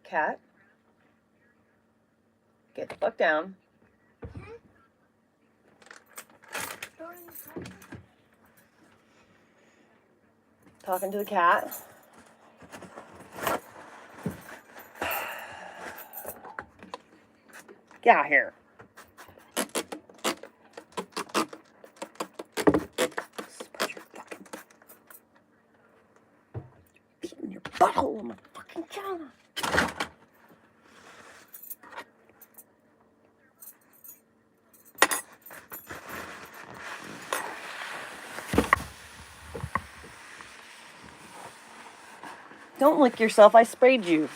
Cat, get the fuck down. Talking to the cat. Get out here. Put your fucking feet in your butthole on my fucking counter. Don't lick yourself. I sprayed you.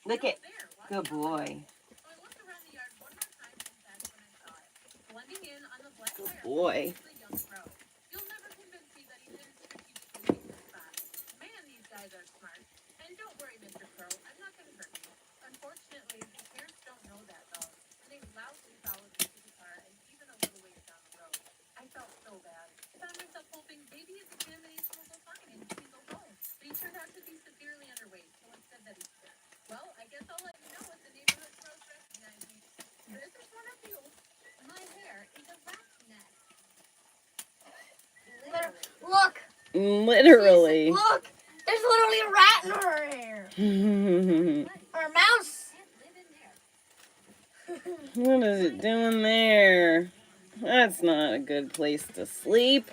Lick it. Good boy. Good boy. Look. Literally. Look. There's literally a rat in her hair. Or a mouse. What is it doing there? That's not a good place to sleep.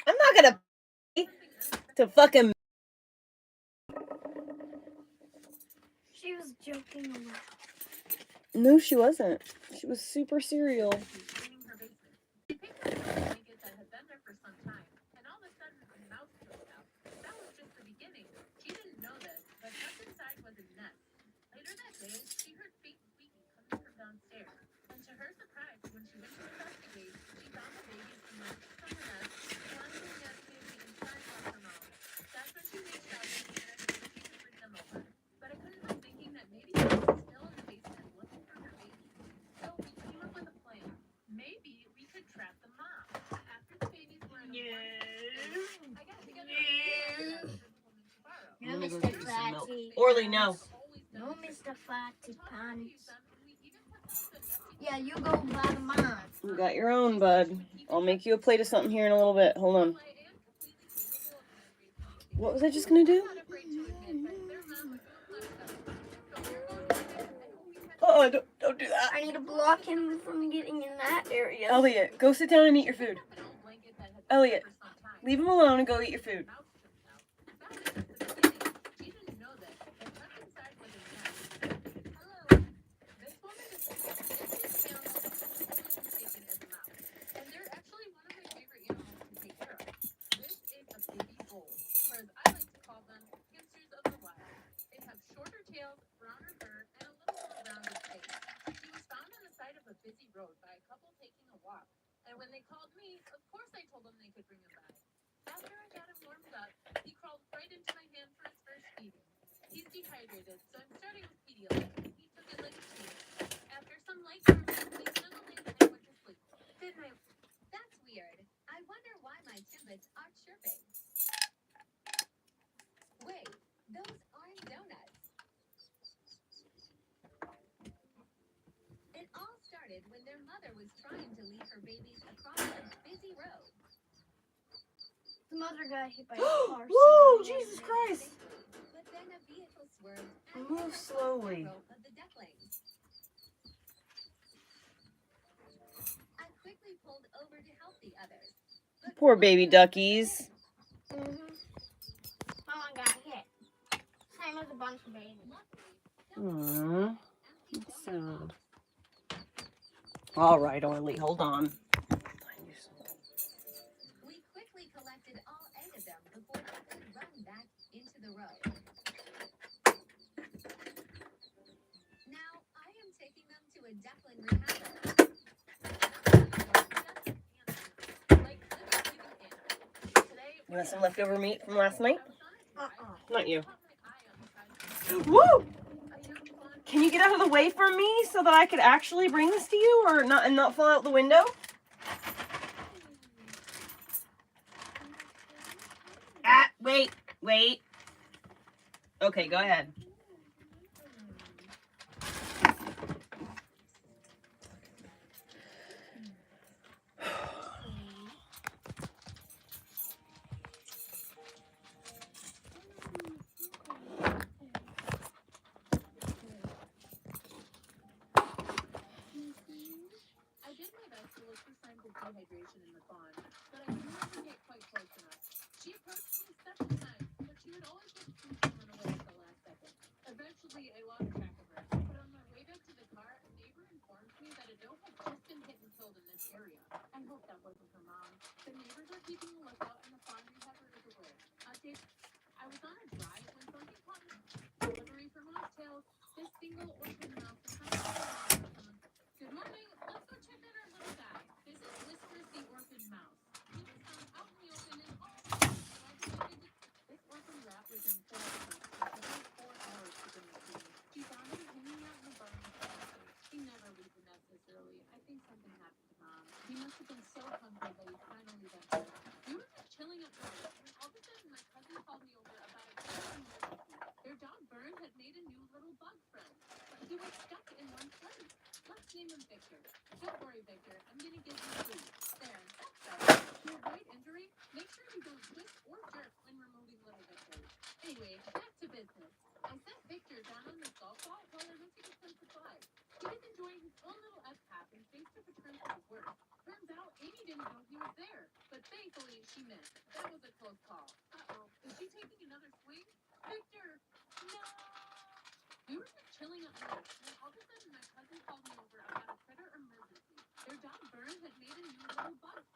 I'm not gonna pay to fucking. She was joking around. No, she wasn't. She was super serial. No, Mr. Fatty. Orly, no. No, Mr. Fatty Pants. Yeah, you go by the mine. You got your own, bud. I'll make you a plate of something here in a little bit. Hold on. What was I just gonna do? Oh, don't do that. I need to block him from getting in that area. Elliot, go sit down and eat your food. Elliot, leave him alone and go eat your food. The mother got hit by a car. Whoa, Jesus Christ. Move slowly. Poor baby duckies. Mama got hit. Same as a bunch of babies. Aww. That's sad. All right, Orly, hold on. Find you something. You want some leftover meat from last night? Not you. Woo! Can you get out of the way from me so that I could actually bring this to you, or not, and not fall out the window? Ah, wait. Okay, go ahead.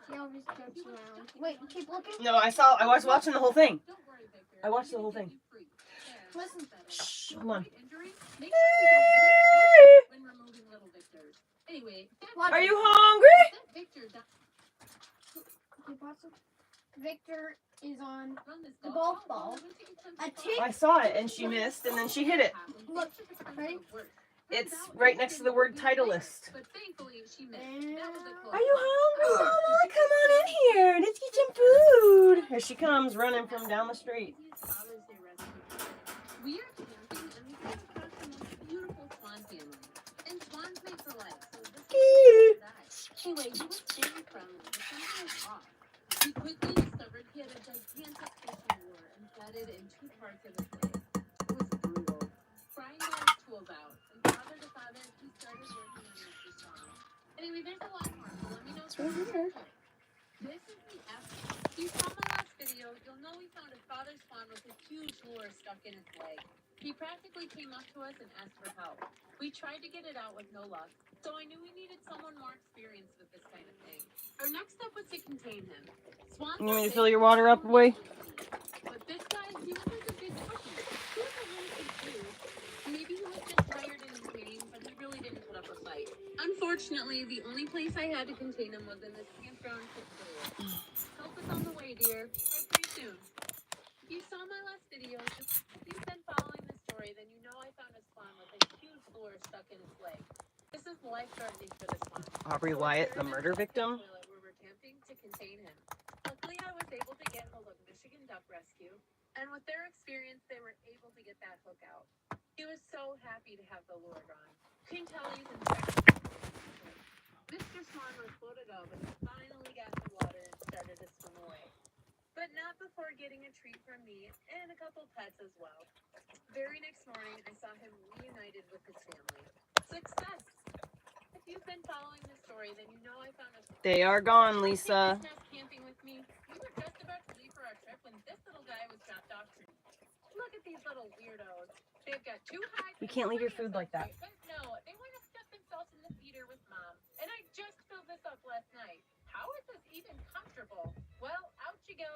He always jumps around. Wait, keep looking. No, I was watching the whole thing. I watched the whole thing. Listen. Shh, hold on. Make sure you don't sleep when removing little Victors. Anyway, Are you hungry? Victor Victor is on run this the golf ball. A tick. I saw it and she missed and then she hit it. Look, ready? It's right next to the word Titleist. But thankfully she missed. That was a close Are you hungry, Mama? Come on in here. Let's get some food. Here she comes running from down the street. We are camping and we came across the most beautiful swan family. And swans mate for life, so this is anyway, he was very friendly, but something was off. We quickly discovered he had a gigantic fishing lure embedded in 2 parts of his leg. It was brutal. Brian got his tools out, and father to father, he started working on Mr. Swan. Anyway, there's a lot more, so let me know. It's right here. This is the F. If you saw my last video, you'll know we found a father swan with a huge lure stuck in his leg. He practically came up to us and asked for help. We tried to get it out with no luck, so I knew we needed someone more experienced with this kind of thing. Our next step was to contain him. Swans You want me to fill your water up, boy? but this guy, he was like a big puppy. He was a little confused. Maybe he was just tired and in pain, but he really didn't put up a fight. Unfortunately, the only place I had to contain him was in this campground facility. Help is on the way, dear. Or pretty soon. If you saw my last video, if you've been following this story, then you know I found a swan with a huge lure stuck in its leg. This is life-threatening for the swan. Aubrey Wyatt, the murder victim. Where we're camping to contain him. Luckily, I was able to get hold of Michigan Duck Rescue, and with their experience, they were able to get that hook out. He was so happy to have the lure gone. You can tell he's in Mr. Swan was floated out, but he finally got in the water and started to swim away. But not before getting a treat from me and a couple pets as well. Very next morning, I saw him reunited with his family. Success! If you've been following this story, then you know I found a... They are gone, Lisa. Camping with me. We were just about to leave for our trip when this little guy was dropped off to me. Look at these little weirdos. They've got 2 high... You can't leave your food like that. But no, they want to stuff themselves in the feeder with Mom. And I just filled this up last night. How is this even comfortable? Well, out you go.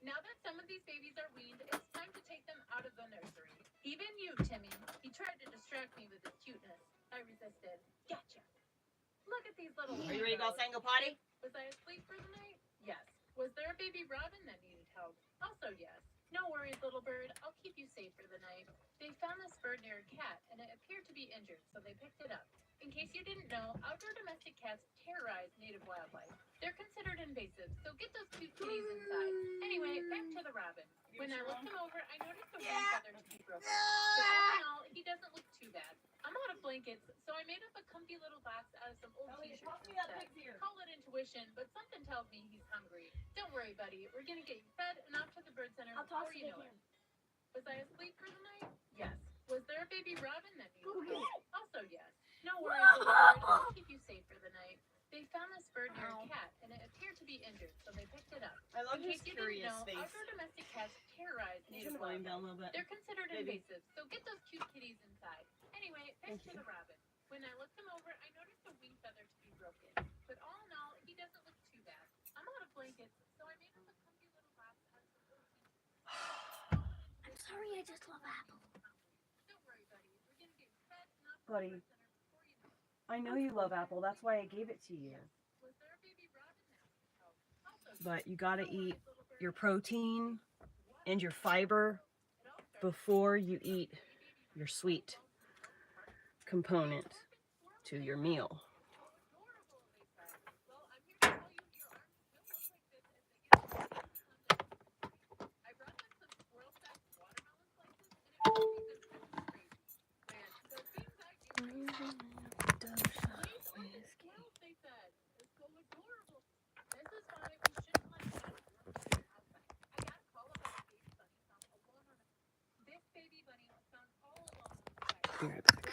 Now that some of these babies are weaned, it's time to take them out of the nursery. Even you, Timmy. He tried to distract me with his cuteness. I resisted. Gotcha. Look at these little... Are you ready to go single potty? Was I asleep for the night? Yes. Was there a baby robin that needed help? Also yes. No worries, little bird. I'll keep you safe for the night. They found this bird near a cat, and it appeared to be injured, so they picked it up. In case you didn't know, outdoor domestic cats terrorize native wildlife. They're considered invasive, so get those cute kitties inside. Anyway, back to the robin. When I looked him over, I noticed the wing feather to be broken. But all in all, he doesn't look too bad. I'm out of blankets, so I made up a comfy little box out of some old t-shirts instead. Call it intuition, but something tells me he's hungry. Don't worry, buddy. We're gonna get you fed and off to the bird center before you know it. Was I asleep for the night? Yes. Was there a baby robin that needed help? Also yes. No worries, little bird. I'll keep you safe for the night. They found this bird near a cat, and it appeared to be injured, so they picked it up. I love In his case you curious didn't know, face. outdoor domestic cats terrorize native Volume down a wildlife. little bit. They're considered Maybe. invasive, so get those cute kitties inside. Anyway, back to the robin. When I looked him over, I noticed the wing feather to be broken. But all in all, he doesn't look too bad. I'm out of blankets, so I made him a comfy little box out of some old t-shirts. I'm sorry, I just love Apple. Don't worry, buddy. We're gonna get you fed and off to the Buddy. bird center before you know it. I know you love Apple. That's why I gave it to you. Was there a baby robin that needed help? Also, But you got to eat your protein and your fiber before you eat your sweet component to your meal. Be right back.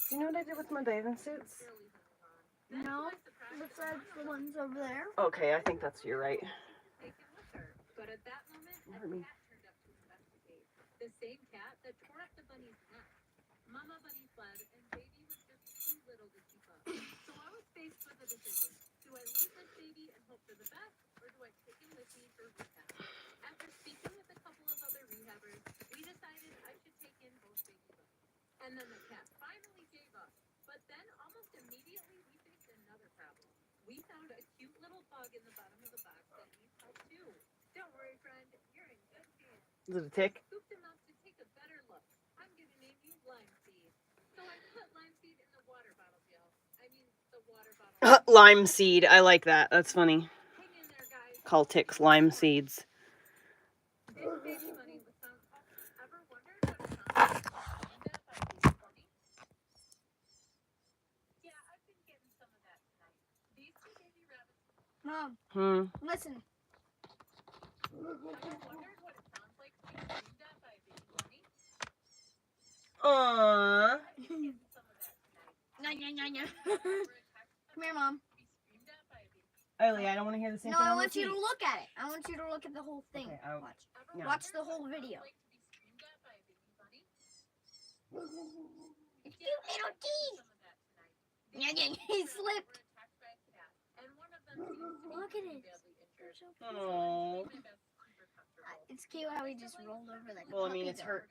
Do you know what I did with my bathing suits? No, besides the ones over there. Okay, I think that's you're right. But at that moment, a Me. cat turned up to investigate. The same cat that tore up the bunny's neck. Mama bunny fled, and baby was just too little to keep up. So I was faced with a decision. Do I leave this baby and hope for the best, or do I take him with me for rehab? After speaking with a couple of other rehabbers, we decided I should take in both babies. Is it a tick? Scooped enough to take a better look. I'm gonna name you Lime Seed. So I put Lime Seed in the water bottle, Jill. I mean, the water bottle. Lime seed. I like that. That's funny. Hang in there, guys. Call ticks lime seeds. This baby bunny was found. Ever wondered what it sounds like? Screamed at by baby bunny? Yeah, I've been getting some of that tonight. These two baby rabbits. Mom, listen. Ever wondered what it sounds like to be screamed at by a baby bunny? Aww. I've been getting some of that tonight. No. Remember a text Come here, Mom. to be screamed at by a baby Ellie, I don't want to hear the same No, thing. I on want you to repeat. look at it. I want you to look at the whole thing. Okay, Watch. No. Watch the whole video. like to be screamed at by a baby bunny? It's cute little teeth. Some of that tonight. He slipped. Were attacked by a cat, and one of them seems to be Look at pretty it. badly injured. Aww. My best super comfortable. It's cute how he just rolled over like a Well, I puppy. mean, it's though. hurt.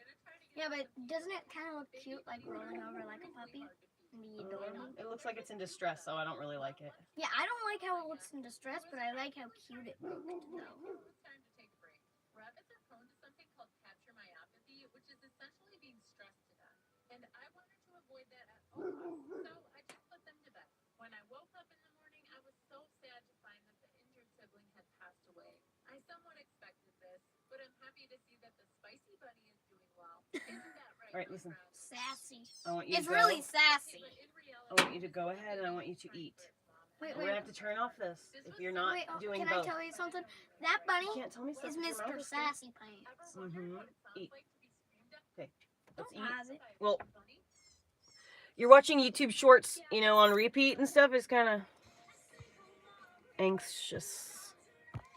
Yeah, but doesn't it kind of look cute, like rolling over like a puppy? And be adorable. It looks like it's in distress, so I don't really like it. Yeah, I don't like how it looks in distress, but I like how cute it looked. It's time to take a break. Rabbits are prone to something called capture myopathy, which is essentially being stressed to death. And I wanted to avoid that at all costs, so I just put them to bed. When I woke up in the morning, I was so sad to find that the injured sibling had passed away. I somewhat expected this, but I'm happy to see that the spicy bunny is doing well. Isn't that right? All right, listen. Sassy. I want you It's to go. really sassy. But in reality, I want you to go ahead and I want you to eat. Wait, We're gonna have to turn off this if you're not doing can I both. tell you something? That bunny You can't tell me stuff. is with your mouth Mr. full. Sassy Pants. Eat. Okay. Let's eat. Pause it. Well, you're watching YouTube shorts, you know, on repeat and stuff. It's kind of anxious.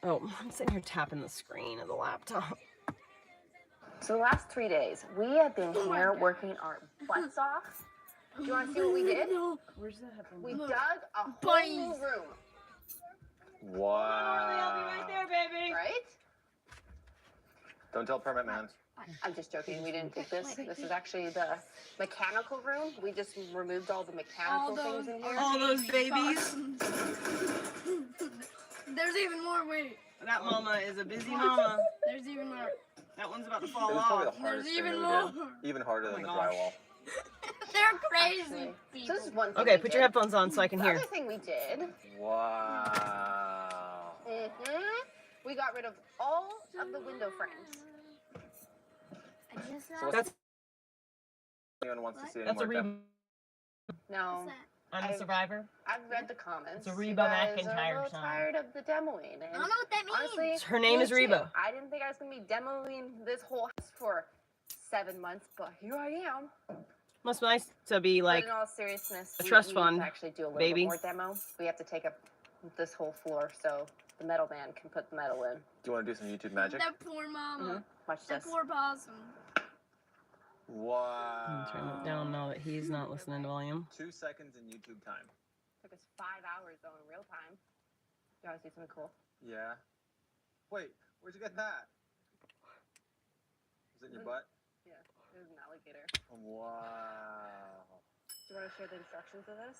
Oh, I'm sitting here tapping the screen of the laptop. So the last 3 days, we have been here working our butts off. Do you want to see what we did? Where's the headphone? We dug a whole Bunnies. new room, I'll be right Wow. there, baby. right? Don't tell Permit Man. I'm just joking. We didn't dig this. This is actually the mechanical room. We just removed all the mechanical things in here. All those babies. There's even more. Wait. That mama is a busy mama. There's even more. That one's about to It fall was probably off. the hardest There's thing even that we more. did. Even harder Oh than the my gosh. drywall. They're crazy. Actually. People. So this is one thing Okay, we put did. your headphones on so I can The hear. other thing we did, Wow. we got rid of all of the window frames. I just So what's That's anyone wants to see any that's a more Reba. No, I'm the survivor. I've read the comments. It's a You Reba guys McEntire are a little song. tired of the demoing. I And don't know what that means. honestly, Her name me is too. Reba. I didn't think I was going to be demoing this whole house for 7 months, but here I am. Must be nice to be like. But in all seriousness, a we trust need fund, to actually do a little baby. bit more demo. We have to take up this whole floor so the metal man can put the metal in. Do you want to do some YouTube magic? That poor mama. Watch That this. poor possum. Wow. Turn it down now that he's not listening to volume. 2 seconds in YouTube time. Took us 5 hours though in real time. You want to see something cool? Yeah. Wait, where'd you get that? Was it in your butt? Yeah, it was an alligator. Wow. Do you want to share the instructions of this?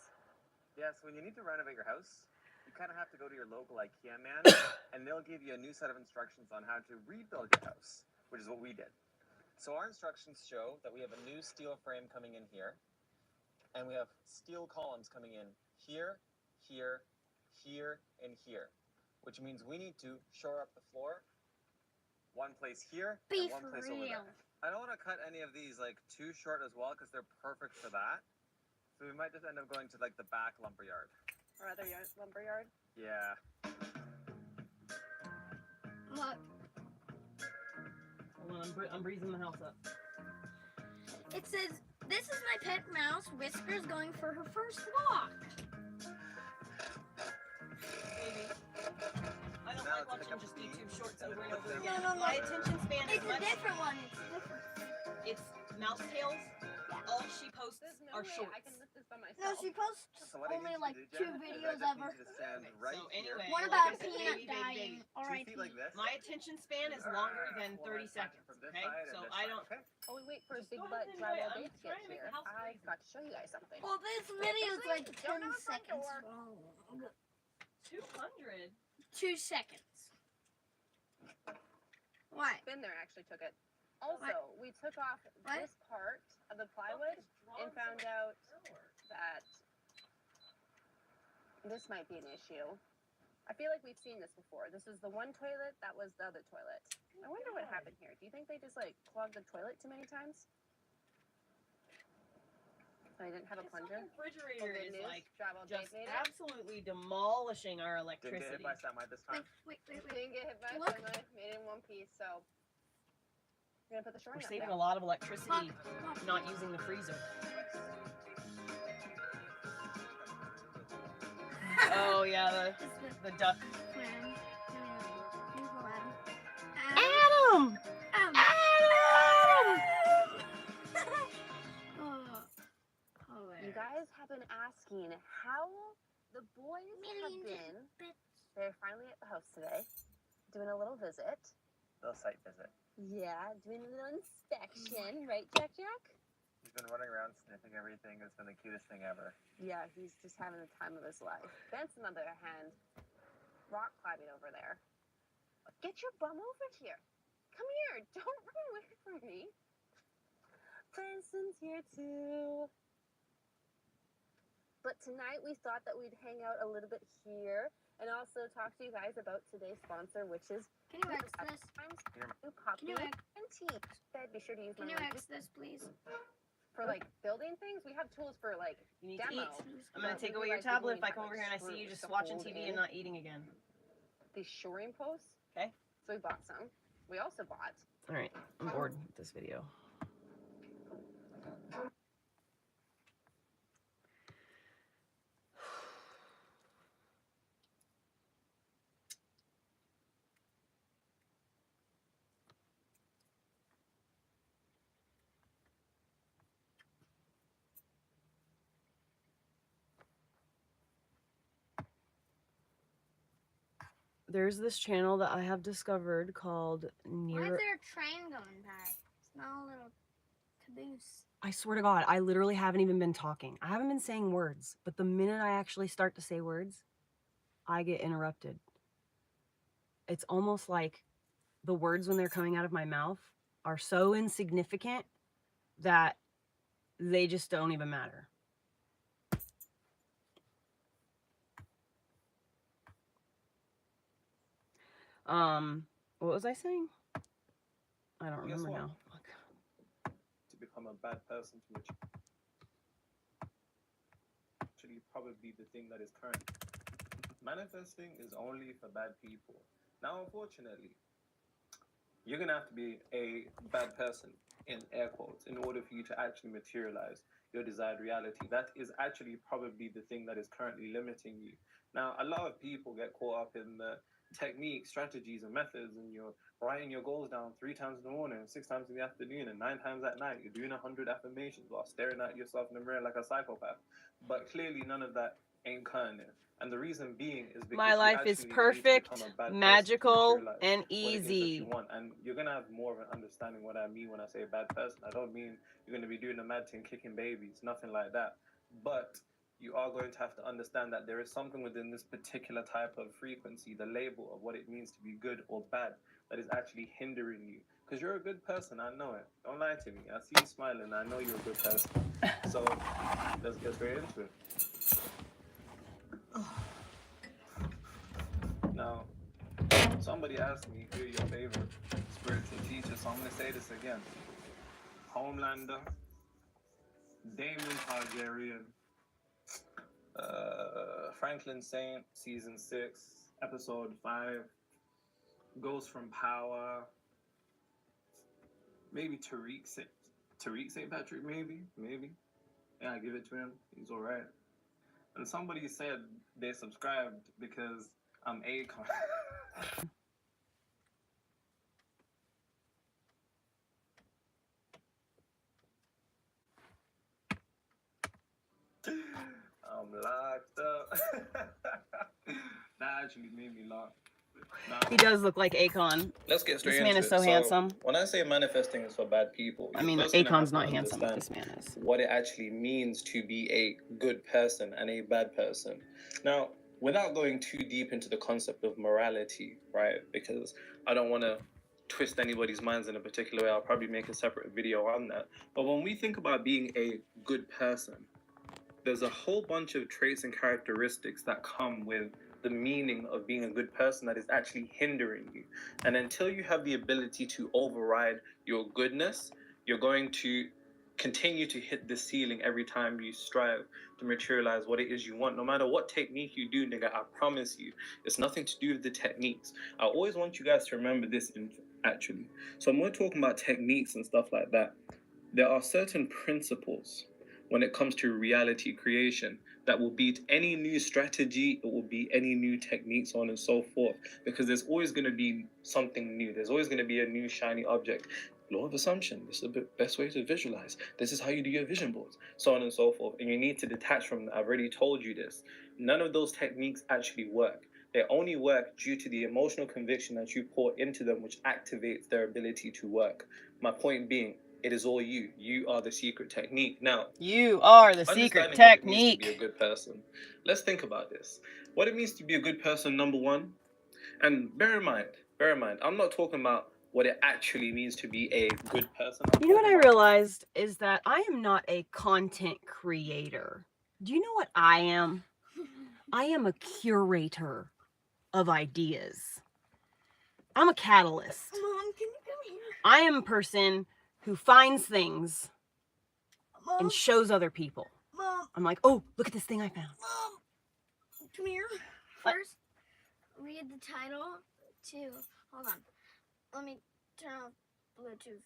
Yeah, so when you need to renovate your house, you kind of have to go to your local IKEA man, and they'll give you a new set of instructions on how to rebuild your house, which is what we did. So our instructions show that we have a new steel frame coming in here, and we have steel columns coming in here, here, here, and here, which means we need to shore up the floor, one place here, Be and one for place over real. there. I don't want to cut any of these like too short as well, because they're perfect for that. So we might just end up going to like the back lumberyard. Or other lumberyard? Yeah. Look. Hold on, I'm breezing the house up. It says, this is my pet mouse, Whiskers, going for her first walk. Baby. I don't Now like let's pick watching up just the YouTube shorts over and put over them again. No, no, no. My attention span is It's a much. different one. It's different. It's mouse tails. All she posts There's no are way shorts. I can lift this by myself. No, she posts So what I need only you like to do, 2 Jen, is videos I just ever. need you to stand right So here. anyway, One like about I said, Peanut baby, baby, dying. baby. 2 R.I.P. feet like this. My attention span is longer than We'll 30 attach it seconds. from this Okay, side and so this I side, don't. okay? Oh, we wait for a Just big go butt ahead and drywall I'm babe to get trying to make here. the house I crazy. got to show you guys something. Well, this video is like Don't 10 have a front seconds door. long. 200. 2 seconds. What? Been there actually took it. Also, we took off What? this part of the plywood and found out that this might be an issue. I feel like we've seen this before. This is the one toilet, that was the other toilet. I wonder what happened here. Do you think they just like clogged the toilet too many times? So I didn't have a plunger. Refrigerator is like Travel just date absolutely demolishing our Didn't get electricity. hit by Samite this time. Wait. Didn't get hit by Look. someone, made it in one piece, so we're gonna put the shoring We're up saving now. a lot of electricity Look. not using the freezer. Oh yeah, the duck. Plan. Adam! Adam! You guys have been asking how the boys have been. They're finally at the house today, doing a little visit. Little site visit. Yeah, doing a little inspection, right, Jack? He's been running around sniffing everything. It's been the cutest thing ever. Yeah, he's just having the time of his life. Benson, on the other hand, rock climbing over there. Get your bum over here. Come here. Don't run away from me. Benson's here too. But tonight we thought that we'd hang out a little bit here and also talk to you guys about today's sponsor, which is Can you X this? New Puppy Can you X? Antique. Be sure to use Can my you link X this, please? for like building things. We have tools for like You need to demo. eat. I'm gonna But take we away your like to tablet really if I have, come over like, here and I see you screws just to watching hold TV in and not eating again. these shoring posts. Okay. So we bought some. We also bought. All right, I'm bored with this video. There's this channel that I have discovered called Why is there a train going by? It's not a little caboose. I swear to God, I literally haven't even been talking. I haven't been saying words, but the minute I actually start to say words, I get interrupted. It's almost like the words when they're coming out of my mouth are so insignificant that they just don't even matter. What was I saying? I don't Guess remember what? now. To become a bad person to which actually probably the thing that is current. Manifesting is only for bad people. Now, unfortunately, you're gonna have to be a bad person in air quotes in order for you to actually materialize your desired reality. That is actually probably the thing that is currently limiting you. Now, a lot of people get caught up in the techniques, strategies, and methods, and you're writing your goals down 3 times in the morning, 6 times in the afternoon, and 9 times at night. You're doing 100 affirmations while staring at yourself in the mirror like a psychopath. But clearly, none of that ain't cutting it. And the reason being is because My you life is actually need to perfect, become a bad person to magical, materialize and what it is that easy. you want. And you're gonna have more of an understanding what I mean when I say bad person. I don't mean you're gonna be doing the mad thing, kicking babies, nothing like that. But you are going to have to understand that there is something within this particular type of frequency, the label of what it means to be good or bad, that is actually hindering you. Because you're a good person, I know it. Don't lie to me. I see you smiling, I know you're a good person. So let's get straight into it. Now, somebody asked me who are your favorite spiritual teachers, so I'm going to say this again. Homelander, Daemon Targaryen, Franklin Saint, Season 6, Episode 5, Ghost from Power, maybe Tariq St. Patrick, maybe. Yeah, I give it to him. He's alright. And somebody said they subscribed because I'm Akon. I'm locked up. That actually made me laugh. He does look like Akon. Let's get straight This into man it. is so handsome. When I say manifesting is for bad people, I mean, you're first gonna Akon's have not to handsome, but this understand man is. what it actually means to be a good person and a bad person. Now, without going too deep into the concept of morality, right? Because I don't want to twist anybody's minds in a particular way. I'll probably make a separate video on that. But when we think about being a good person, there's a whole bunch of traits and characteristics that come with the meaning of being a good person that is actually hindering you. And until you have the ability to override your goodness, you're going to continue to hit the ceiling every time you strive to materialize what it is you want. No matter what technique you do, nigga, I promise you, it's nothing to do with the techniques. I always want you guys to remember this actually. So when we're talking about techniques and stuff like that, there are certain principles when it comes to reality creation that will beat any new strategy, it will be any new techniques, so on and so forth, because there's always going to be something new. There's always going to be a new shiny object. Law of assumption, this is the best way to visualize. This is how you do your vision boards, so on and so forth. And you need to detach from that. I've already told you this. None of those techniques actually work. They only work due to the emotional conviction that you pour into them, which activates their ability to work. My point being, it is all you. You are the secret technique. Now, You are the secret understanding what it means to technique. be a good person. Let's think about this. What it means to be a good person, number one. And bear in mind, I'm not talking about what it actually means to be a good person. You know what I realized is that I am not a content creator. Do you know what I am? I am a curator of ideas. I'm a catalyst. Mom, can you come here? I am a person who finds things Mom, and shows other people. Mom, I'm like, oh, look at this thing I found. Mom, come here. What? First, read the title to. Hold on. Let me turn off Bluetooth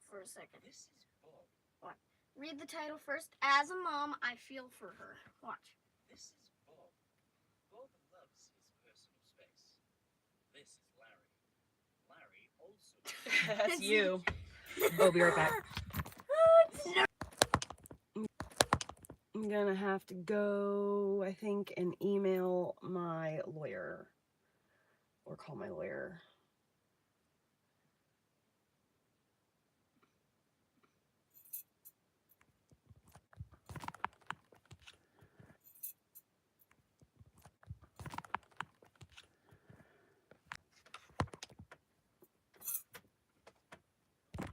for a second. What? Read the title first. As a mom, I feel for her. Watch. This is Bob. Bob loves his personal space. This is Larry. Larry also. That's you. Oh, be right back. I'm gonna have to go, I think, and email my lawyer. Or call my lawyer.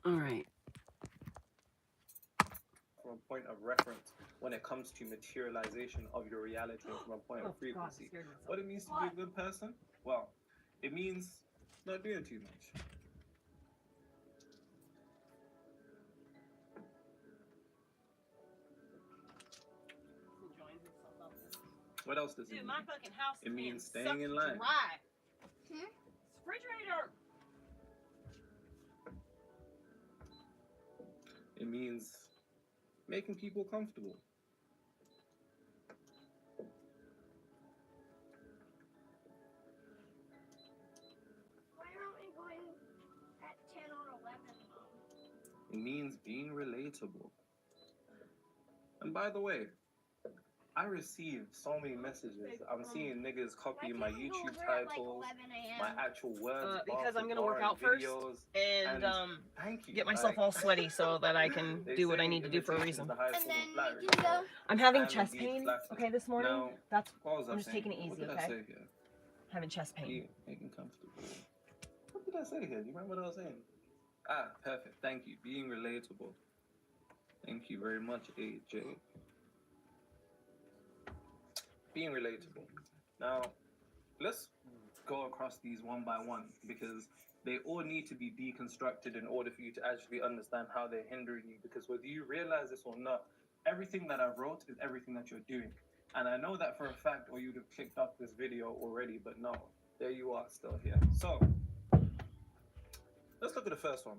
All right. From a point of reference when it comes to materialization of your reality and from a point of frequency. What it means to be a good person? Well, it means not doing too much. What else does it Dude, mean? my fucking house It is means being staying in sucked line. dry. Hmm? Refrigerator. It means making people comfortable. Why aren't we going at 10 or 11, Mom? It means being relatable. And by the way, I receive so many messages. I'm seeing niggas copying my YouTube titles, my actual words, Because I'm gonna bar work out first videos, and thank you. get myself all sweaty so that I can They do what I say need to do for a imitation is reason. the highest And form then of flattery. we can go. I'm having I'm chest indeed pain. flattered. Okay, this morning. Now, That's what was I I'm just saying? taking it What easy. did Okay, I say here? having chest pain. Making comfortable. What did I say here? Do you remember what I was saying? Ah, perfect. Thank you. Being relatable. Thank you very much, AJ. Being relatable. Now, let's go across these one by one because they all need to be deconstructed in order for you to actually understand how they're hindering you. Because whether you realize this or not, everything that I wrote is everything that you're doing. And I know that for a fact, or you'd have clicked off this video already, but no, there you are still here. So, let's look at the first one.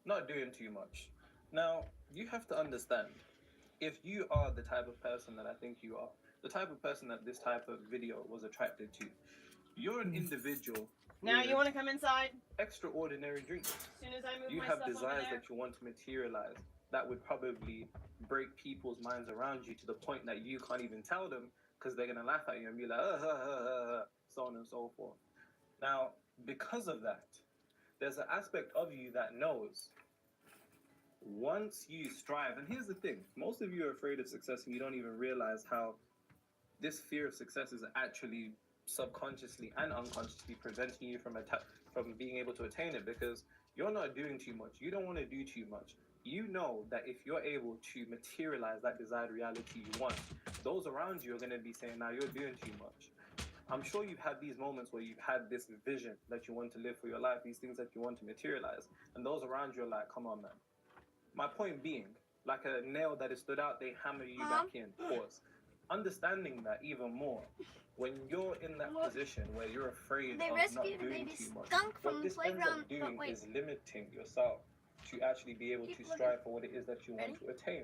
Not doing too much. Now, you have to understand, if you are the type of person that I think you are, the type of person that this type of video was attracted to, you're an individual. Now with you want to come inside? extraordinary dreams. As soon as I move You my have stuff over desires there. that you want to materialize that would probably break people's minds around you to the point that you can't even tell them because they're gonna laugh at you and be like, so on and so forth. Now, because of that, there's an aspect of you that knows once you strive, and here's the thing, most of you are afraid of success and you don't even realize how this fear of success is actually subconsciously and unconsciously preventing you from being able to attain it, because you're not doing too much. You don't want to do too much. You know that if you're able to materialize that desired reality you want, those around you are going to be saying, now you're doing too much. I'm sure you've had these moments where you've had this vision that you want to live for your life, these things that you want to materialize, and those around you are like, come on, man. My point being, like a nail that is stood out, they hammer you back in. Pause. Understanding that even more, when you're in that position where you're afraid They of not rescued a doing baby too much, skunk from what the this ends playground. up doing But wait, is limiting yourself to actually be able Keep to looking. strive for what it is that you want Ready? to attain.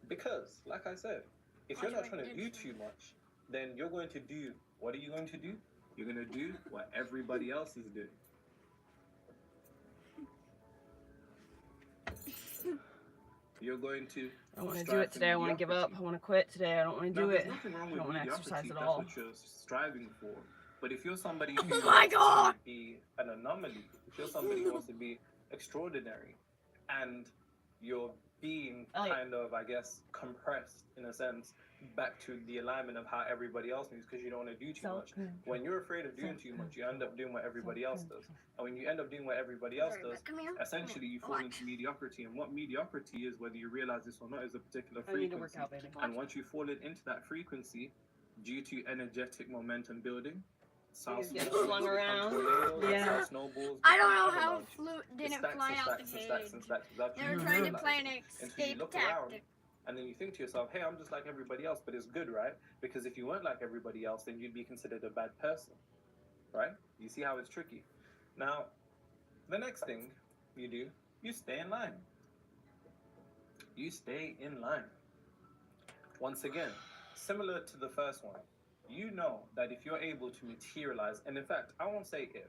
Because, like I said, if Watch you're not what trying I to did do for too you. much, then you're going to do, what are you going to do? You're going to do what everybody else is doing. You're going to I don't want to do strive it for today. I want to give up. mediocrity. I want to quit today. I don't want to Now, do there's it. nothing wrong I with don't want to exercise mediocrity. at That's all. what you're striving for. But if you're somebody who Oh my wants God. to be an anomaly, if you're somebody who wants to be extraordinary, and you're being kind of, I guess, compressed in a sense back to the alignment of how everybody else moves because you don't want to do too much. When you're afraid of doing too much, you end up doing what everybody else does. And when you end up doing what everybody else does, Come here. essentially you fall into mediocrity. And what mediocrity is, whether you realize this or not, is a particular I need to work frequency. out, baby. And once you fall into that frequency, due to energetic momentum building, Get slung around. Yeah. snowballs. I don't know become how avalanches. flute It didn't stacks fly and out the stacks and stacks and cage. stacks without They you were even trying to realizing play an it. Until you escape look around, tactic. and then you think to yourself, hey, I'm just like everybody else, but it's good, right? Because if you weren't like everybody else, then you'd be considered a bad person, right? You see how it's tricky. Now, the next thing you do, you stay in line. You stay in line. Once again, similar to the first one, you know that if you're able to materialize, and in fact, I won't say if,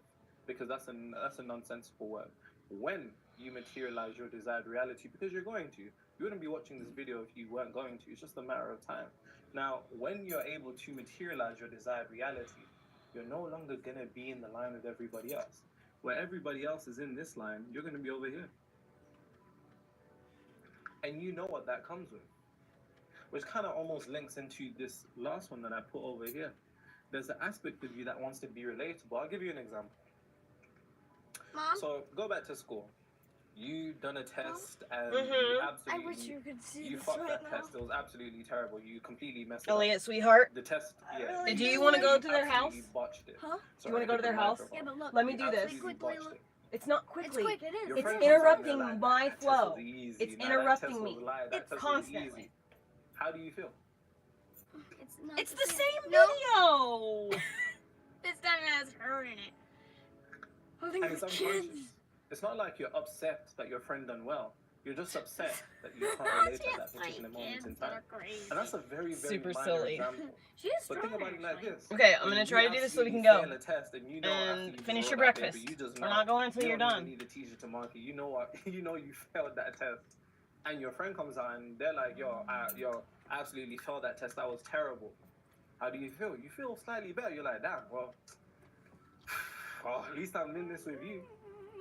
because that's a nonsensical word. When you materialize your desired reality, because you're going to, you wouldn't be watching this video if you weren't going to. It's just a matter of time. Now, when you're able to materialize your desired reality, you're no longer gonna be in the line with everybody else. Where everybody else is in this line, you're gonna be over here. And you know what that comes with. Which kind of almost links into this last one that I put over here. There's an aspect of you that wants to be relatable. I'll give you an example. Mom? So go back to school. You done a test and Mhm. you I absolutely wish you could see you this fucked right that now. test. It was absolutely terrible. You completely messed it up. Elliot, sweetheart. The test, yeah. Do you want to go to their house? Absolutely botched it. Huh? Do you want to go to their house? Yeah, but look. Let me do this. Absolutely Quickly botched look. it. It's not It's quickly. quick, it is. Your It's friend comes on there interrupting like, my "That test flow. was easy. It's Nah, that interrupting test me. was light. That It's test was constantly. easy." How do you feel? It's not It's the same No. video. This time it has her in it. Holding And with it's kids. unconscious. It's not like you're upset that your friend done well. You're just upset that you can't relate at that particular moment in time. And that's a very, very Super minor silly. example. She is But strong, think about it like actually. this. Okay, I'm When gonna you try to do this so we can absolutely go. fail a test and you know And after you finish just your wrote that breakfast. paper, you just We're know. not going until You you're don't done. even need a teacher to mark you. You know what? You know you failed that test. And your friend comes out and they're like, yo, I absolutely failed that test. That was terrible. How do you feel? You feel slightly better. You're like, damn, well, at least I'm in this with you.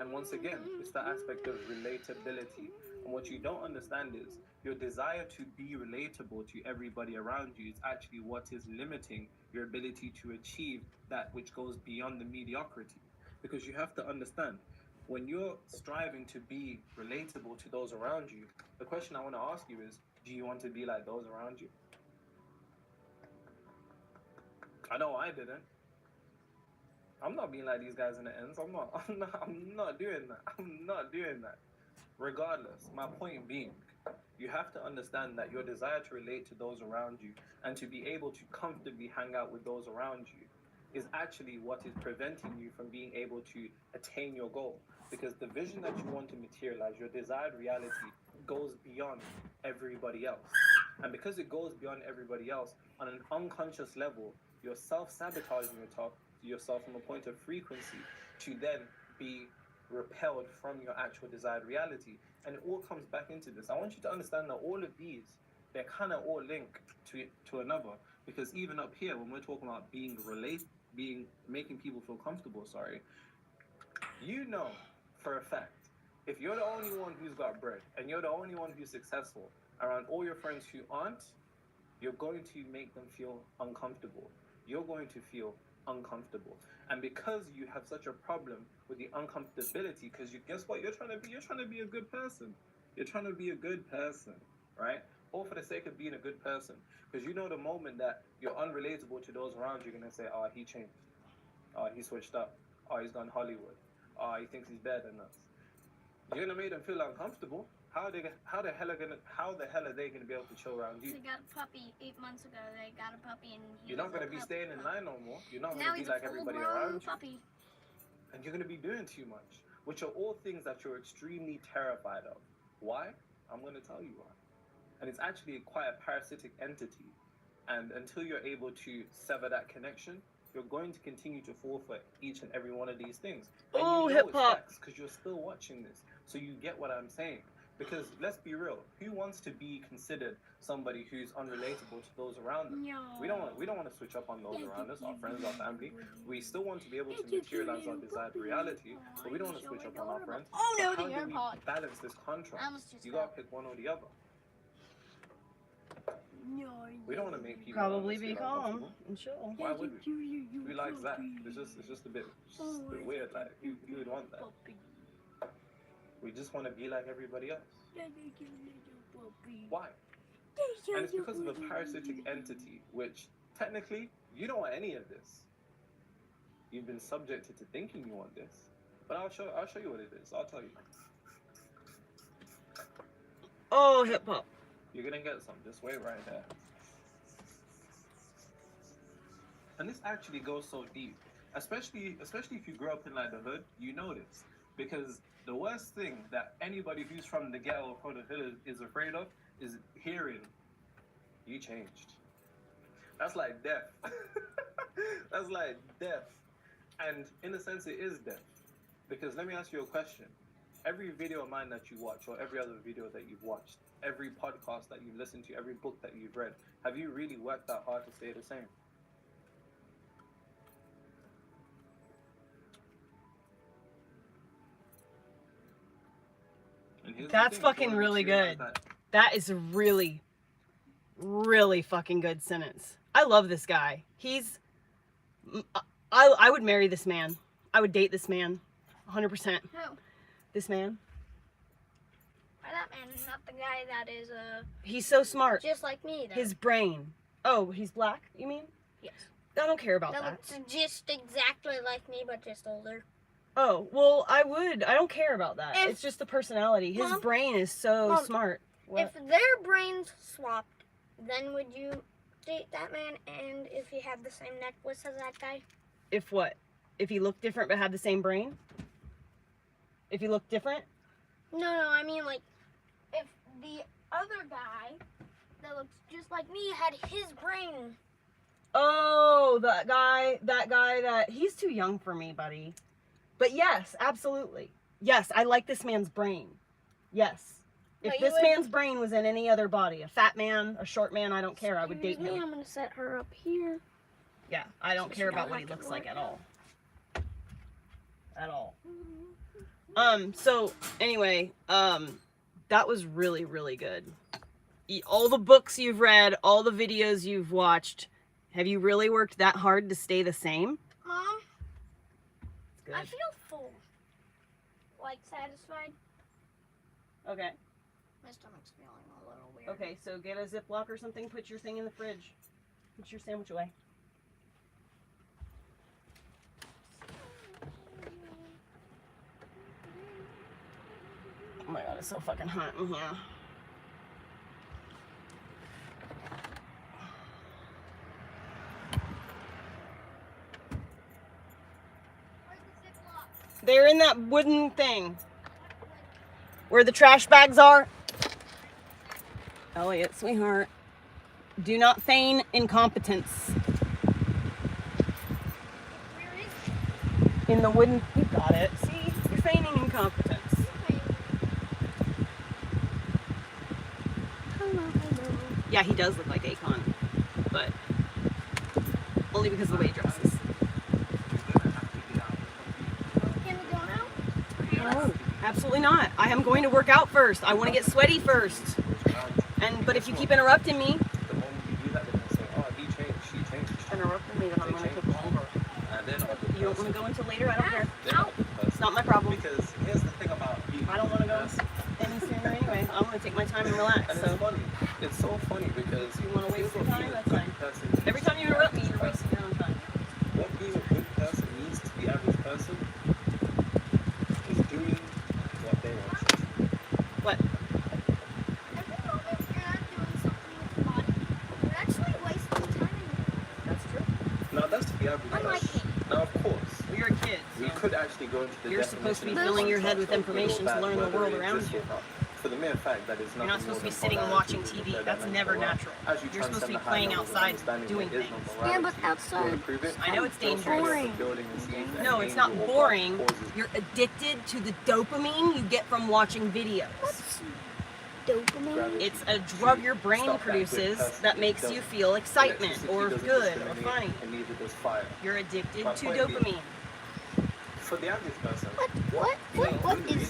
And once again, it's the aspect of relatability. And what you don't understand is your desire to be relatable to everybody around you is actually what is limiting your ability to achieve that which goes beyond the mediocrity. Because you have to understand, when you're striving to be relatable to those around you, the question I want to ask you is, do you want to be like those around you? I know I didn't. I'm not being like these guys in the ends. I'm not doing that. I'm not doing that. Regardless, my point being, you have to understand that your desire to relate to those around you and to be able to comfortably hang out with those around you is actually what is preventing you from being able to attain your goal. Because the vision that you want to materialize, your desired reality, goes beyond everybody else. And because it goes beyond everybody else, on an unconscious level, you're self-sabotaging yourself from a point of frequency to then be repelled from your actual desired reality. And it all comes back into this. I want you to understand that all of these, they're kind of all linked to another. Because even up here, when we're talking about making people feel comfortable, you know for a fact, if you're the only one who's got bread and you're the only one who's successful around all your friends who aren't, you're going to make them feel uncomfortable. You're going to feel uncomfortable. And because you have such a problem with the uncomfortability, because guess what? You're trying to be a good person. You're trying to be a good person, right? All for the sake of being a good person. Because you know the moment that you're unrelatable to those around you, you're going to say, oh, he changed. Oh, he switched up. Oh, he's gone Hollywood. Oh, he thinks he's better than us. You're going to make them feel uncomfortable. How the hell are they going to be able to chill around you? They got a puppy 8 months ago. They got a puppy and You're not going to be staying in line no more. You're not now going to he's be like a everybody full-grown around you. puppy. And you're going to be doing too much, which are all things that you're extremely terrified of. Why? I'm going to tell you why. And it's actually quite a parasitic entity. And until you're able to sever that connection, you're going to continue to fall for each and every one of these things. And Oh, you know hip hop. it's because you're still watching this. So you get what I'm saying. Because let's be real, who wants to be considered somebody who's unrelatable to those around them? No. We don't want to switch up on those around us, our friends, our family. We still want to be able to materialize our desired reality, but we don't want to switch up on our friends. Oh no, So how the do we AirPod. balance this contrast? I almost just You got- gotta pick one or the other. No. We don't want to make people Probably feel be calm uncomfortable. and chill. Why would we? Who likes that? It's just a bit weird. Like who would want that? We just want to be like everybody else. Why? And it's because of a parasitic entity, which technically you don't want any of this. You've been subjected to thinking you want this, but I'll show you what it is. I'll tell you. Oh, hip hop. You're gonna get some. Just wait right there. And this actually goes so deep, especially if you grow up in like the hood. You know this because the worst thing that anybody who's from the ghetto or from the hood is afraid of is hearing, "You changed." That's like death. That's like death. And in a sense, it is death. Because let me ask you a question. Every video of mine that you watch, or every other video that you've watched, every podcast that you've listened to, every book that you've read, have you really worked that hard to stay the same? And here's the That's thing, fucking if you really realize good. that- That is a really, really fucking good sentence. I love this guy. I would marry this man. I would date this man. 100%. Who? This man. By that man, not the guy that is He's so smart. just like me. Though. His brain. Oh, he's black, you mean? Yes. I don't care about That that. looks just exactly like me, but just older. Oh, well, I would. I don't care about that. If- It's just the personality. His Mom? brain is so Mom, smart. What? If their brains swapped, then would you date that man? And if he had the same necklace as that guy? If what? If he looked different but had the same brain? If he looked different? No, I mean like if the other guy that looks just like me had his brain. Oh, that he's too young for me, buddy. But yes, absolutely. Yes, I like this man's brain. Yes. If But you this would- man's brain was in any other body, a fat man, a short man, I don't care. I would date Excuse me, him. I'm gonna set her up here. Yeah, I don't So care she about don't what he have to looks like work at out. all. At all. So anyway, that was really, really good. All the books you've read, all the videos you've watched, have you really worked that hard to stay the same? Good. I feel full. Like satisfied. Okay. My stomach's feeling a little weird. Okay, so get a Ziploc or something, put your thing in the fridge. Put your sandwich away. Oh my god, it's so fucking hot in here. Where's the Ziploc? They're in that wooden thing. Where the trash bags are. Elliot, sweetheart. Do not feign incompetence. Where is In the wooden... You got it. See? You're feigning incompetence. it? Hello. Yeah, he does look like Akon. But... only because of the way he dresses. Can we go now? No, absolutely not. I am going to work out first. I want to get sweaty first. But if you keep interrupting me... The moment you do that, they're gonna say, "Oh, he changed, she changed." Interrupting me, then I'm going to take over. don't want to go until later, I don't care. They're not a good It's person. not my problem. Because here's the thing about being I don't a want to good go person. any sooner anyway. I want to take my time and relax. And So it's funny. It's so funny because if you want to waste your time, that's fine. person Every time you interrupt me, you're wasting your own time. what being a good person means to the average person is doing what they want to do. What? Every moment you're not doing something with your body, you're actually wasting time. That's true. Now that's the average Unlike person. Now of course, Well, you're a kid. we So. could actually go into the You're supposed to be definition of filling your head with construct of good or information to bad, learn the whether world it around exists you. or not. For the mere fact that it's You're not supposed to be sitting and watching TV. That's never natural. You're supposed to be playing outside, doing things. Yeah, but outside. I know it's dangerous. Boring. No, it's not boring. You're addicted to the dopamine you get from watching videos. What's dopamine? It's a drug your brain produces that makes you feel excitement or good or funny. And neither does fire. You're addicted My to point being- dopamine. For the average person, What is We're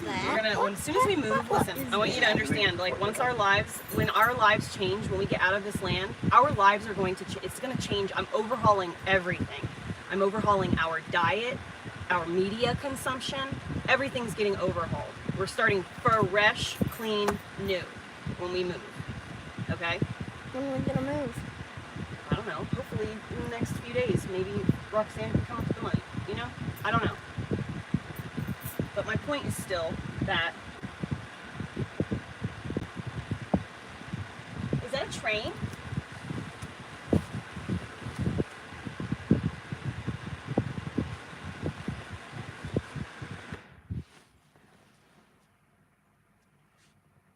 that? gonna, as soon as we move, listen, I want you to understand, like, when our lives change, when we get out of this land, our lives are going to, it's gonna change. I'm overhauling everything. I'm overhauling our diet, our media consumption, everything's getting overhauled. We're starting fresh, clean, new when we move, okay? When are we gonna move? I don't know, hopefully in the next few days, maybe Roxanne can come up with the money, you know? I don't know. But my point is still that... Is that a train?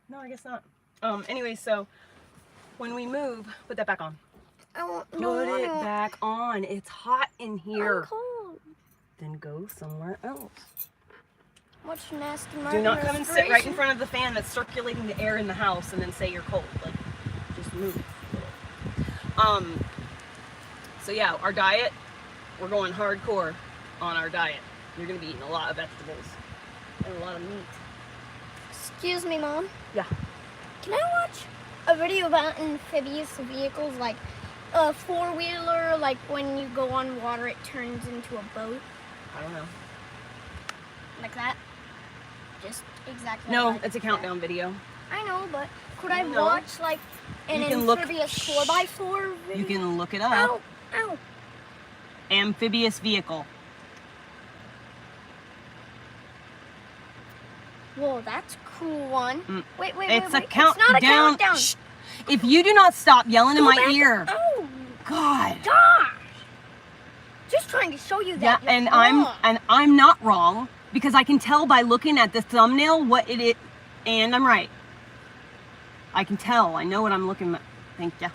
No, I guess not. Anyway, so when we move, put that back on. I won't. Put it back on. It's hot in here. I'm cold. Then go somewhere else. What's nasty? Do not come and sit right in front of the fan that's circulating the air in the house and then say you're cold. Like, just move. So yeah, our diet, we're going hardcore on our diet. You're gonna be eating a lot of vegetables and a lot of meat. Excuse me, Mom. Yeah. Can I watch a video about amphibious vehicles, like a four-wheeler, like when you go on water, it turns into a boat, I don't know. like that? Just exactly. No, like it's a countdown video. I know, but could I No. watch like an You can look- amphibious 4x4 video? You can look it up. Ow! Ow! Amphibious vehicle. Whoa, that's a cool one. Wait, It's a It's not a countdown. Shh. If you do not stop yelling in Go my back. ear, Oh, God. gosh! Just trying to show you Yeah, that. and you're I'm wrong. not wrong because I can tell by looking at the thumbnail what it is, and I'm right. I can tell. I know what I'm looking at. Thank you.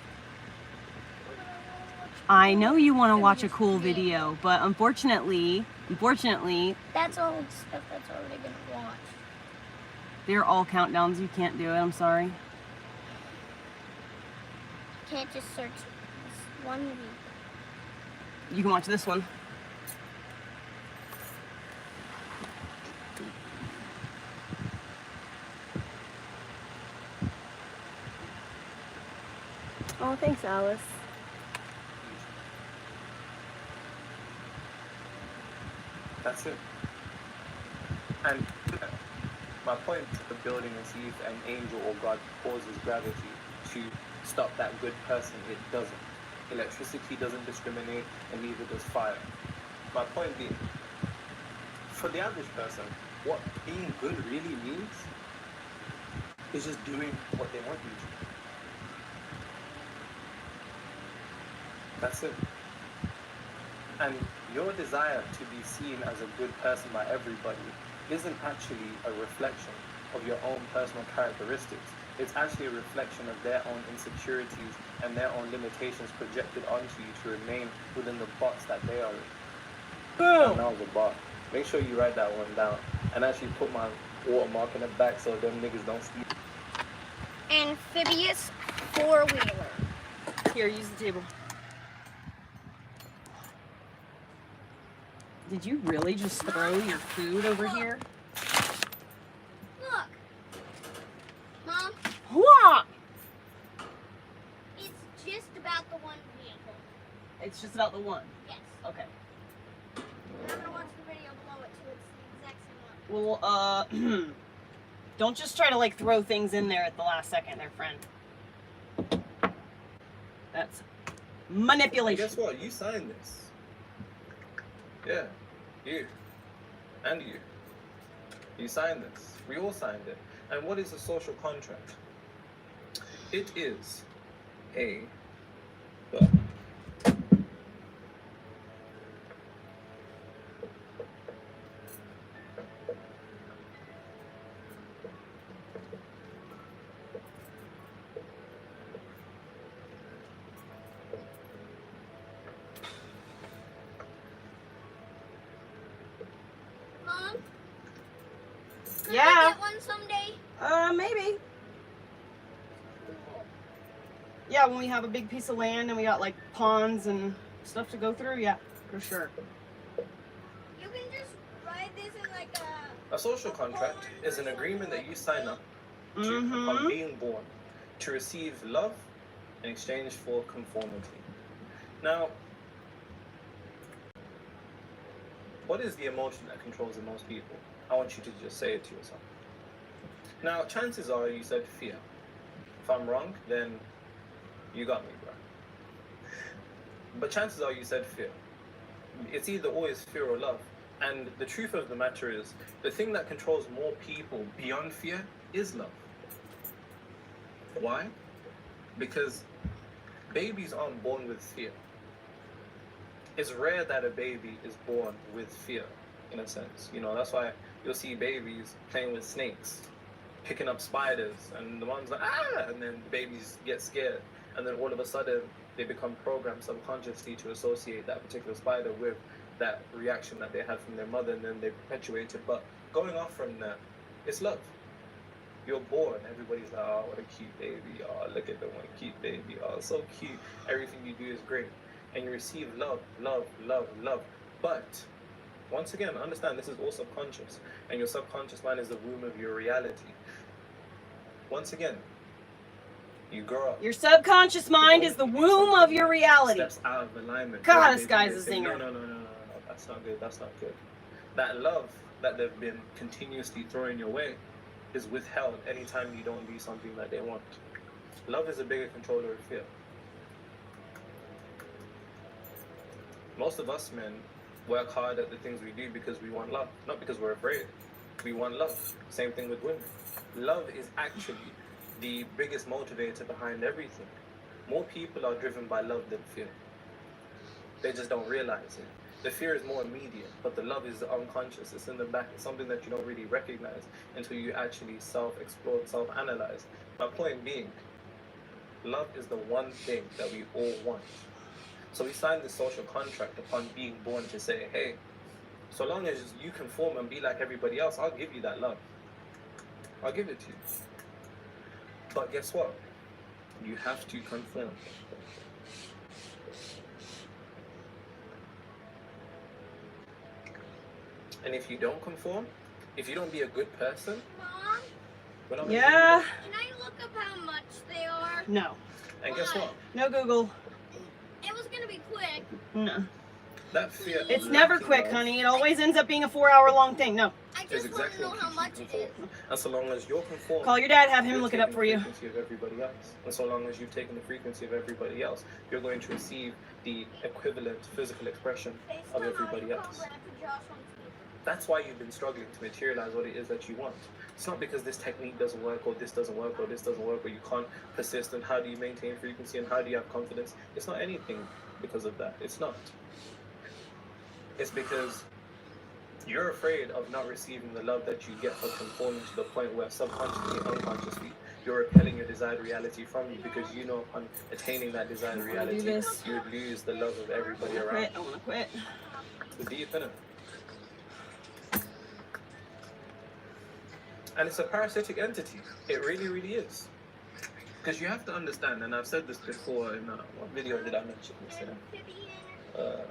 I know you want to watch a cool video, but unfortunately, That's all stuff that's already been watched. they're all countdowns. You can't do it. I'm sorry. Can't just search this one video. You can watch this one. Oh, thanks, Alice. that's it. And my point of building a seed an angel or God causes gravity to stop that good person. It doesn't. Electricity doesn't discriminate, and neither does fire. My point being, for the average person, what being good really means is just doing what they want you to do. That's it. And your desire to be seen as a good person by everybody isn't actually a reflection of your own personal characteristics. It's actually a reflection of their own insecurities and their own limitations projected onto you to remain within the box that they are in. Boom. That was a bar. Make sure you write that one down and actually put my watermark in the back so them niggas don't steal. Amphibious four-wheeler. Here, use the table. Did you really just throw your food over here? Look. Mom, What? it's just about the one vehicle. It's just about the one. Yes. Okay. Well, don't just try to like throw things in there at the last second, there, friend. That's And manipulation. guess what? You signed this. Yeah, you. And you. You signed this. We all signed it. And what is a social contract? It is a... Well, Mom? Could Yeah. I get one someday? Maybe. Yeah, when we have a big piece of land and we got like ponds and stuff to go through, yeah, for sure. You can just write this in like a social contract is an agreement that you sign up to Mm-hmm. upon being born to receive love in exchange for conformity. Now, what is the emotion that controls the most people? I want you to just say it to yourself. Now, chances are you said fear. If I'm wrong, then you got me, bro. But chances are you said fear. It's either always fear or love. And the truth of the matter is, the thing that controls more people beyond fear is love. Why? Because babies aren't born with fear. It's rare that a baby is born with fear, in a sense. You know, that's why you'll see babies playing with snakes, picking up spiders, and the mom's like, ah! And then the babies get scared. And then all of a sudden, they become programmed subconsciously to associate that particular spider with that reaction that they had from their mother, and then they perpetuate it. But going off from that, it's love. You're born, everybody's like, oh, what a cute baby, oh, look at them, what a cute baby, oh, so cute, everything you do is great. And you receive love, love, love, love. But, once again, understand this is all subconscious, and your subconscious mind is the womb of your reality. Once again, you grow up. Your subconscious mind is the womb of your reality. Steps out of alignment. God, They this guy's a say, zinger. No, that's not good, that's not good. That love that they've been continuously throwing your way is withheld anytime you don't do something that they want. Love is a bigger controller of fear. Most of us men work hard at the things we do because we want love, not because we're afraid. We want love. Same thing with women. Love is actually the biggest motivator behind everything. More people are driven by love than fear. They just don't realize it. The fear is more immediate, but the love is unconscious. It's in the back. It's something that you don't really recognize until you actually self-explore, self-analyze. My point being, love is the one thing that we all want. So we signed this social contract upon being born to say, hey, so long as you conform and be like everybody else, I'll give you that love. I'll give it to you. But guess what? You have to conform. And if you don't conform, if you don't be a good person, Mom, we're not Yeah. can I look up how much they are? No. And guess what? No Google. It was gonna be quick. No. That fear. of It's never lacking quick, love honey. It always ends up being a 4-hour-long thing. No. I is just want exactly to know what how keeps you much it is. conformed. And so long as you're conformed, Call your dad, have him you're look it up taking for the you. frequency of everybody else. And so long as you've taken the frequency of everybody else, you're going to receive the equivalent physical expression of everybody else. That's why you've been struggling to materialize what it is that you want. It's not because this technique doesn't work, or this doesn't work, or this doesn't work, or you can't persist, and how do you maintain frequency, and how do you have confidence. It's not anything because of that. It's not. It's because you're afraid of not receiving the love that you get for conforming to the point where subconsciously, unconsciously, you're repelling your desired reality from you, because you know upon attaining that desired reality, this. you would lose the love of everybody around. Quit. I want to quit. It's deep, innit? And it's a parasitic entity. It really, really is. Because you have to understand, and I've said this before in what video did I mention this in?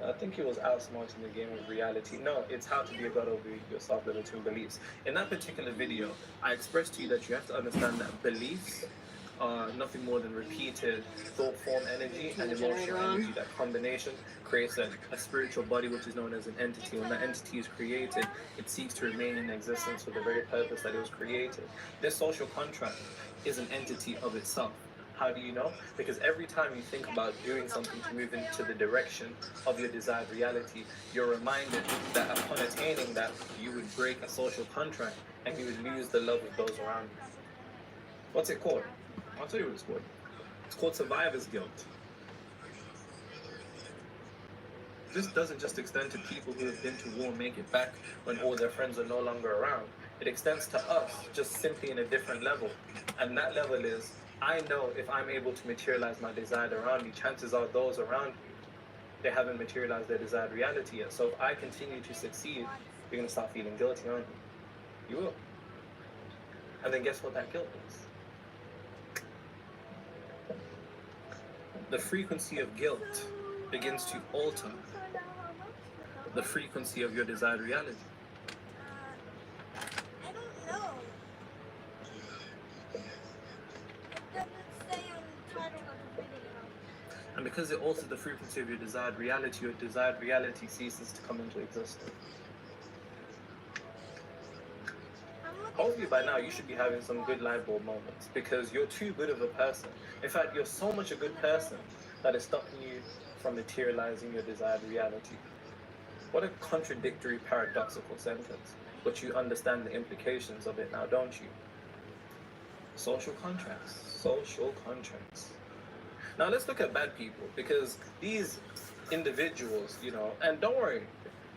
I think it was outsmarting the game of reality. No, it's how to be a god over your self-limiting beliefs. In that particular video, I expressed to you that you have to understand that beliefs are nothing more than repeated thought form energy and emotional energy. That combination creates a spiritual body, which is known as an entity. When that entity is created, it seeks to remain in existence for the very purpose that it was created. This social contract is an entity of itself. How do you know? Because every time you think about doing something to move into the direction of your desired reality, you're reminded that upon attaining that, you would break a social contract and you would lose the love of those around you. What's it called? I'll tell you what it's called. It's called survivor's guilt. This doesn't just extend to people who have been to war and make it back when all their friends are no longer around. It extends to us, just simply in a different level. And that level is, I know if I'm able to materialize my desired around me, chances are those around me, they haven't materialized their desired reality yet. So if I continue to succeed, you're going to start feeling guilty, aren't you? You will. And then guess what that guilt is? The frequency of guilt begins to alter the frequency of your desired reality. I don't know. It doesn't say on the title of the video. And because it alters the frequency of your desired reality ceases to come into existence. Hopefully by now you should be having some good light bulb moments, because you're too good of a person. In fact, you're so much a good person that is stopping you from materializing your desired reality. What a contradictory, paradoxical sentence. But you understand the implications of it now, don't you? Social contracts. Social contracts. Now let's look at bad people, because these individuals, and don't worry,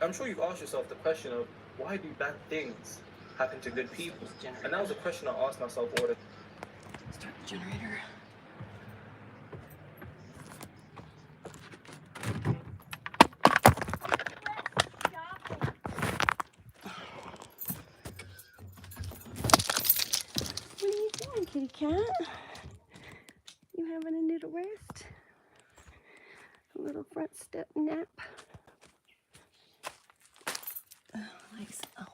I'm sure you've asked yourself the question of, why do bad things happen to good people? And that was a question I asked myself all the time. Start the generator. What are you doing, kitty cat? You having a little rest? A little front step nap? Oh, legs. Oh.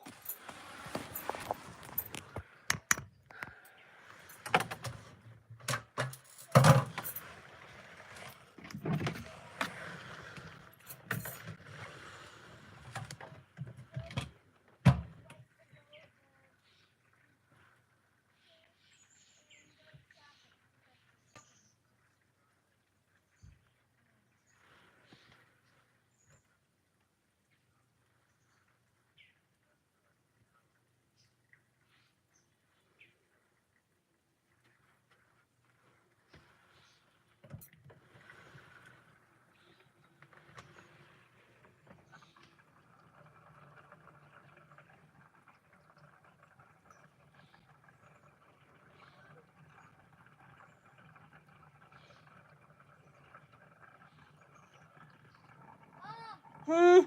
Hmm.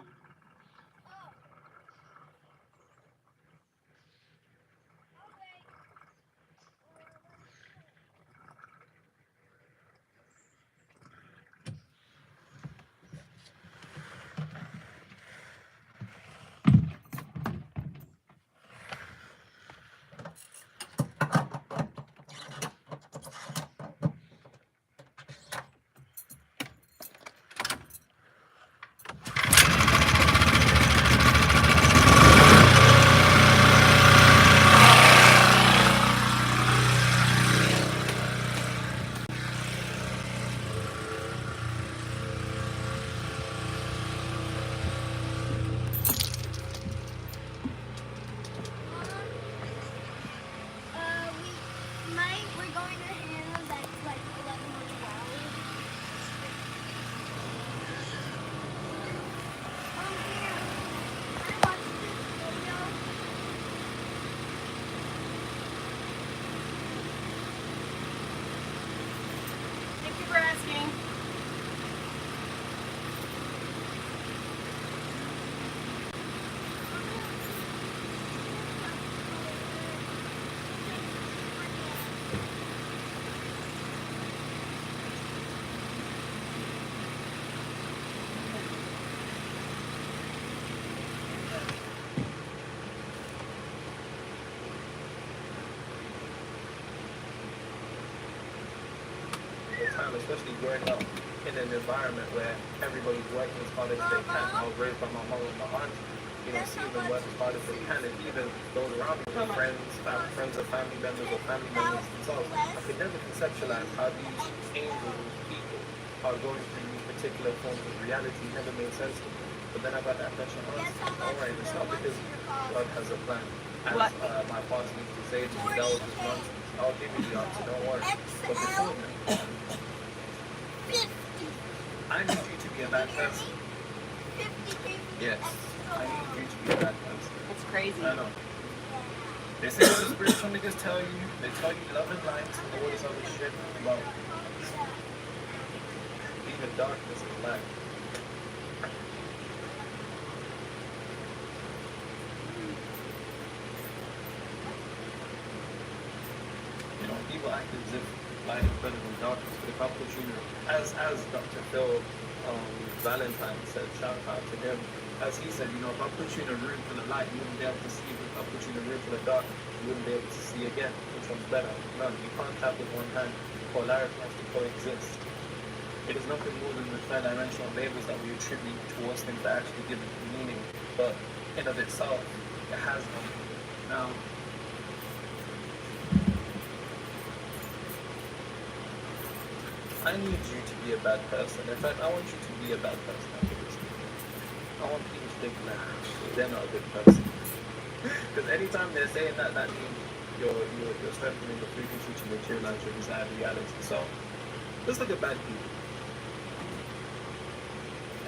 We're going to Hannah's at like 11 or 12. Here. I watched this video. Thank you for asking. time, especially growing up in an environment where everybody's working as hard as they can. I was raised by my mom and my aunt, you know, seeing them work as hard as they can, and even those around me, friends or family members or family members themselves. I could never conceptualize how these angels and people are going through these particular forms of reality. It never made sense to me. But then I got that question, alright, it's not because God has a plan. As my pastor used to say to me, that was just nonsense. I'll give you the answer, don't worry. But before that, I need you to be a bad person. Yes, I need you to be a bad person. It's crazy. I know. They say the spiritual niggas tell you, they tell you love and light and all this other shit about even darkness is light. You know, people act as if light is better than darkness, but if I put you, as Dr. Phil Valentine said, shout out to him, as he said, you know, if I put you in a room full of light, you wouldn't be able to see. If I put you in a room full of dark, you wouldn't be able to see again. Which one's better? None. You can't tap with one hand. Polarity has to coexist. It is nothing more than the third dimensional labels that we attribute towards things that actually give it meaning. But in of itself, it has no meaning. Now, I need you to be a bad person. In fact, I want you to be a bad person after this. I want people to think, nah, they're not a good person. Because anytime they're saying that, that means you're strengthening the frequency to materialize your desired reality. So, let's look at bad people.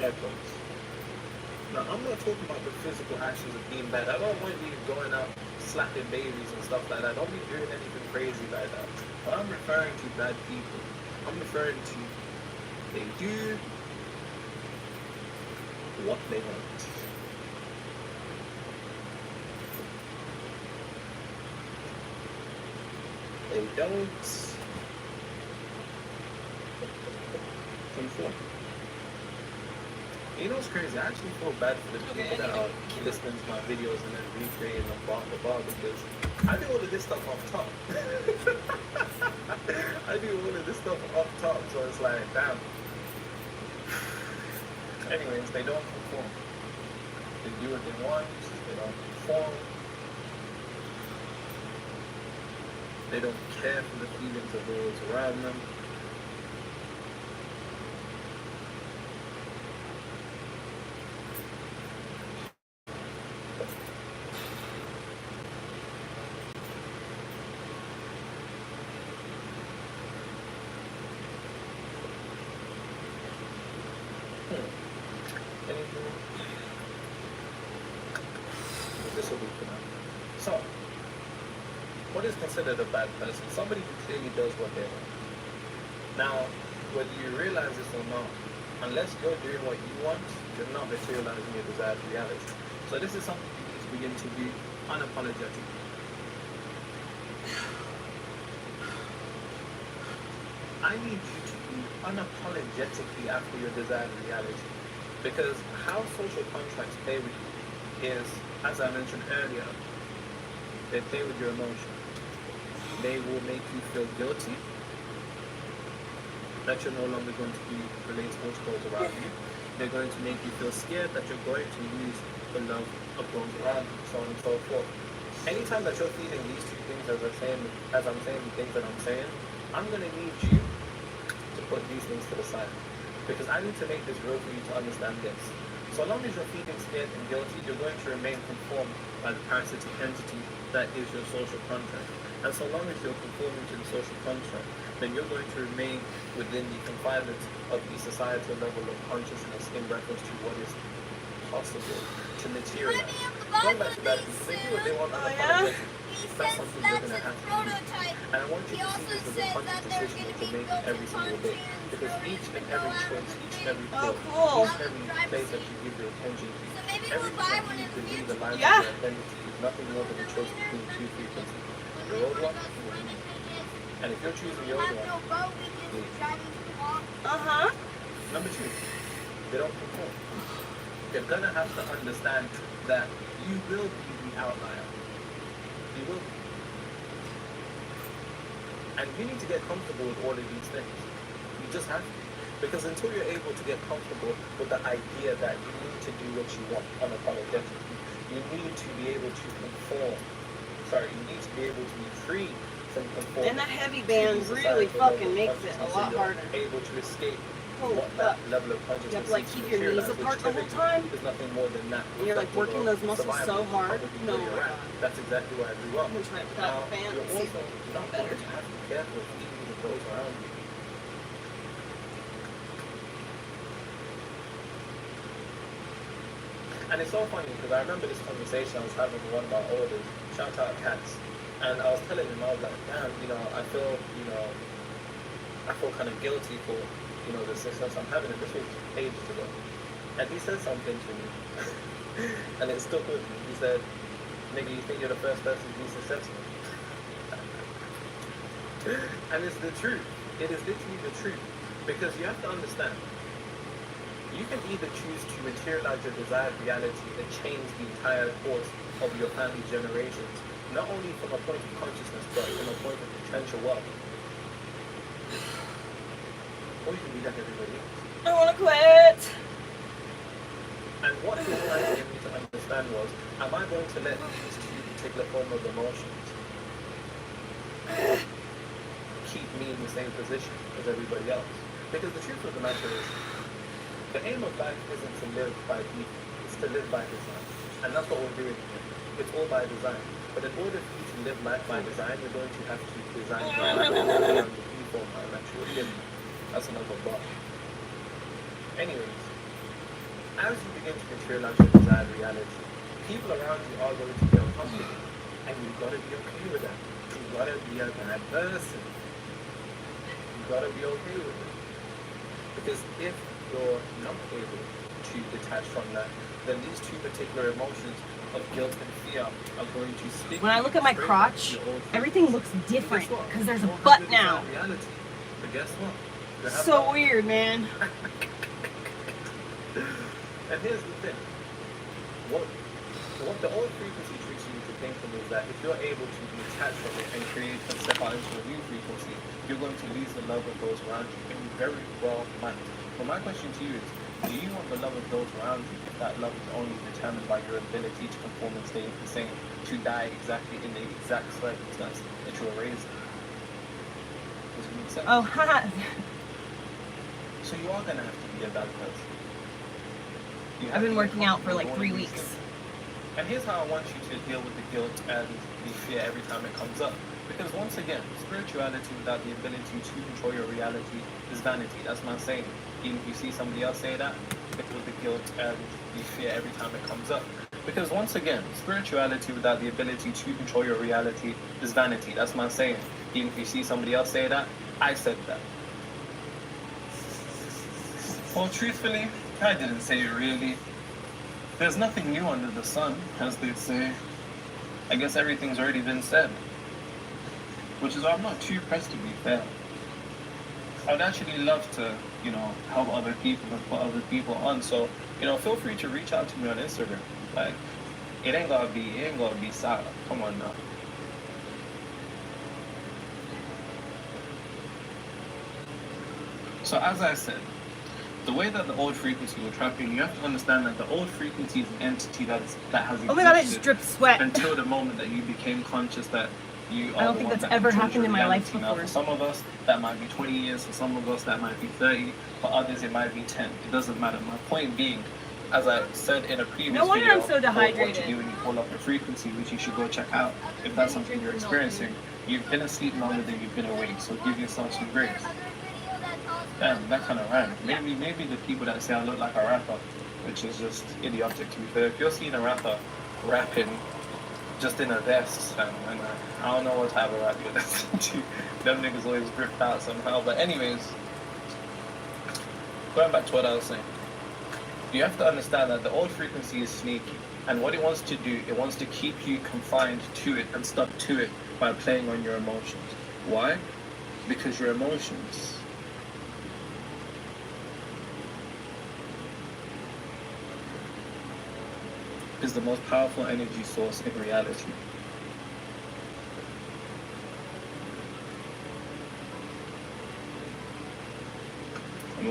Air quotes. Now, I'm not talking about the physical actions of being bad. I don't want you going out slapping babies and stuff like that. Don't be doing anything crazy like that. But I'm referring to bad people. I'm referring to they do what they want. They don't conform. You know what's crazy? I actually feel bad for the people that are listening to my videos and then recreating the bar because I do all of this stuff off top. I do all of this stuff off top, so it's like, damn. Anyways, they don't conform. They do what they want, they don't conform. They don't care for the feelings of those around them. This will be for now. So, what is considered a bad person? Somebody who clearly does what they want. Now, whether you realize this or not, unless you're doing what you want, you're not materializing your desired reality. So this is something you need to begin to do unapologetically. I need you to be unapologetically after your desired reality. Because how social contracts play with you is, as I mentioned earlier, they play with your emotion. They will make you feel guilty that you're no longer going to be relatable to those around you. They're going to make you feel scared that you're going to lose the love of those around you, so on and so forth. Anytime that you're feeling these two things as I'm saying the things that I'm saying, I'm going to need you to put these things to the side. Because I need to make this real for you to understand this. So long as you're feeling scared and guilty, you're going to remain conformed by the parasitic entity that is your social contract. And so long as you're conforming to the social contract, then you're going to remain within the confinements of the societal level of consciousness in reference to what is possible to materialize. Going back to that, because they do what they want unapologetically. That's something you're going to have to do. And I want you to see this as a conscious decision that you make every single day. Because each and every choice, each and every thought, each and every place that you give your attention to, every time you believe the life of your identity is nothing more than a choice between two frequencies. The old one and the new. And if you're choosing the old one, number two, they don't conform. You're going to have to understand that you will be the outlier. You will be. And you need to get comfortable with all of these things. You just have to. Because until you're able to get comfortable with the idea that you need to do what you want unapologetically, you need to be able to conform. Sorry, you need to be able to be free from conforming. And that heavy band really fucking makes it a lot harder. Able to escape Holy what fuck. that level of consciousness You have to like is keep your knees materialize, which apart the whole typically time. is nothing more than that. And you're like working those muscles so hard. No, That's exactly where I grew up. I'm gonna try it without the band You're and see if also it's not better. going to have to be careful of even the those around you. And it's so funny because I remember this conversation I was having with one of our elders, shout out Cats, and I was telling him, I was like, damn, I feel kind of guilty for, the success I'm having, and this was ages ago. And he said something to me, and it stuck with me. He said, nigga, you think you're the first person to be successful? And it's the truth. It is literally the truth. Because you have to understand, you can either choose to materialize your desired reality and change the entire course of your family generations, not only from a point of consciousness, but from a point of potential wealth. Or you can be like everybody else. I wanna quit. And what he was trying to get me to understand was, am I going to let these two particular form of emotions keep me in the same position as everybody else? Because the truth of the matter is, the aim of life isn't to live by default, it's to live by design. And that's what we're doing here. It's all by design. But in order for you to live life by design, you're going to have to design your life beyond the default I'm actually living. That's another bar. Anyways, as you begin to materialize your desired reality, people around you are going to get uncomfortable. And you've got to be okay with that. You've got to be a bad person. You've got to be okay with it. Because if you're not able to detach from that, then these two particular emotions of guilt and fear are going to speak. When I look at my crotch, everything looks different because there's a butt now. Reality. But guess what? So weird, man. And here's the thing. What the old frequency tricks you into thinking is that if you're able to detach from it and create and step out into a new frequency, you're going to lose the love of those around you, and you very well might. But my question to you is, do you want the love of those around you if that love is only determined by your ability to conform and stay the same, to die exactly in the exact circumstance that you were raised in? Does it make sense? Oh, haha. So you are going to have to be a bad person. I've been working out for like 3 weeks. And here's how I want you to deal with the guilt and the fear every time it comes up. Because once again, spirituality without the ability to control your reality is vanity. That's my saying. Even if you see somebody else say that, stick with the guilt and the fear every time it comes up. Because once again, spirituality without the ability to control your reality is vanity. That's my saying. Even if you see somebody else say that, I said that. Well, truthfully, I didn't say it really. There's nothing new under the sun, as they say. I guess everything's already been said. Which is why I'm not too pressed, to be fair. I would actually love to, help other people and put other people on. So, feel free to reach out to me on Instagram. Like, it ain't gonna be sour. Come on now. So as I said, the way that the old frequency will trap you, you have to understand that the old frequency is an entity that has existed. Oh my god, I just dripped sweat. Until the moment that you became conscious that you are I don't think that's ever happened in my life before. Now, for some of us, that might be 20 years. For some of us, that might be 30. For others, it might be 10. It doesn't matter. My point being, as I said in a previous video, no wonder I'm so dehydrated. what you do when you pull up a frequency, which you should go check out if that's something you're experiencing. You've been asleep longer than you've been awake, so give yourself some grace. Damn, that kind of rhymed. Maybe the people that say I look like a rapper, which is just idiotic to be fair. If you're seeing a rapper rapping just in a vest, and I don't know what type of rap you're listening to. Them niggas always drift out somehow. But anyways, going back to what I was saying. You have to understand that the old frequency is sneaky. And what it wants to do, it wants to keep you confined to it and stuck to it by playing on your emotions. Why? Because your emotions is the most powerful energy source in reality.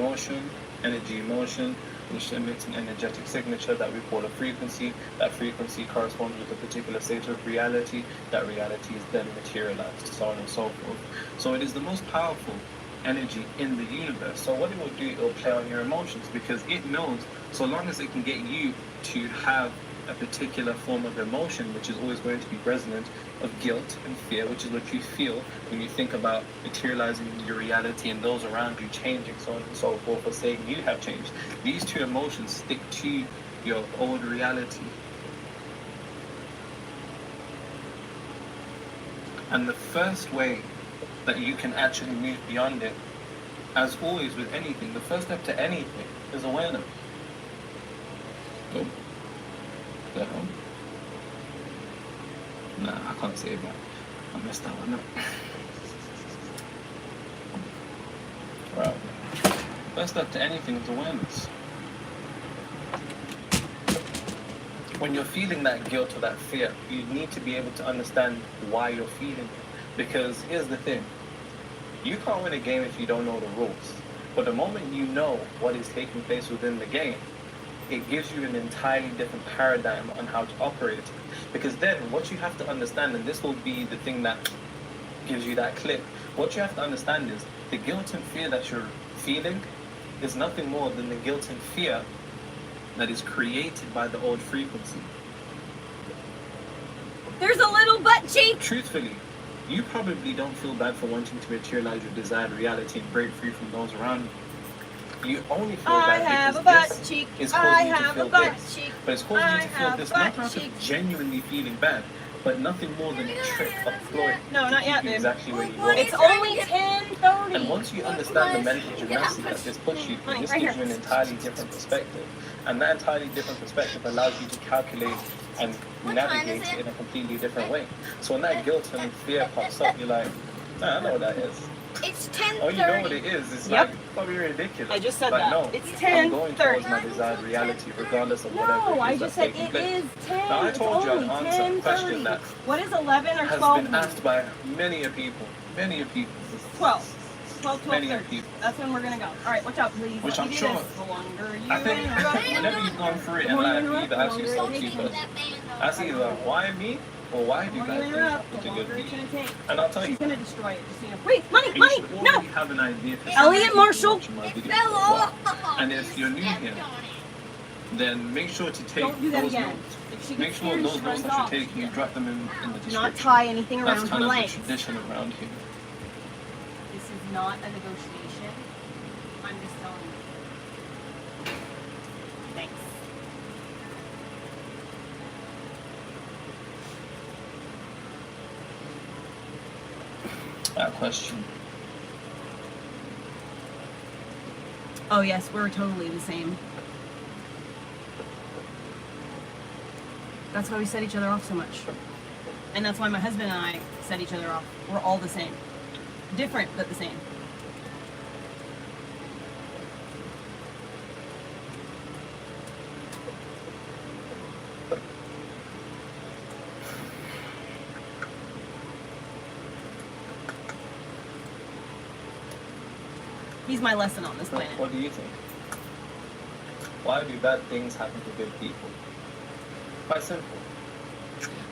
emotion, energy emotion, which emits an energetic signature that we call a frequency. That frequency corresponds with a particular state of reality. That reality is then materialized, so on and so forth. So it is the most powerful energy in the universe. So what it will do, it will play on your emotions, because it knows so long as it can get you to have a particular form of emotion, which is always going to be resonant, of guilt and fear, which is what you feel when you think about materializing your reality and those around you changing, so on and so forth, or saying you have changed. These two emotions stick to your old reality. And the first way that you can actually move beyond it, as always with anything, the first step to anything is awareness. Oh. The hell? Nah, I can't say that. I messed that one up. Right. First step to anything is awareness. When you're feeling that guilt or that fear, you need to be able to understand why you're feeling it. Because here's the thing. You can't win a game if you don't know the rules. But the moment you know what is taking place within the game, it gives you an entirely different paradigm on how to operate it. Because then what you have to understand, and this will be the thing that gives you that click, what you have to understand is the guilt and fear that you're feeling is nothing more than the guilt and fear that is created by the old frequency. There's a little butt cheek. Truthfully, you probably don't feel bad for wanting to materialize your desired reality and break free from those around you. You only feel I bad have a because butt this cheek. is I causing you to have a feel butt this. cheek. But it's causing you I to feel have this a not butt out of cheek. genuinely feeling bad, but nothing more than a trick of Floyd No, to not keep yet, you babe. exactly where you are. It's only 10:30. And once you understand the mental gymnastics that this puts you through, Honey, this right gives here. you an entirely different perspective. And that entirely different perspective allows you to calculate and What time navigate is it it? in a completely different way. So when that guilt and fear pops up, you're like, nah, I know what that is. It's 10:30. Oh, you know what it is. It's Yep. like, probably ridiculous. I just said like, that. No, It's I'm going 10:30. towards my desired reality, regardless of whatever No, I it is just that's said taking it place. is 10. Now, I It's told you only I'd answer a question 10:30. that What is 11 or has 12 been mean? asked by many a people. Many a people. 12. 12, Many 12, a 30. people. That's when we're going to go. All right, watch out, please. Which Let I'm me do sure- this. The longer you I think interrupt me, whenever you've gone through it the in more you life, you interrupt, either the ask longer yourself it's two going to take. questions. That's either why me or why The do more bad you things interrupt, happen the to good longer it's people? going to take. And I'll tell you, She's going to destroy it. Just, you know. Wait, money, you money, should no. already have an idea for Elliot Marshall. watching my It video fell as well. off. And if you're new here, then make sure to take Don't do that those again. notes. If she Make gets sure scared, those she notes runs that off. you're taking, you drop them in the Do not description. tie anything That's around kind her of the legs. tradition around here. This is not a negotiation. I'm just telling you. Thanks. Question. Oh yes, we're totally the same. That's why we set each other off so much. And that's why my husband and I set each other off. We're all the same. Different, but the same. He's my lesson on this planet. What do you think? Why do bad things happen to good people? Quite simple.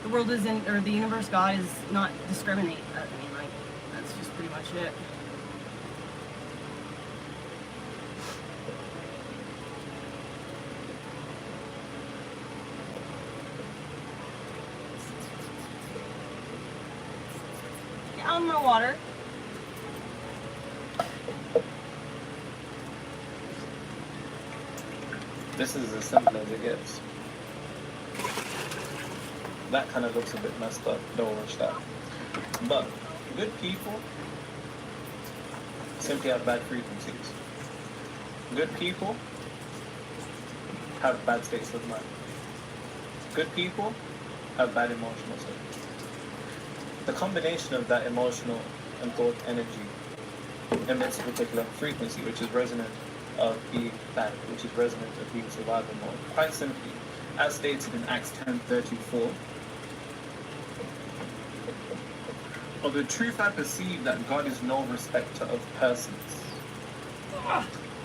The world isn't, or the universe, God is not discriminate. I mean, like, that's just pretty much it. Get on my water. This is as simple as it gets. That kind of looks a bit messed up. Don't watch that. But good people simply have bad frequencies. Good people have bad states of mind. Good people have bad emotional states. The combination of that emotional and thought energy emits a particular frequency, which is resonant of being bad, which is resonant of being survival mode. Quite simply, as stated in Acts 10:34, of the truth I perceive that God is no respecter of persons.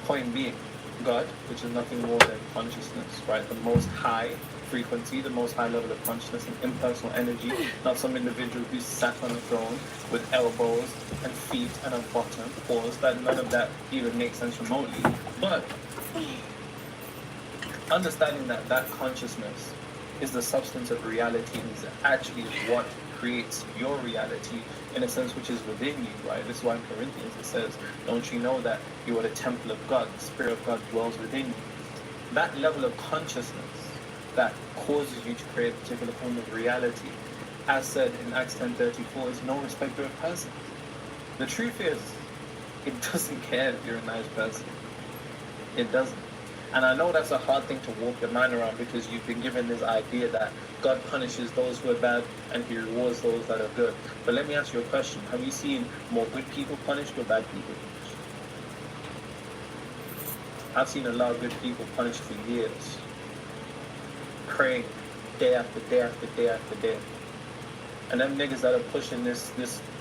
Point being, God, which is nothing more than consciousness, right? The most high frequency, the most high level of consciousness and impersonal energy, not some individual who's sat on a throne with elbows and feet and a bottom. Pause. That none of that even makes sense remotely. But understanding that that consciousness is the substance of reality and is actually what creates your reality in a sense which is within you, right? This is why in Corinthians it says, don't you know that you are the temple of God, the Spirit of God dwells within you. That level of consciousness that causes you to create a particular form of reality, as said in Acts 10:34, is no respecter of persons. The truth is, it doesn't care if you're a nice person. It doesn't. And I know that's a hard thing to walk your mind around because you've been given this idea that God punishes those who are bad and he rewards those that are good. But let me ask you a question. Have you seen more good people punished or bad people punished? I've seen a lot of good people punished for years. Praying day after day after day after day. And them niggas that are pushing this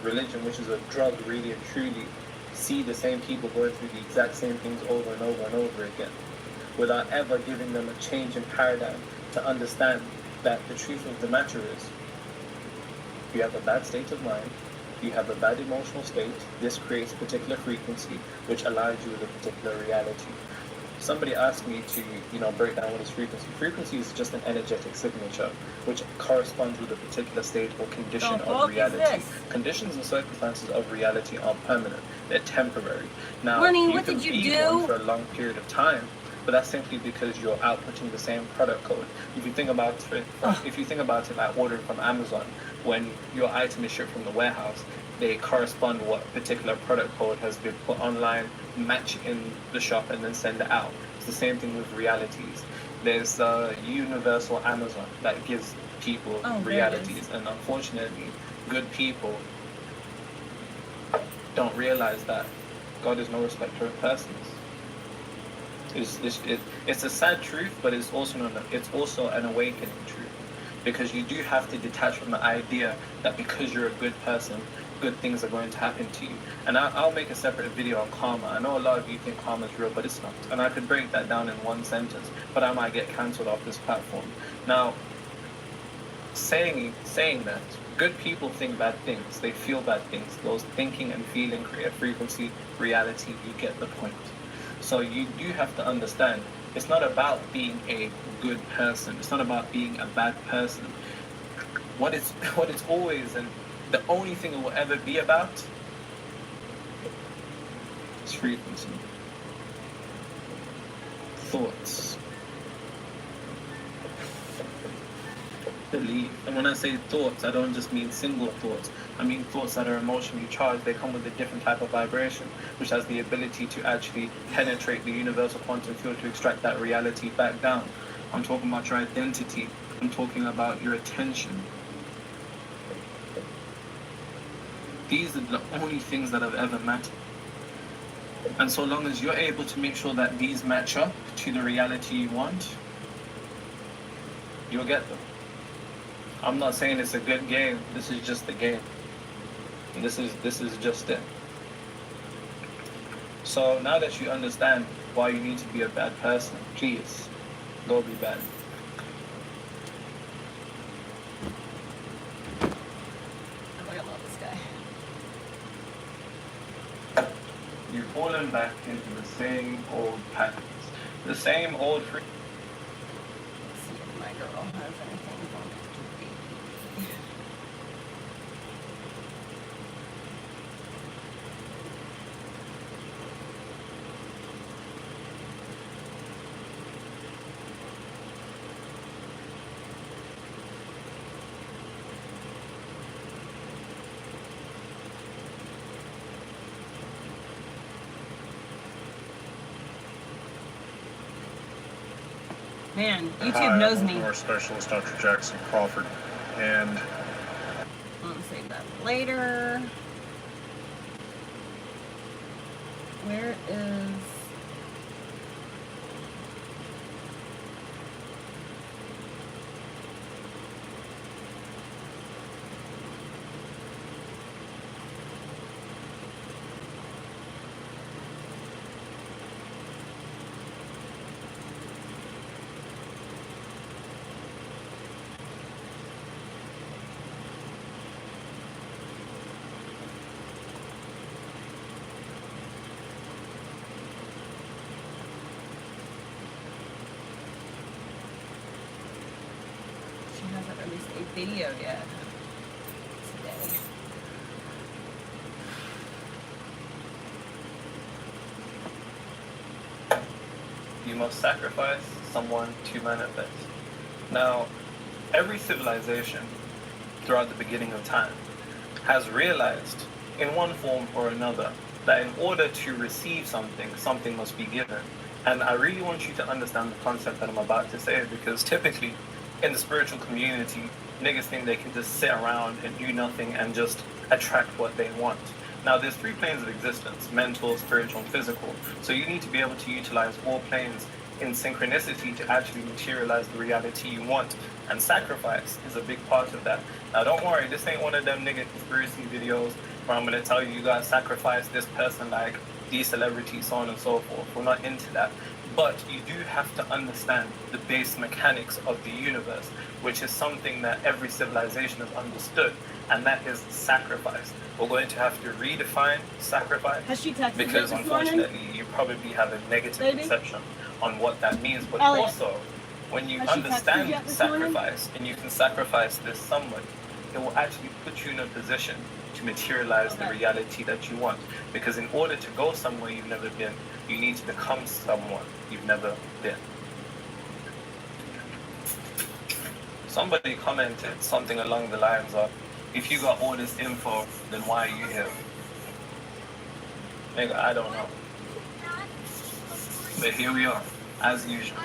religion, which is a drug really and truly, see the same people going through the exact same things over and over and over again, without ever giving them a change in paradigm to understand that the truth of the matter is, you have a bad state of mind, you have a bad emotional state, this creates a particular frequency which aligns you with a particular reality. Somebody asked me to, break down what is frequency. Frequency is just an energetic signature which corresponds with a particular state or condition of reality. Conditions and circumstances of reality are permanent. They're temporary. Now, Honey, you what can did you be do? one for a long period of time, but that's simply because you're outputting the same product code. If you think about it like ordering from Amazon, when your item is shipped from the warehouse, they correspond what particular product code has been put online, match in the shop, and then send it out. It's the same thing with realities. There's universal Amazon that gives people realities, and unfortunately, good people don't realize that God is no respecter of persons. It's a sad truth, but it's also an awakening truth, because you do have to detach from the idea that because you're a good person, good things are going to happen to you. And I'll make a separate video on karma. I know a lot of you think karma is real, but it's not. And I could break that down in one sentence, but I might get cancelled off this platform. Now, saying that good people think bad things, they feel bad things. Those thinking and feeling create a frequency, reality. You get the point. So you do have to understand, it's not about being a good person. It's not about being a bad person. What it's always, and the only thing it will ever be about is frequency. Thoughts. Belief. And when I say thoughts, I don't just mean single thoughts. I mean thoughts that are emotionally charged. They come with a different type of vibration, which has the ability to actually penetrate the universal quantum field to extract that reality back down. I'm talking about your identity. I'm talking about your attention. These are the only things that have ever mattered. And so long as you're able to make sure that these match up to the reality you want, you'll get them. I'm not saying it's a good game. This is just the game. And this is just it. So now that you understand why you need to be a bad person, please go be bad. I love this guy. You're falling back into the same old patterns, the same old. Let's see if my girl has anything for me. Man, YouTube knows me. Our specialist, Dr. Jackson Crawford, and I'll save that later. Where is... video yet today. You must sacrifice someone to manifest. Now, every civilization throughout the beginning of time has realized in one form or another that in order to receive something, something must be given. And I really want you to understand the concept that I'm about to say, because typically in the spiritual community, niggas think they can just sit around and do nothing and just attract what they want. Now, there's 3 planes of existence: mental, spiritual, and physical. So you need to be able to utilize all planes in synchronicity to actually materialize the reality you want. And sacrifice is a big part of that. Now, don't worry, this ain't one of them nigga conspiracy videos where I'm going to tell you you got to sacrifice this person like these celebrities, so on and so forth. We're not into that. But you do have to understand the base mechanics of the universe, which is something that every civilization has understood, and that is sacrifice. We're going to have to redefine sacrifice, Has she texted you because this morning? unfortunately you probably have a negative Baby? perception on what that means. But Elliot, also, when you has she texted understand you yet this morning? sacrifice and you can sacrifice this somebody, it will actually put you in a position to materialize the reality that you want. Because in order to go somewhere you've never been, you need to become someone you've never been. Somebody commented something along the lines of, if you got all this info, then why are you here? Nigga, I don't know. But here we are, as usual,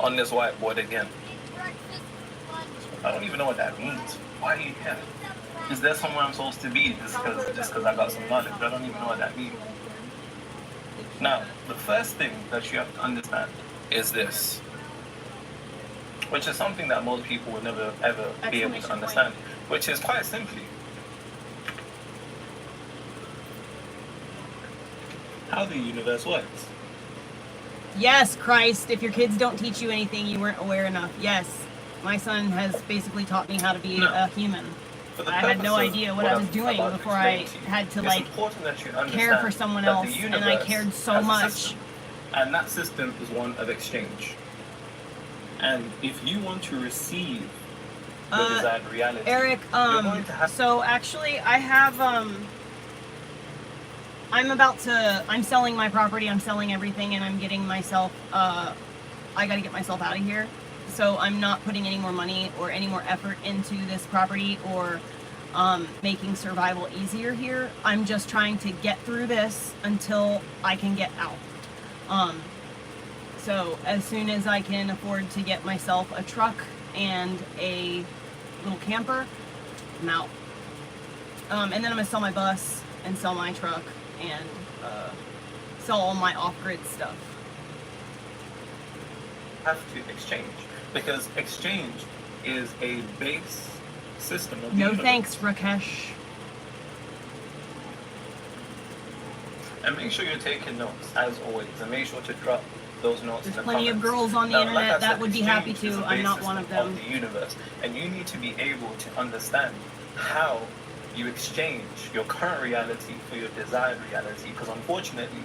on this whiteboard again. I don't even know what that means. Why are you here? Is there somewhere I'm supposed to be just because I got some knowledge? I don't even know what that means. Now, the first thing that you have to understand is this, which is something that most people would never ever be able to understand, which is quite simply how the universe works. Yes, Christ, if your kids don't teach you anything, you weren't aware enough. Yes, my son has basically taught me how to be a human. I had no idea what I was doing before I had to care for someone else, and I cared so much. And that system is one of exchange. And if you want to receive the desired reality, Eric, you're going to have so actually I have I'm selling my property, I'm selling everything, and I'm getting myself I gotta get myself out of here. So I'm not putting any more money or any more effort into this property or making survival easier here. I'm just trying to get through this until I can get out. So as soon as I can afford to get myself a truck and a little camper, I'm out. And then I'm gonna sell my bus and sell my truck and sell all my off-grid stuff. have to exchange, because exchange is a base system of the No universe. thanks, Rakesh. And make sure you're taking notes, as always, and make sure to drop those notes in There's the plenty comments. of girls on the Now, internet like I that said, would be happy exchange is to. the I'm base not one of system them. the universe, and you need to be able to understand how you exchange your current reality for your desired reality, because unfortunately,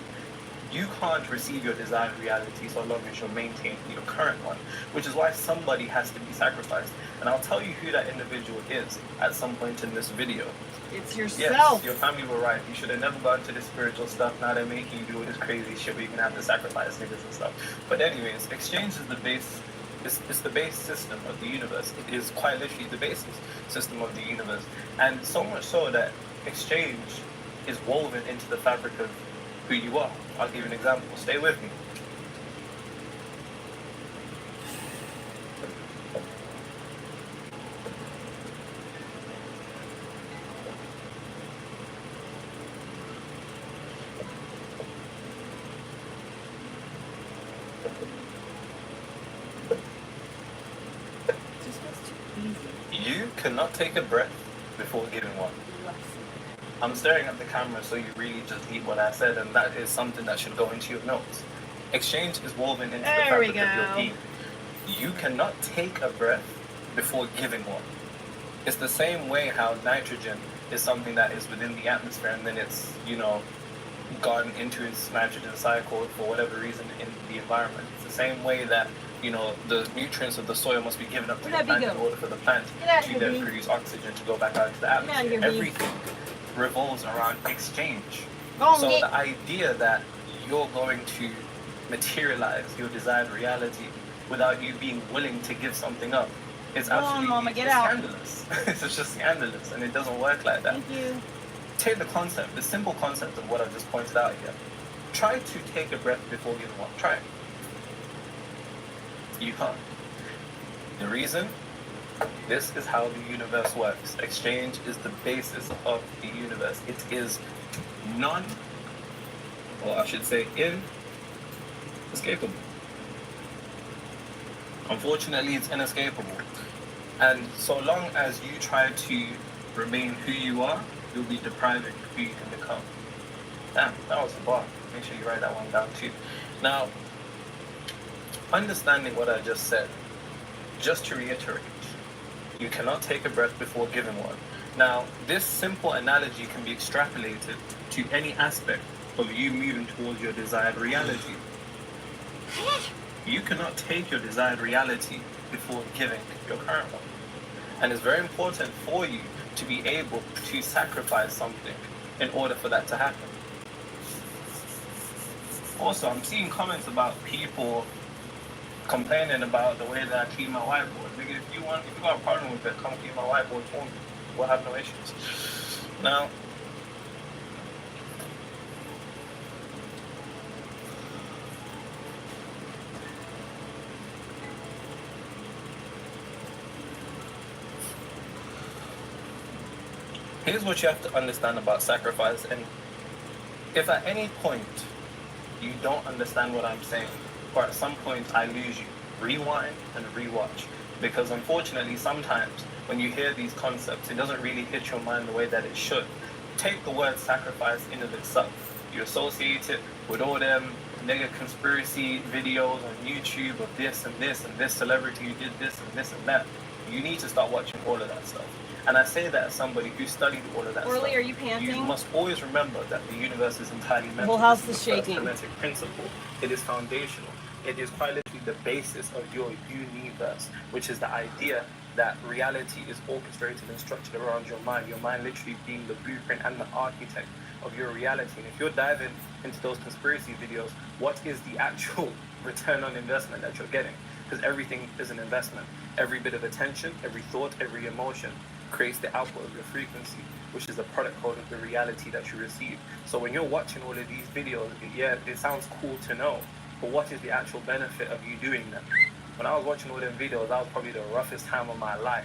you can't receive your desired reality so long as you're maintaining your current one, which is why somebody has to be sacrificed. And I'll tell you who that individual is at some point in this video. It's Yes, yourself. your family were right. You should have never gone to this spiritual stuff. Now they're making you do all this crazy shit where you're gonna have to sacrifice niggas and stuff. But anyways, exchange is the base. It's the base system of the universe. It is quite literally the basis system of the universe, and so much so that exchange is woven into the fabric of who you are. I'll give you an example. Stay with me. It just feels too easy. You cannot take a breath before giving one. I'm staring at the camera so you really just need what I said, and that is something that should go into your notes. Exchange is woven into the There we fabric of your go. being. You cannot take a breath before giving one. It's the same way how nitrogen is something that is within the atmosphere and then it's, gone into its nitrogen cycle for whatever reason in the environment. It's the same way that the nutrients of the soil must be given up to the Where'd that bee plant in go? order for the plant Get out to here, then bee. produce oxygen to go back out into the Get out atmosphere. here, bee. Everything revolves around exchange. Go on, So get. the idea that you're going to materialize your desired reality without you being willing to give something up is Go on, absolutely Mama, get it's out. scandalous. It's just scandalous, and it doesn't work like that. Thank you. Take the concept, the simple concept of what I've just pointed out here. Try to take a breath before giving one. Try it. You can't. The reason? This is how the universe works. Exchange is the basis of the universe. It is or I should say inescapable. Unfortunately, it's inescapable. And so long as you try to remain who you are, you'll be depriving who you can become. Damn, that was a bar. Make sure you write that one down too. Now, understanding what I just said, just to reiterate, you cannot take a breath before giving one. Now, this simple analogy can be extrapolated to any aspect of you moving towards your desired reality. You cannot take your desired reality before giving your current one. And it's very important for you to be able to sacrifice something in order for that to happen. Also, I'm seeing comments about people complaining about the way that I clean my whiteboard. Nigga, if you got a problem with it, come clean my whiteboard for me. We'll have no issues. Now, here's what you have to understand about sacrifice. And if at any point you don't understand what I'm saying, or at some point I lose you, rewind and rewatch. Because unfortunately, sometimes when you hear these concepts, it doesn't really hit your mind the way that it should. Take the word sacrifice in of itself. You associate it with all them nigga conspiracy videos on YouTube of this and this and this celebrity who did this and this and that. You need to start watching all of that stuff. And I say that as somebody who studied all of that Orly, stuff. are you panting? You must always remember that the universe is entirely mental. The whole house This is the first shaking. Hermetic principle. It is foundational. It is quite literally the basis of your universe, which is the idea that reality is orchestrated and structured around your mind literally being the blueprint and the architect of your reality. And if you're diving into those conspiracy videos, what is the actual return on investment that you're getting? Because everything is an investment. Every bit of attention, every thought, every emotion creates the output of your frequency, which is the product code of the reality that you receive. So when you're watching all of these videos, yeah, it sounds cool to know, but what is the actual benefit of you doing them? When I was watching all them videos, that was probably the roughest time of my life.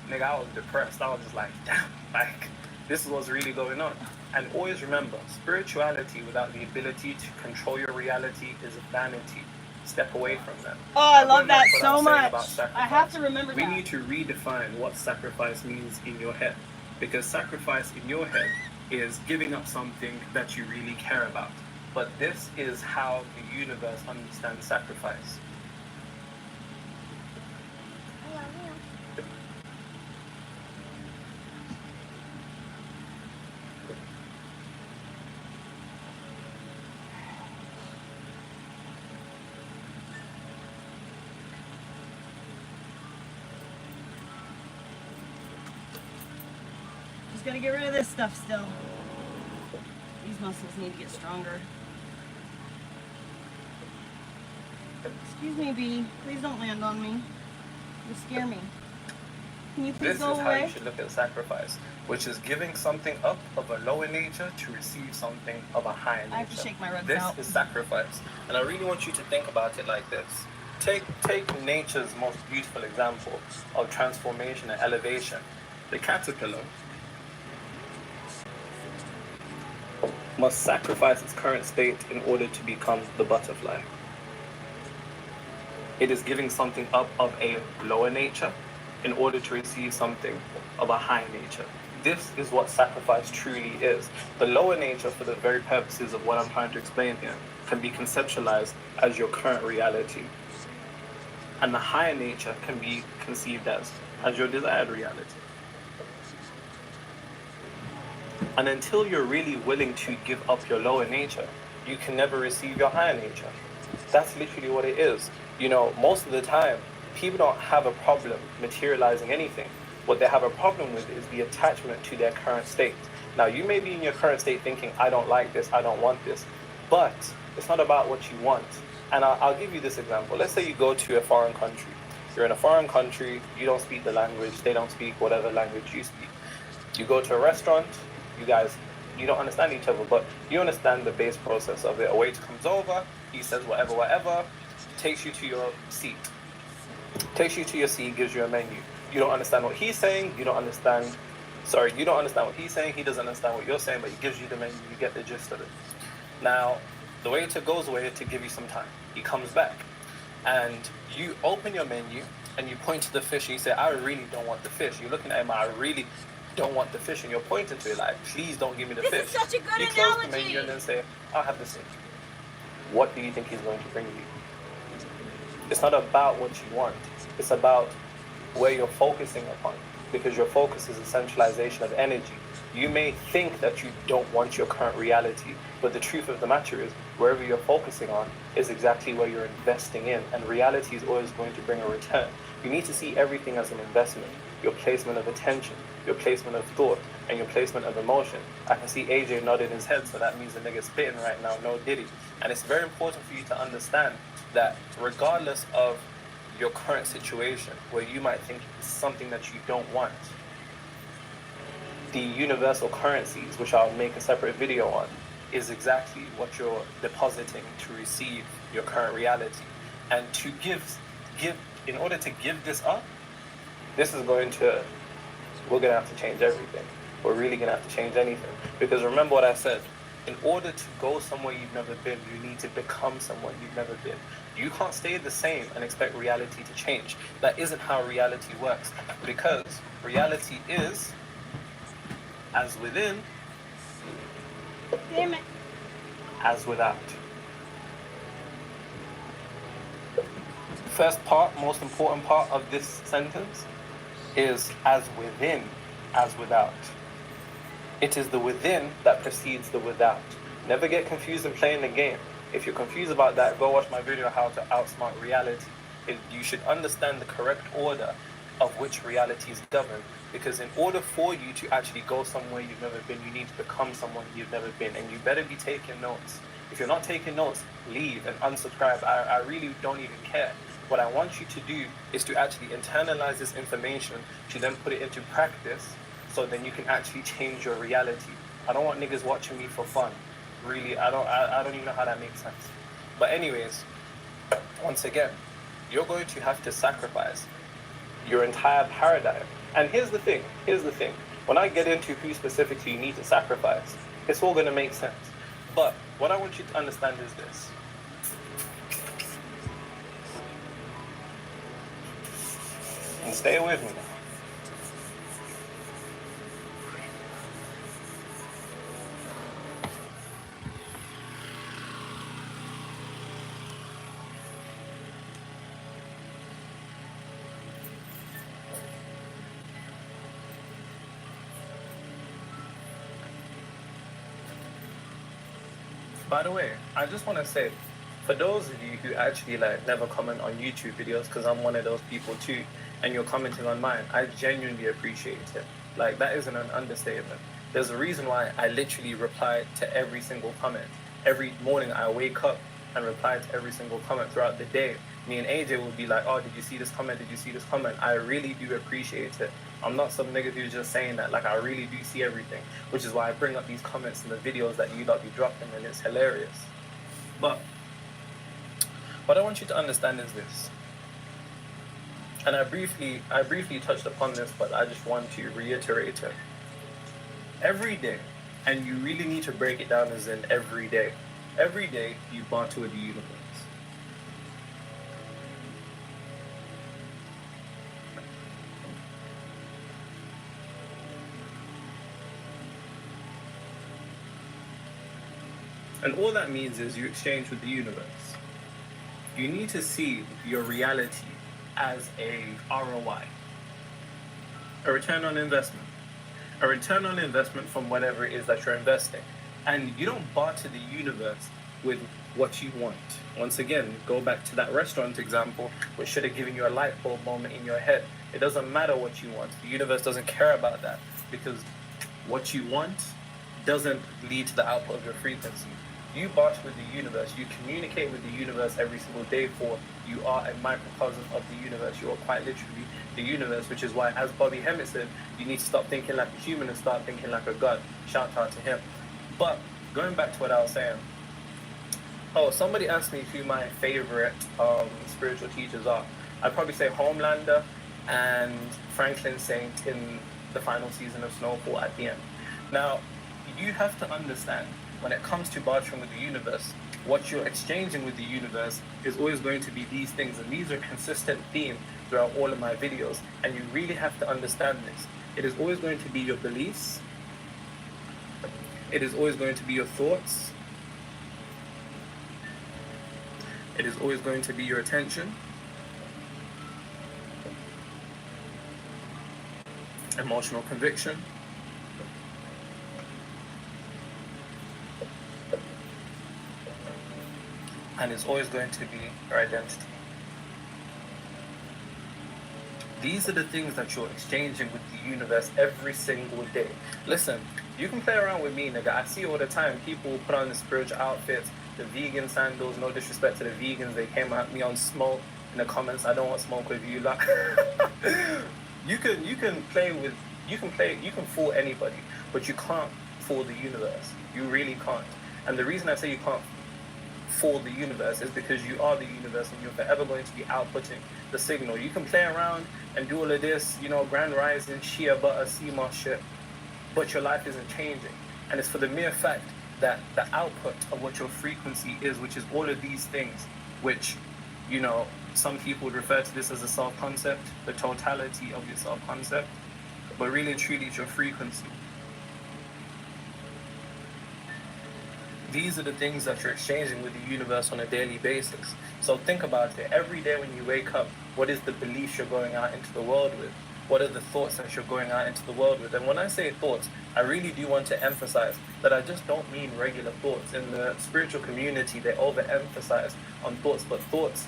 Nigga, I was depressed. I was just like, damn, like, this is what's really going on. And always remember, spirituality without the ability to control your reality is vanity. Step away from that. Oh, I Now, love going back that to what I so was saying much. about I sacrifice, have to remember we that. need to redefine what sacrifice means in your head. Because sacrifice in your head is giving up something that you really care about. But this is how the universe understands sacrifice. Just gotta get rid of this stuff still. These muscles need to get stronger. Excuse me, bee. Please don't land on me. You scare me. Can you please This go is how away? you should look at sacrifice, which is giving something up of a lower nature to receive something of a higher nature. I have to shake my ribs This out. is sacrifice. And I really want you to think about it like this. Take nature's most beautiful example of transformation and elevation. The caterpillar must sacrifice its current state in order to become the butterfly. It is giving something up of a lower nature in order to receive something of a high nature. This is what sacrifice truly is. The lower nature, for the very purposes of what I'm trying to explain here, can be conceptualized as your current reality. And the higher nature can be conceived as your desired reality. And until you're really willing to give up your lower nature, you can never receive your higher nature. That's literally what it is. You know, most of the time, people don't have a problem materializing anything. What they have a problem with is the attachment to their current state. Now, you may be in your current state thinking, I don't like this, I don't want this, but it's not about what you want. And I'll give you this example. Let's say you go to a foreign country. You're in a foreign country, you don't speak the language, they don't speak whatever language you speak. You go to a restaurant, you don't understand each other, but you understand the base process of it. A waiter comes over, he says whatever, takes you to your seat. Gives you a menu. You don't understand what he's saying, you don't understand what he's saying, he doesn't understand what you're saying, but he gives you the menu, you get the gist of it. Now, the waiter goes away to give you some time. He comes back, and you open your menu, and you point to the fish, and you say, I really don't want the fish. You're looking at him, I really don't want the fish, and you're pointing to it like, please don't give me the fish. This is such a good you close the menu and then say, I'll have the steak. What do you think he's going to bring you? It's not about what you want. It's about where you're focusing upon, because your focus is a centralization of energy. You may think that you don't want your current reality, but the truth of the matter is, wherever you're focusing on is exactly where you're investing in, and reality is always going to bring a return. You need to see everything as an investment. Your placement of attention, your placement of thought, and your placement of emotion. I can see AJ nodding his head, so that means the nigga's spitting right now, no diddy. And it's very important for you to understand that regardless of your current situation, where you might think it's something that you don't want, the universal currencies, which I'll make a separate video on, is exactly what you're depositing to receive your current reality. And to give, in order to give this up, we're gonna have to change everything. We're really gonna have to change anything. Because remember what I said, in order to go somewhere you've never been, you need to become someone you've never been. You can't stay the same and expect reality to change. That isn't how reality works. Because reality is as within, Damn it. as without. First part, most important part of this sentence is as within, as without. It is the within that precedes the without. Never get confused in playing the game. If you're confused about that, go watch my video, How to Outsmart Reality. You should understand the correct order of which reality is governed. Because in order for you to actually go somewhere you've never been, you need to become someone you've never been. And you better be taking notes. If you're not taking notes, leave and unsubscribe. I really don't even care. What I want you to do is to actually internalize this information, to then put it into practice, so then you can actually change your reality. I don't want niggas watching me for fun. Really, I don't even know how that makes sense. But anyways, once again, you're going to have to sacrifice your entire paradigm. And here's the thing. When I get into who specifically you need to sacrifice, it's all going to make sense. But what I want you to understand is this. And stay with me now. By the way, I just want to say, for those of you who actually never comment on YouTube videos, because I'm one of those people too, and you're commenting on mine, I genuinely appreciate it. That isn't an understatement. There's a reason why I literally reply to every single comment. Every morning I wake up and reply to every single comment throughout the day. Me and AJ will be like, oh, did you see this comment? Did you see this comment? I really do appreciate it. I'm not some nigga who's just saying that. I really do see everything, which is why I bring up these comments in the videos that you lot be dropping, and it's hilarious. But what I want you to understand is this, and I briefly touched upon this, but I just want to reiterate it. Every day, and you really need to break it down as in every day you barter with the universe. And all that means is you exchange with the universe. You need to see your reality as a ROI, a return on investment. A return on investment from whatever it is that you're investing. And you don't barter the universe with what you want. Once again, go back to that restaurant example, which should have given you a light bulb moment in your head. It doesn't matter what you want. The universe doesn't care about that, because what you want doesn't lead to the output of your frequency. You barter with the universe. You communicate with the universe every single day, for you are a microcosm of the universe. You are quite literally the universe, which is why, as Bobby Hemmett said, you need to stop thinking like a human and start thinking like a god. Shout out to him. But going back to what I was saying. Oh, somebody asked me who my favorite spiritual teachers are. I'd probably say Homelander and Franklin Saint in the final season of Snowfall at the end. Now, you have to understand, when it comes to bartering with the universe, what you're exchanging with the universe is always going to be these things, and these are consistent themes throughout all of my videos, and you really have to understand this. It is always going to be your beliefs, it is always going to be your thoughts, it is always going to be your attention, emotional conviction, and it's always going to be your identity. These are the things that you're exchanging with the universe every single day. Listen, you can play around with me, nigga. I see all the time people put on the spiritual outfits, the vegan sandals. No disrespect to the vegans, they came at me on smoke in the comments. I don't want smoke with you, like. you can fool anybody, but you can't fool the universe. You really can't. And the reason I say you can't fool the universe is because you are the universe, and you're forever going to be outputting the signal. You can play around and do all of this, Grand Rising, Shea Butter, CMOS shit, but your life isn't changing. And it's for the mere fact that the output of what your frequency is, which is all of these things, which, some people would refer to this as a self-concept, the totality of your self-concept, but really and truly it's your frequency. These are the things that you're exchanging with the universe on a daily basis. So think about it. Every day when you wake up, what is the belief you're going out into the world with? What are the thoughts that you're going out into the world with? And when I say thoughts, I really do want to emphasize that I just don't mean regular thoughts. In the spiritual community, they overemphasize on thoughts, but thoughts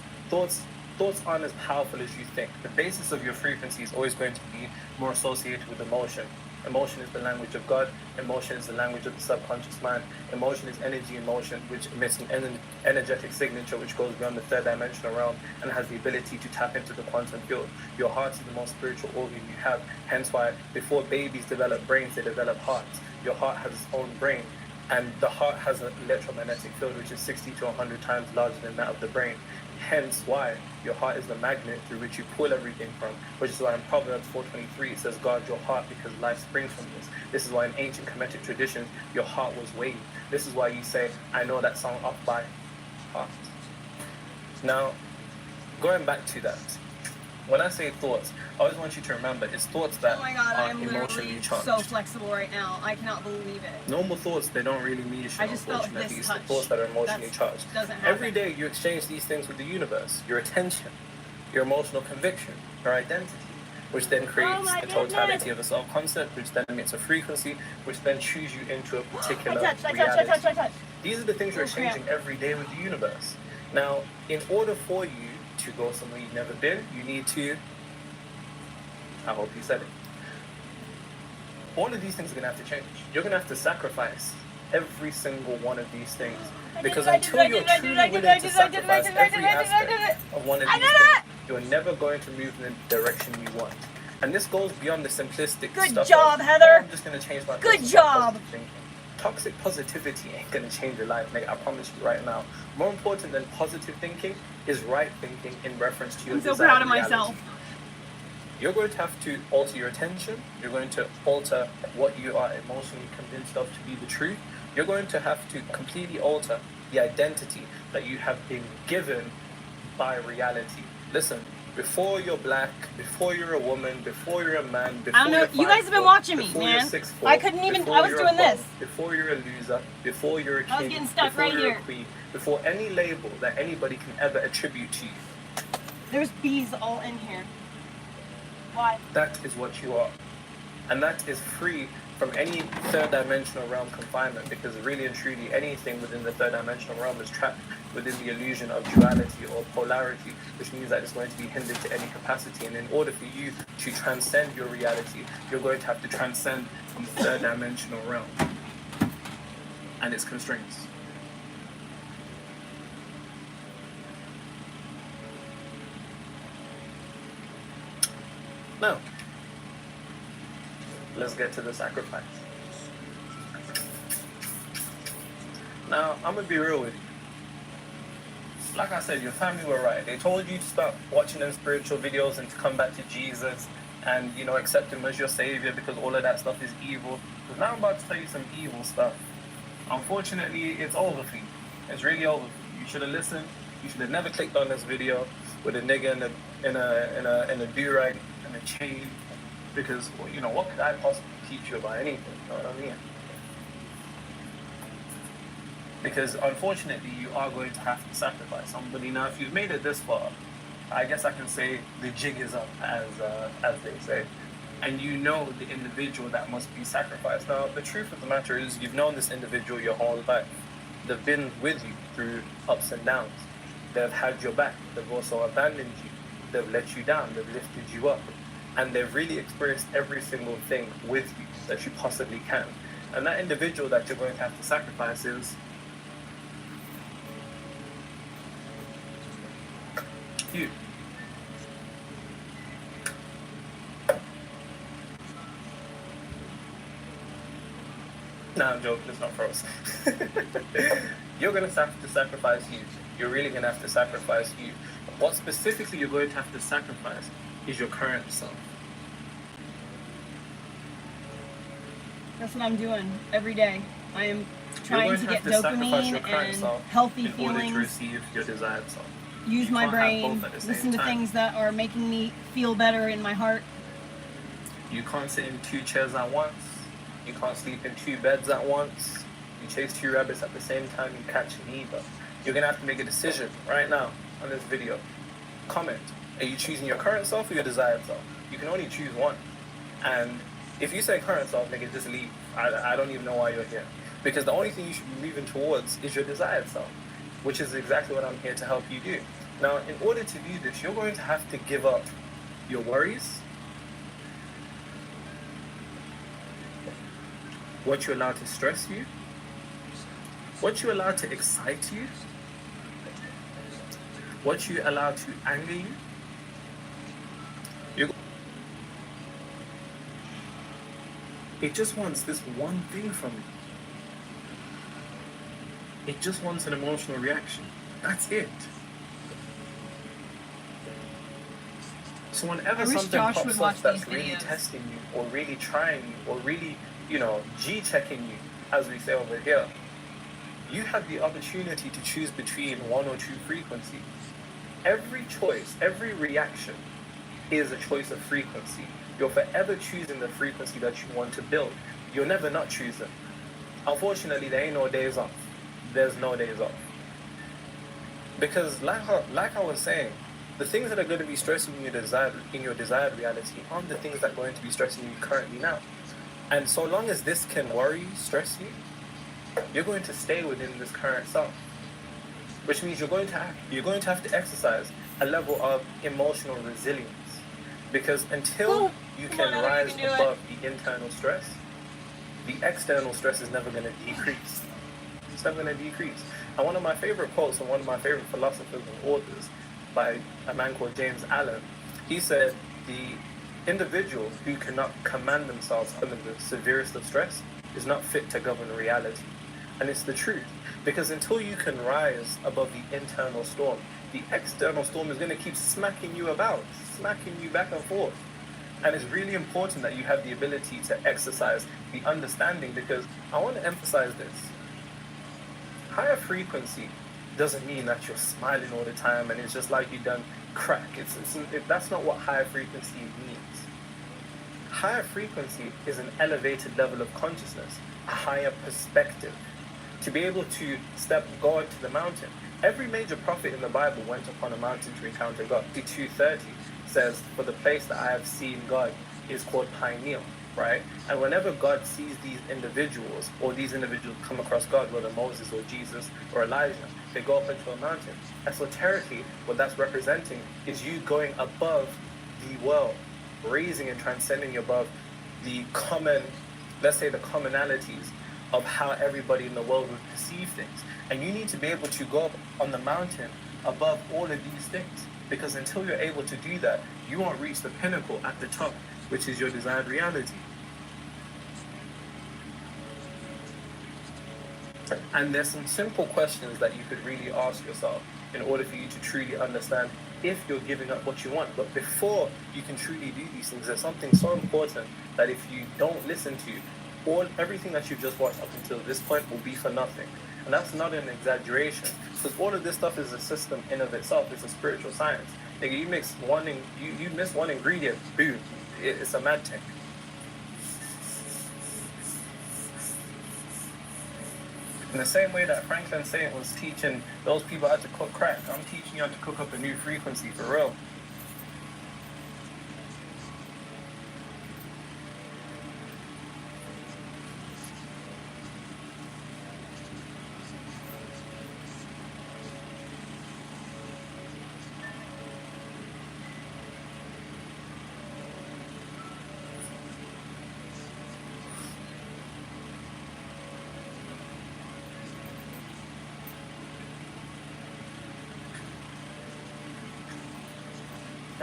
aren't as powerful as you think. The basis of your frequency is always going to be more associated with emotion. Emotion is the language of God. Emotion is the language of the subconscious mind. Emotion is energy in motion, which emits an energetic signature which goes beyond the third dimensional realm and has the ability to tap into the quantum field. Your heart is the most spiritual organ you have. Hence why before babies develop brains, they develop hearts. Your heart has its own brain, and the heart has an electromagnetic field which is 60 to 100 times larger than that of the brain. Hence why your heart is the magnet through which you pull everything from, which is why in Proverbs 4:23 it says, guard your heart because life springs from this. This is why in ancient Kemetic traditions, your heart was weighed. This is why you say, I know that song off by heart. Now, going back to that, when I say thoughts, I always want you to remember it's thoughts that Oh my God, are I'm emotionally literally charged. so flexible right now. I cannot believe it. Normal thoughts, they don't really mean shit, I just felt unfortunately. this It's touch. the thoughts that are emotionally charged. Doesn't happen. Every day you exchange these things with the universe. Your attention, your emotional conviction, your identity, which then creates the totality of a self-concept, which then emits a frequency, which then chews you into a particular reality. These are the things you're exchanging every day with the universe. Now, in order for you to go somewhere you've never been, you need to, I hope you said it, all of these things are going to have to change. You're going to have to sacrifice every single one of these things. Because until you're truly willing to sacrifice every aspect of one of these things, you're never going to move in the direction you want. And this goes beyond the simplistic stuff. Good job, of, Heather. I'm just going to change my Good job. Toxic positivity ain't going to change your life, mate. I promise you right now. More important than positive thinking is right thinking in reference to your I'm so desired proud of reality. myself. You're going to have to alter your attention. You're going to alter what you are emotionally convinced of to be the truth. You're going to have to completely alter the identity that you have been given by reality. Listen, before you're black, before you're a woman, before you're a man, before I don't know. you're You guys have been 5'4", watching me, before man. you're 6'4", I couldn't even. before I was you're doing a this. bum, before you're a loser, before you're a king, I was getting stuck before right you're here. a queen, before any label that anybody can ever attribute to you. There's bees all in here. Why? That is what you are. And that is free from any third dimensional realm confinement, because really and truly anything within the third dimensional realm is trapped within the illusion of duality or polarity, which means that it's going to be hindered to any capacity. And in order for you to transcend your reality, you're going to have to transcend the third dimensional realm and its constraints. Now, let's get to the sacrifice. Now, I'm going to be real with you. Like I said, your family were right. They told you to start watching them spiritual videos and to come back to Jesus and, you know, accept him as your savior because all of that stuff is evil. But now I'm about to tell you some evil stuff. Unfortunately, it's over for you. It's really over for you. You should have listened. You should have never clicked on this video with a nigga in a do-rag and a chain, because, well, you know, what could I possibly teach you about anything? You know what I mean? Because unfortunately, you are going to have to sacrifice somebody. Now, if you've made it this far, I guess I can say the jig is up, as they say. And you know the individual that must be sacrificed. Now, the truth of the matter is, you've known this individual your whole life. They've been with you through ups and downs. They've had your back. They've also abandoned you. They've let you down. They've lifted you up. And they've really experienced every single thing with you that you possibly can. And that individual that you're going to have to sacrifice is you. Nah, I'm joking, it's not froze. You're going to have to sacrifice you. You're really going to have to sacrifice you. What specifically you're going to have to sacrifice is your current self. That's what I'm doing every day. I am trying to get sacrifice your dopamine current and self healthy in order to feelings. receive your desired self. Use You my can't have brain, both at the same listen to time. things that are making me feel better in my heart. You can't sit in 2 chairs at once. You can't sleep in 2 beds at once. You chase 2 rabbits at the same time, you catch neither. You're going to have to make a decision right now on this video. Comment. Are you choosing your current self or your desired self? You can only choose one. And if you say current self, nigga, just leave. I don't even know why you're here. Because the only thing you should be moving towards is your desired self, which is exactly what I'm here to help you do. Now, in order to do this, you're going to have to give up your worries, what you allow to stress you, what you allow to excite you, what you allow to anger you. It just wants this one thing from you. It just wants an emotional reaction. That's it. So whenever something Josh would pops watch up that's these really videos. testing you, or really trying you, or really, you know, G-checking you, as we say over here, you have the opportunity to choose between 1 or 2 frequencies. Every choice, every reaction is a choice of frequency. You're forever choosing the frequency that you want to build. You'll never not choose them. Unfortunately, there ain't no days off. There's no days off. Because like I was saying, the things that are going to be stressing you in your desired reality aren't the things that are going to be stressing you currently now. And so long as this can worry you, stress you, you're going to stay within this current self. Which means you're going to have to exercise a level of emotional resilience. Because until you can rise above the internal stress, the external stress is never going to decrease. It's never going to decrease. And one of my favorite quotes from one of my favorite philosophers and authors, by a man called James Allen, he said, the individual who cannot command themselves under the severest of stress is not fit to govern reality. And it's the truth. Because until you can rise above the internal storm, the external storm is going to keep smacking you about, smacking you back and forth. And it's really important that you have the ability to exercise the understanding, because I want to emphasize this. Higher frequency doesn't mean that you're smiling all the time and it's just like you've done crack. That's not what higher frequency means. Higher frequency is an elevated level of consciousness, a higher perspective. To be able to step God to the mountain. Every major prophet in the Bible went upon a mountain to encounter God. 2:30 says, for the place that I have seen God is called Pineal, right? And whenever God sees these individuals, or these individuals come across God, whether Moses or Jesus or Elijah, they go up into a mountain. Esoterically, what that's representing is you going above the world, raising and transcending above the common, let's say the commonalities of how everybody in the world would perceive things. And you need to be able to go up on the mountain above all of these things, because until you're able to do that, you won't reach the pinnacle at the top, which is your desired reality. And there's some simple questions that you could really ask yourself in order for you to truly understand if you're giving up what you want. But before you can truly do these things, there's something so important that if you don't listen to, everything that you've just watched up until this point will be for nothing. And that's not an exaggeration, because all of this stuff is a system in of itself. It's a spiritual science. Nigga, you miss one ingredient, boom, it's a mad thing. In the same way that Franklin Saint was teaching those people how to cook crack, I'm teaching you how to cook up a new frequency for real.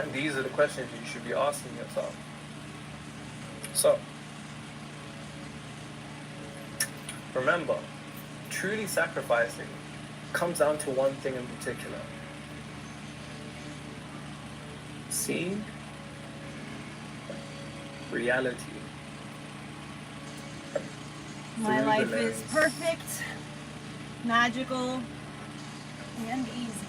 And these are the questions you should be asking yourself. So, remember, truly sacrificing comes down to one thing in particular. Seeing reality. My through the life is lens perfect, magical, and easy.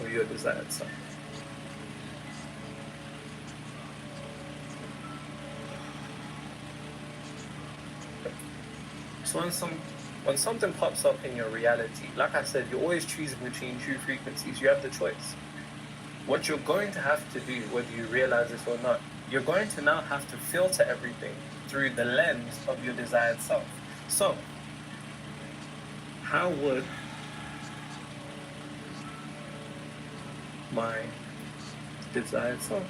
of your desired self. So when something pops up in your reality, like I said, you're always choosing between two frequencies. You have the choice. What you're going to have to do, whether you realize this or not, you're going to now have to filter everything through the lens of your desired self. So, how would my desired self,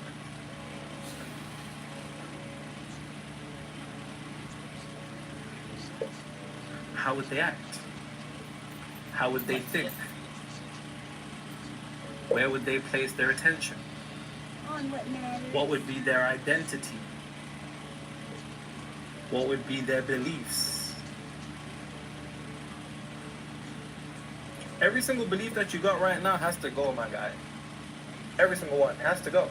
how would they act? How would they think? Where would they place their attention? On what matters. What would be their identity? What would be their beliefs? Every single belief that you got right now has to go, my guy. Every single one has to go.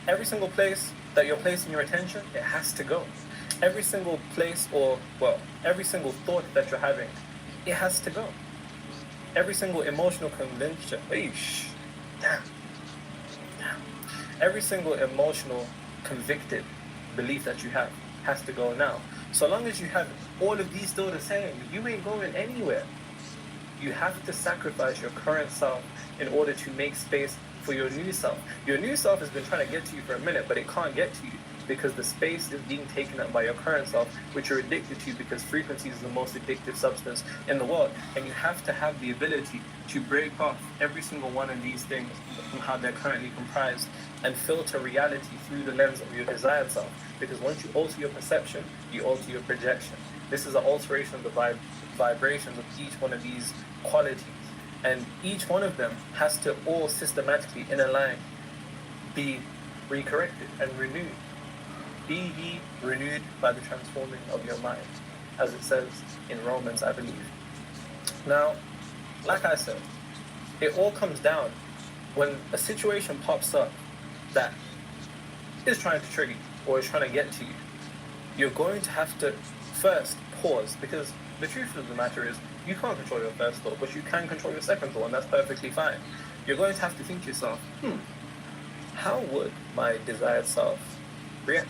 Every single place that you're placing your attention, it has to go. Every single place, every single thought that you're having, it has to go. Every single emotional conviction, every single emotional convicted belief that you have has to go now. So long as you have all of these still the same, you ain't going anywhere. You have to sacrifice your current self in order to make space for your new self. Your new self has been trying to get to you for a minute, but it can't get to you because the space is being taken up by your current self, which you're addicted to because frequency is the most addictive substance in the world. And you have to have the ability to break off every single one of these things from how they're currently comprised and filter reality through the lens of your desired self. Because once you alter your perception, you alter your projection. This is an alteration of the vibrations of each one of these qualities. And each one of them has to all systematically, in a line, be recorrected and renewed. Be ye renewed by the transforming of your mind, as it says in Romans, I believe. Now, like I said, it all comes down when a situation pops up that is trying to trigger you or is trying to get to you. You're going to have to first pause, because the truth of the matter is you can't control your first thought, but you can control your second thought, and that's perfectly fine. You're going to have to think to yourself, how would my desired self react?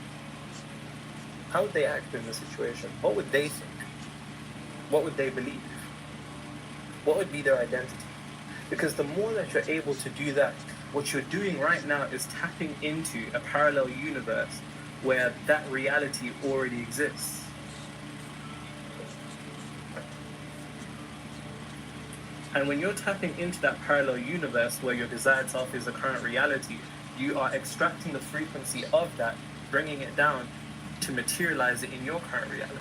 How would they act in this situation? What would they think? What would they believe? What would be their identity? Because the more that you're able to do that, What you're doing right now is tapping into a parallel universe where that reality already exists. And when you're tapping into that parallel universe where your desired self is the current reality, you are extracting the frequency of that, bringing it down to materialize it in your current reality.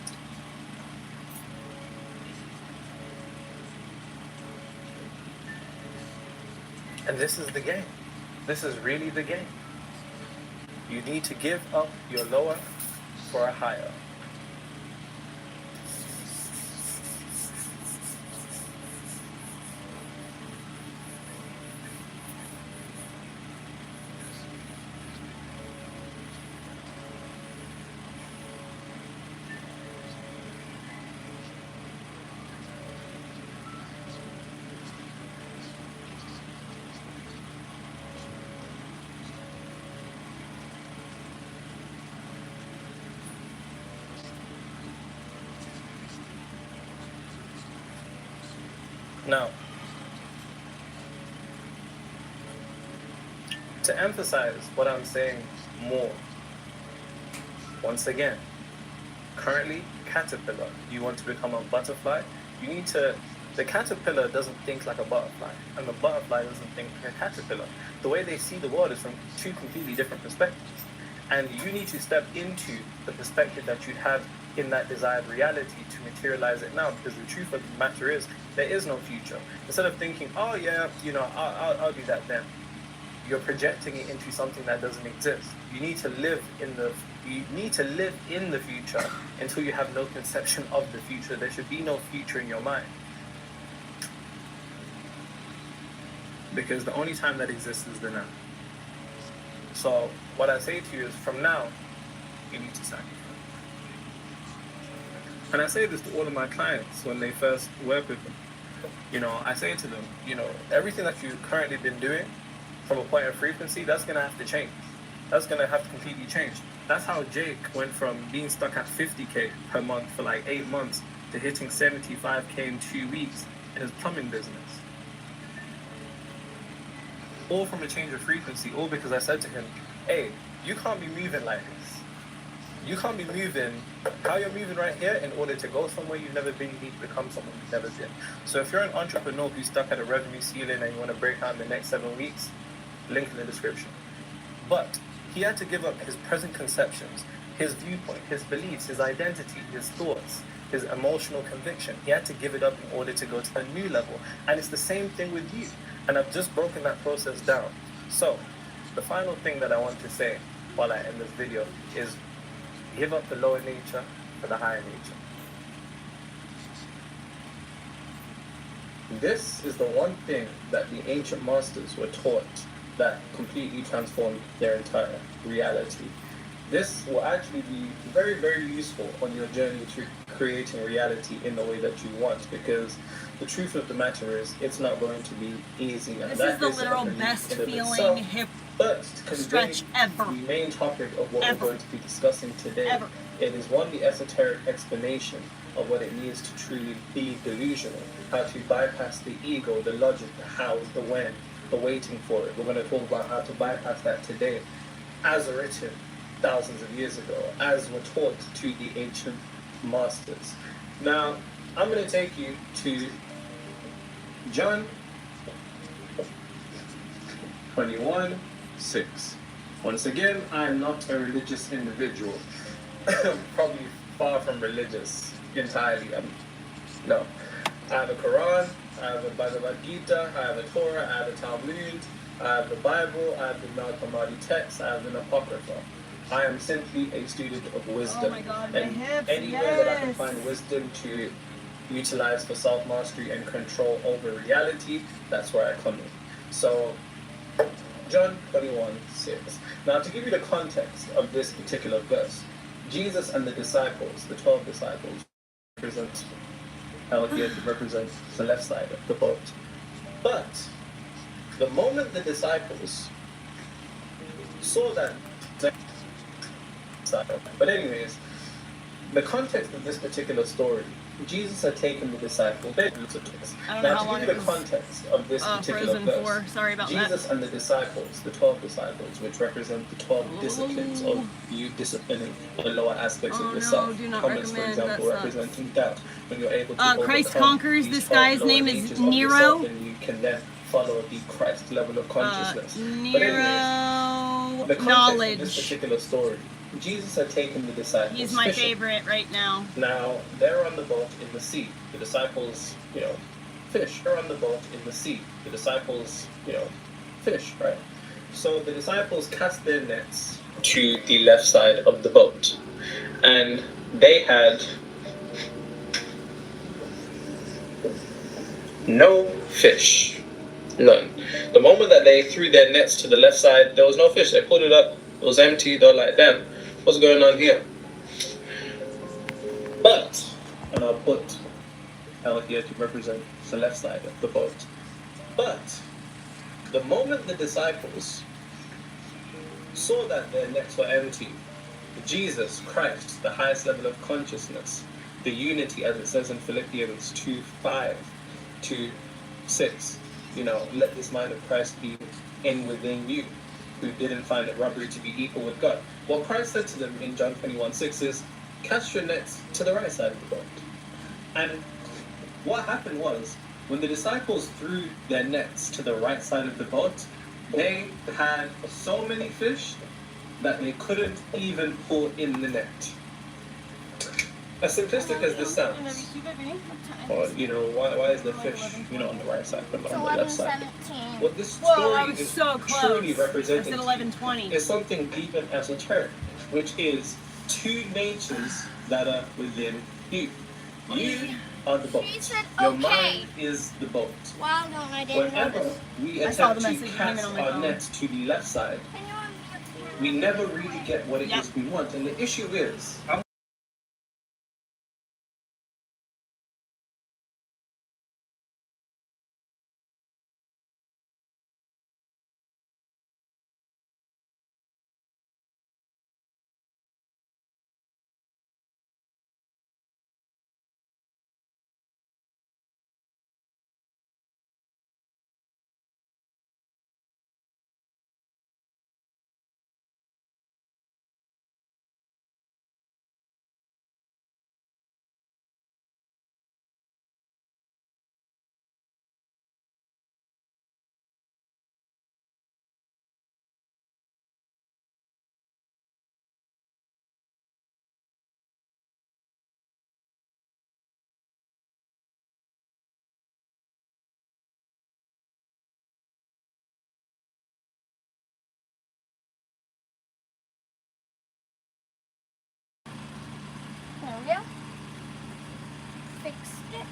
And this is the game. This is really the game. You need to give up your lower for a higher. Now, to emphasize what I'm saying more, once again, currently, caterpillar, you want to become a butterfly, the caterpillar doesn't think like a butterfly, and the butterfly doesn't think like a caterpillar. The way they see the world is from two completely different perspectives. And you need to step into the perspective that you have in that desired reality to materialize it now, because the truth of the matter is there is no future. Instead of thinking, oh yeah, I'll do that then, you're projecting it into something that doesn't exist. You need to live in the future until you have no conception of the future. There should be no future in your mind, because the only time that exists is the now. So what I say to you is, from now, you need to sacrifice. And I say this to all of my clients when they first work with them. I say to them, everything that you've currently been doing from a point of frequency, that's going to have to change. That's going to have to completely change. That's how Jake went from being stuck at 50K per month for like 8 months to hitting 75K in 2 weeks in his plumbing business. All from a change of frequency, all because I said to him, hey, you can't be moving like this. You can't be moving how you're moving right here in order to go somewhere you've never been. You need to become someone you've never been. So if you're an entrepreneur who's stuck at a revenue ceiling and you want to break out in the next 7 weeks, link in the description. But he had to give up his present conceptions, his viewpoint, his beliefs, his identity, his thoughts, his emotional conviction. He had to give it up in order to go to a new level. And it's the same thing with you. And I've just broken that process down. So the final thing that I want to say while I end this video is give up the lower nature for the higher nature. This is the one thing that the ancient masters were taught that completely transformed their entire reality. This will actually be very, very useful on your journey to creating reality in the way that you want, because the truth of the matter is it's not going to be easy. And This that is the is literal a belief best in and of feeling itself. hip But to convey stretch ever. the main topic of what Ever. we're going to be discussing today, Ever. it is one, the esoteric explanation of what it means to truly be delusional, how to bypass the ego, the logic, the hows, the when, the waiting for it. We're going to talk about how to bypass that today, as written thousands of years ago, as were taught to the ancient masters. Now, I'm going to take you to John 21:6. Once again, I am not a religious individual. Probably far from religious entirely. No. I have a Quran, I have a Bhagavad Gita, I have a Torah, I have a Talmud, I have the Bible, I have the Nag Hammadi text, I have an Apocrypha. I am simply a student of wisdom. Oh my God, the and hips, anywhere that I can yes. find wisdom to utilize for self-mastery and control over reality, that's where I come in. So, John 21:6. Now, to give you the context of this particular verse, Jesus and the disciples, the 12 disciples, represent here to represent the left side of the boat. But the moment the disciples saw that, but anyways, the context of this particular story Jesus had taken the disciples. I don't know Now, how to long give you it the was context of this particular frozen verse, for. Sorry about that. Jesus and the disciples, the 12 disciples, which represent the 12 disciplines of you disciplining the lower aspects Oh, of yourself. no, do not Thomas, for recommend. example, That sucks. representing doubt. When you're able to Christ overcome Conquers. these This 12 guy's lower name is natures of Nero. yourself, then you can then follow the Christ level of consciousness. But anyways, the context Knowledge. of this particular story, Jesus had taken the disciples He's my fishing. favorite right now. Now, they're on the boat in the sea. The disciples, fish. They're on the boat in the sea. The disciples, fish, right? So the disciples cast their nets to the left side of the boat. And they had no fish. None. The moment that they threw their nets to the left side, there was no fish. They pulled it up. It was empty. They're like, damn, what's going on here? But, and I'll put L here to represent the left side of the boat. But, the moment the disciples saw that their nets were empty, Jesus Christ, the highest level of consciousness, the unity, as it says in Philippians 2:5 to 6, let this mind of Christ be in within you, who didn't find it robbery to be equal with God. What Christ said to them in John 21:6 is, cast your nets to the right side of the boat. And what happened was, when the disciples threw their nets to the right side of the boat, they had so many fish that they couldn't even pull in the net. As simplistic as this sounds, or why is the fish on the right side but not on the left side? What this story is truly representing is something deep and esoteric, which is two natures that are within you. You are the boat. Your mind is the boat. Wow, no, I didn't know Whenever this. we I saw the attempt to message that came in cast on my our phone. nets to the left side, we never really get what it is we want. And the issue is, There we go. Fixed it.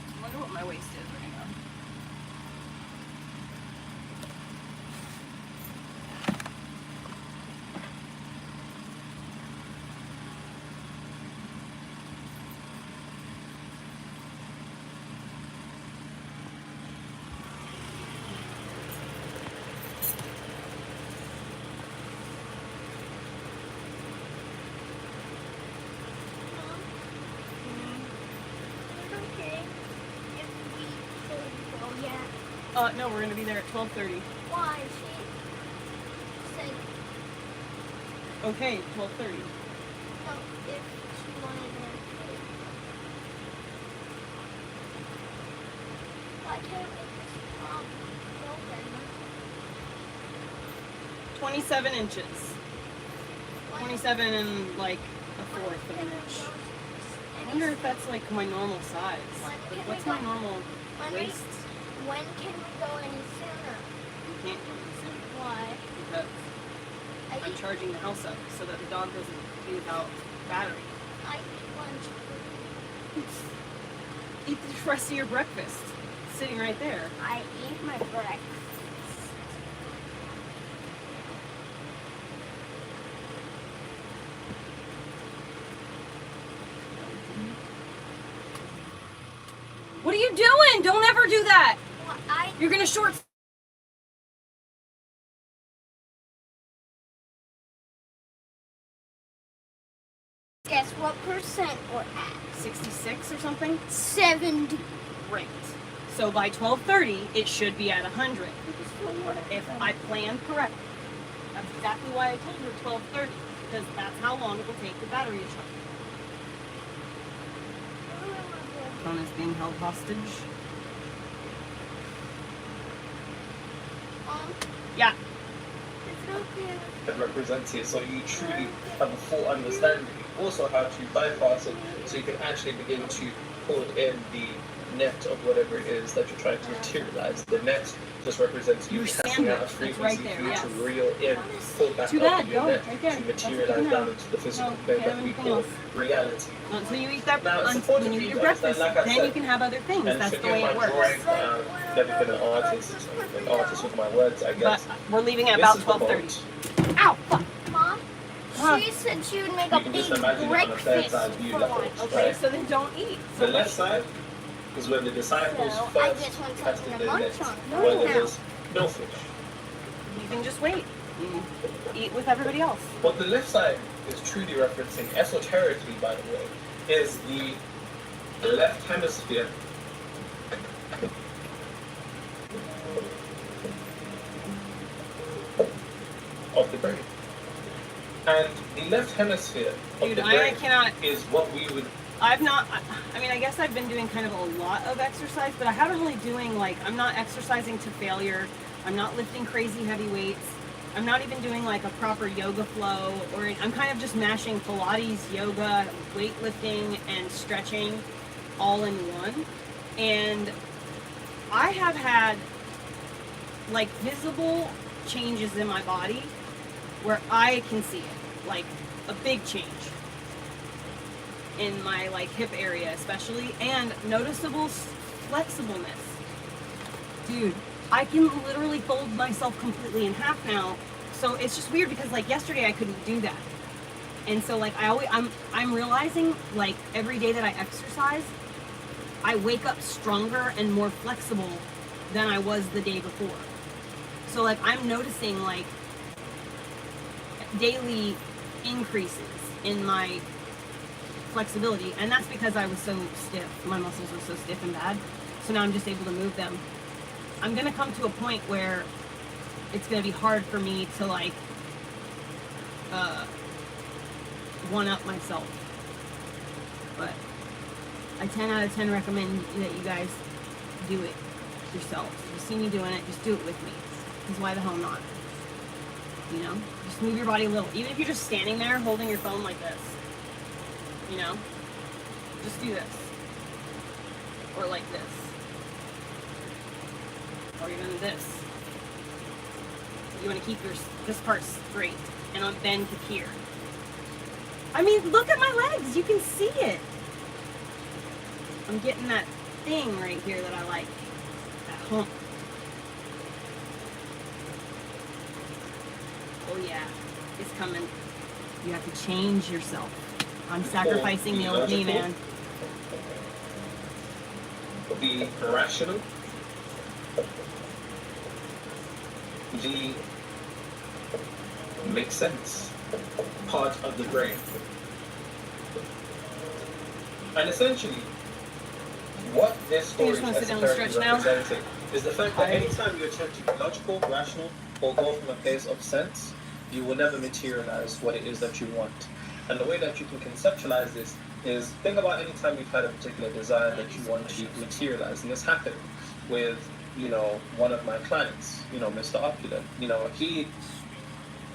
I wonder what my waist is right now. Okay. If we could go yet. No, we're gonna be there at 12:30. Why? She said Okay, 12:30. no if she wanted to. Why can't we just open? 27 inches. 27 and like a fourth of an inch. I wonder if that's like my normal size. Like, what's my normal waist? When can we go any sooner? You can't go any sooner Why? because I'm charging the house up so that the dog doesn't be without battery. I eat lunch. Eat the rest of your breakfast. It's sitting right there. I eat my breakfast. never do that. Well, You're gonna short. Guess what percent we're at? 66 or something. 70. Great. So by 12:30, it should be at 100. If I planned correctly. That's exactly why I told her 12:30, because that's how long it will take the battery to charge. Phone is being held hostage. Yeah. It's okay. That represents it, so you truly have a full understanding. Also, how to bypass it, so you can actually begin to pull in the net of whatever it is that you're trying to materialize. The net just represents you Your casting out a sandwich, that's frequency right there, for you yes. to reel in, pull back Too up bad, in your go, net right there. to That's what you materialize can down have. into the physical No, plane can't that have we anything call else. reality. Until you eat that, Now, it's when important you to eat your realize breakfast, that, like I then said, you can have other things. and That's the forgive way my it works. drawing, never been an artist with my words, I But guess. we're leaving at This about is the 12:30. boat. Ow! Fuck. Mom, Huh. she said she would make You a can big just imagine it on a breakfast bird's eye view for level. lunch. Okay, Right. so then don't eat. The left side is when the disciples So, I first just want casted something to their munch nets, on where right there now. was no fish. You can just wait. You eat with everybody else. What the left side is truly referencing, esoterically by the way, is the left hemisphere of the brain. And the left hemisphere of Dude, the I brain cannot. is what we would I've not. I mean, I guess I've been doing kind of a lot of exercise, but I haven't really doing like. I'm not exercising to failure. I'm not lifting crazy heavy weights. I'm not even doing like a proper yoga flow, or I'm kind of just mashing Pilates, yoga, weightlifting, and stretching all in one. And I have had like visible changes in my body where I can see it, like a big change in my like hip area especially, and noticeable flexibleness. Dude, I can literally fold myself completely in half now. So it's just weird because like yesterday I couldn't do that. And so like I'm realizing like every day that I exercise, I wake up stronger and more flexible than I was the day before. So like I'm noticing like daily increases in my flexibility, and that's because I was so stiff. My muscles were so stiff and bad. So now I'm just able to move them. I'm gonna come to a point where it's gonna be hard for me to like one up myself. But I 10 out of 10 recommend that you guys do it yourselves. If you see me doing it, just do it with me. Because why the hell not? You know? Just move your body a little. Even if you're just standing there holding your phone like this. You know? Just do this. Or like this. Or even this. You want to keep this part straight. And on bend to here. I mean, look at my legs. You can see it. I'm getting that thing right here that I like. That hump. Oh yeah. It's coming. You have to change yourself. I'm sacrificing the old me, man. the rational, the make sense part of the brain. And essentially, what this story just wanna sit down and esoterically stretch now? representing is the fact that anytime you attempt to be logical, rational, or go from a place of sense, you will never materialize what it is that you want. And the way that you can conceptualize this is, think about any time you've had a particular desire that you want to materialize. And this happened with, one of my clients, Mr. Opulent. He,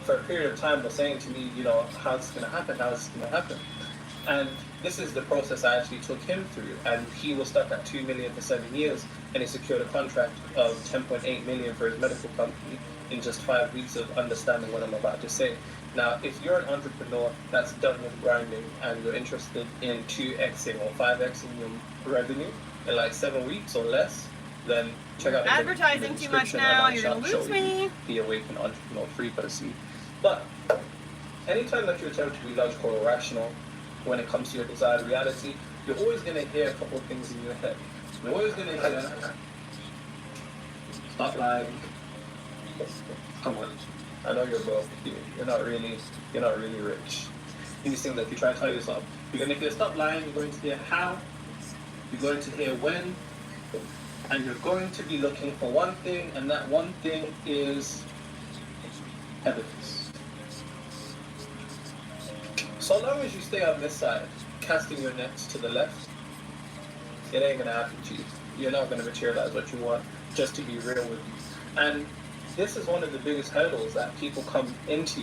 for a period of time, was saying to me, how's this going to happen? How's this going to happen? And this is the process I actually took him through. And he was stuck at $2 million for 7 years, and he secured a contract of $10.8 million for his medical company in just 5 weeks of understanding what I'm about to say. Now, if you're an entrepreneur that's done with grinding and you're interested in 2xing or 5xing your revenue in like 7 weeks or less, then check out the Advertising too much description, now, and I you're shall gonna show lose you me. the Awakened Entrepreneur frequency. But anytime that you attempt to be logical or rational when it comes to your desired reality, you're always going to hear a couple of things in your head. You're always going to hear, Stop lying. Come on. I know you're broke. You're not really rich. These things that you try to tell yourself. You're going to hear stop lying, you're going to hear how, you're going to hear when, and you're going to be looking for one thing, and that one thing is evidence. So long as you stay on this side, casting your nets to the left, it ain't gonna happen to you. You're not gonna materialize what you want, just to be real with you. And this is one of the biggest hurdles that people come into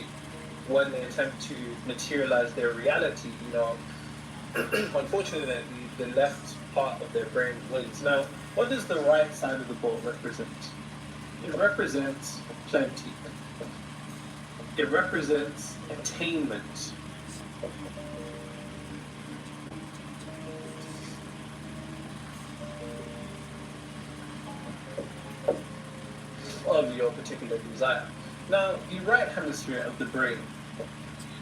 when they attempt to materialize their reality. You know, unfortunately, the left part of their brain wins. Now, what does the right side of the ball represent? It represents plenty. It represents attainment. Of your particular desire. Now, the right hemisphere of the brain.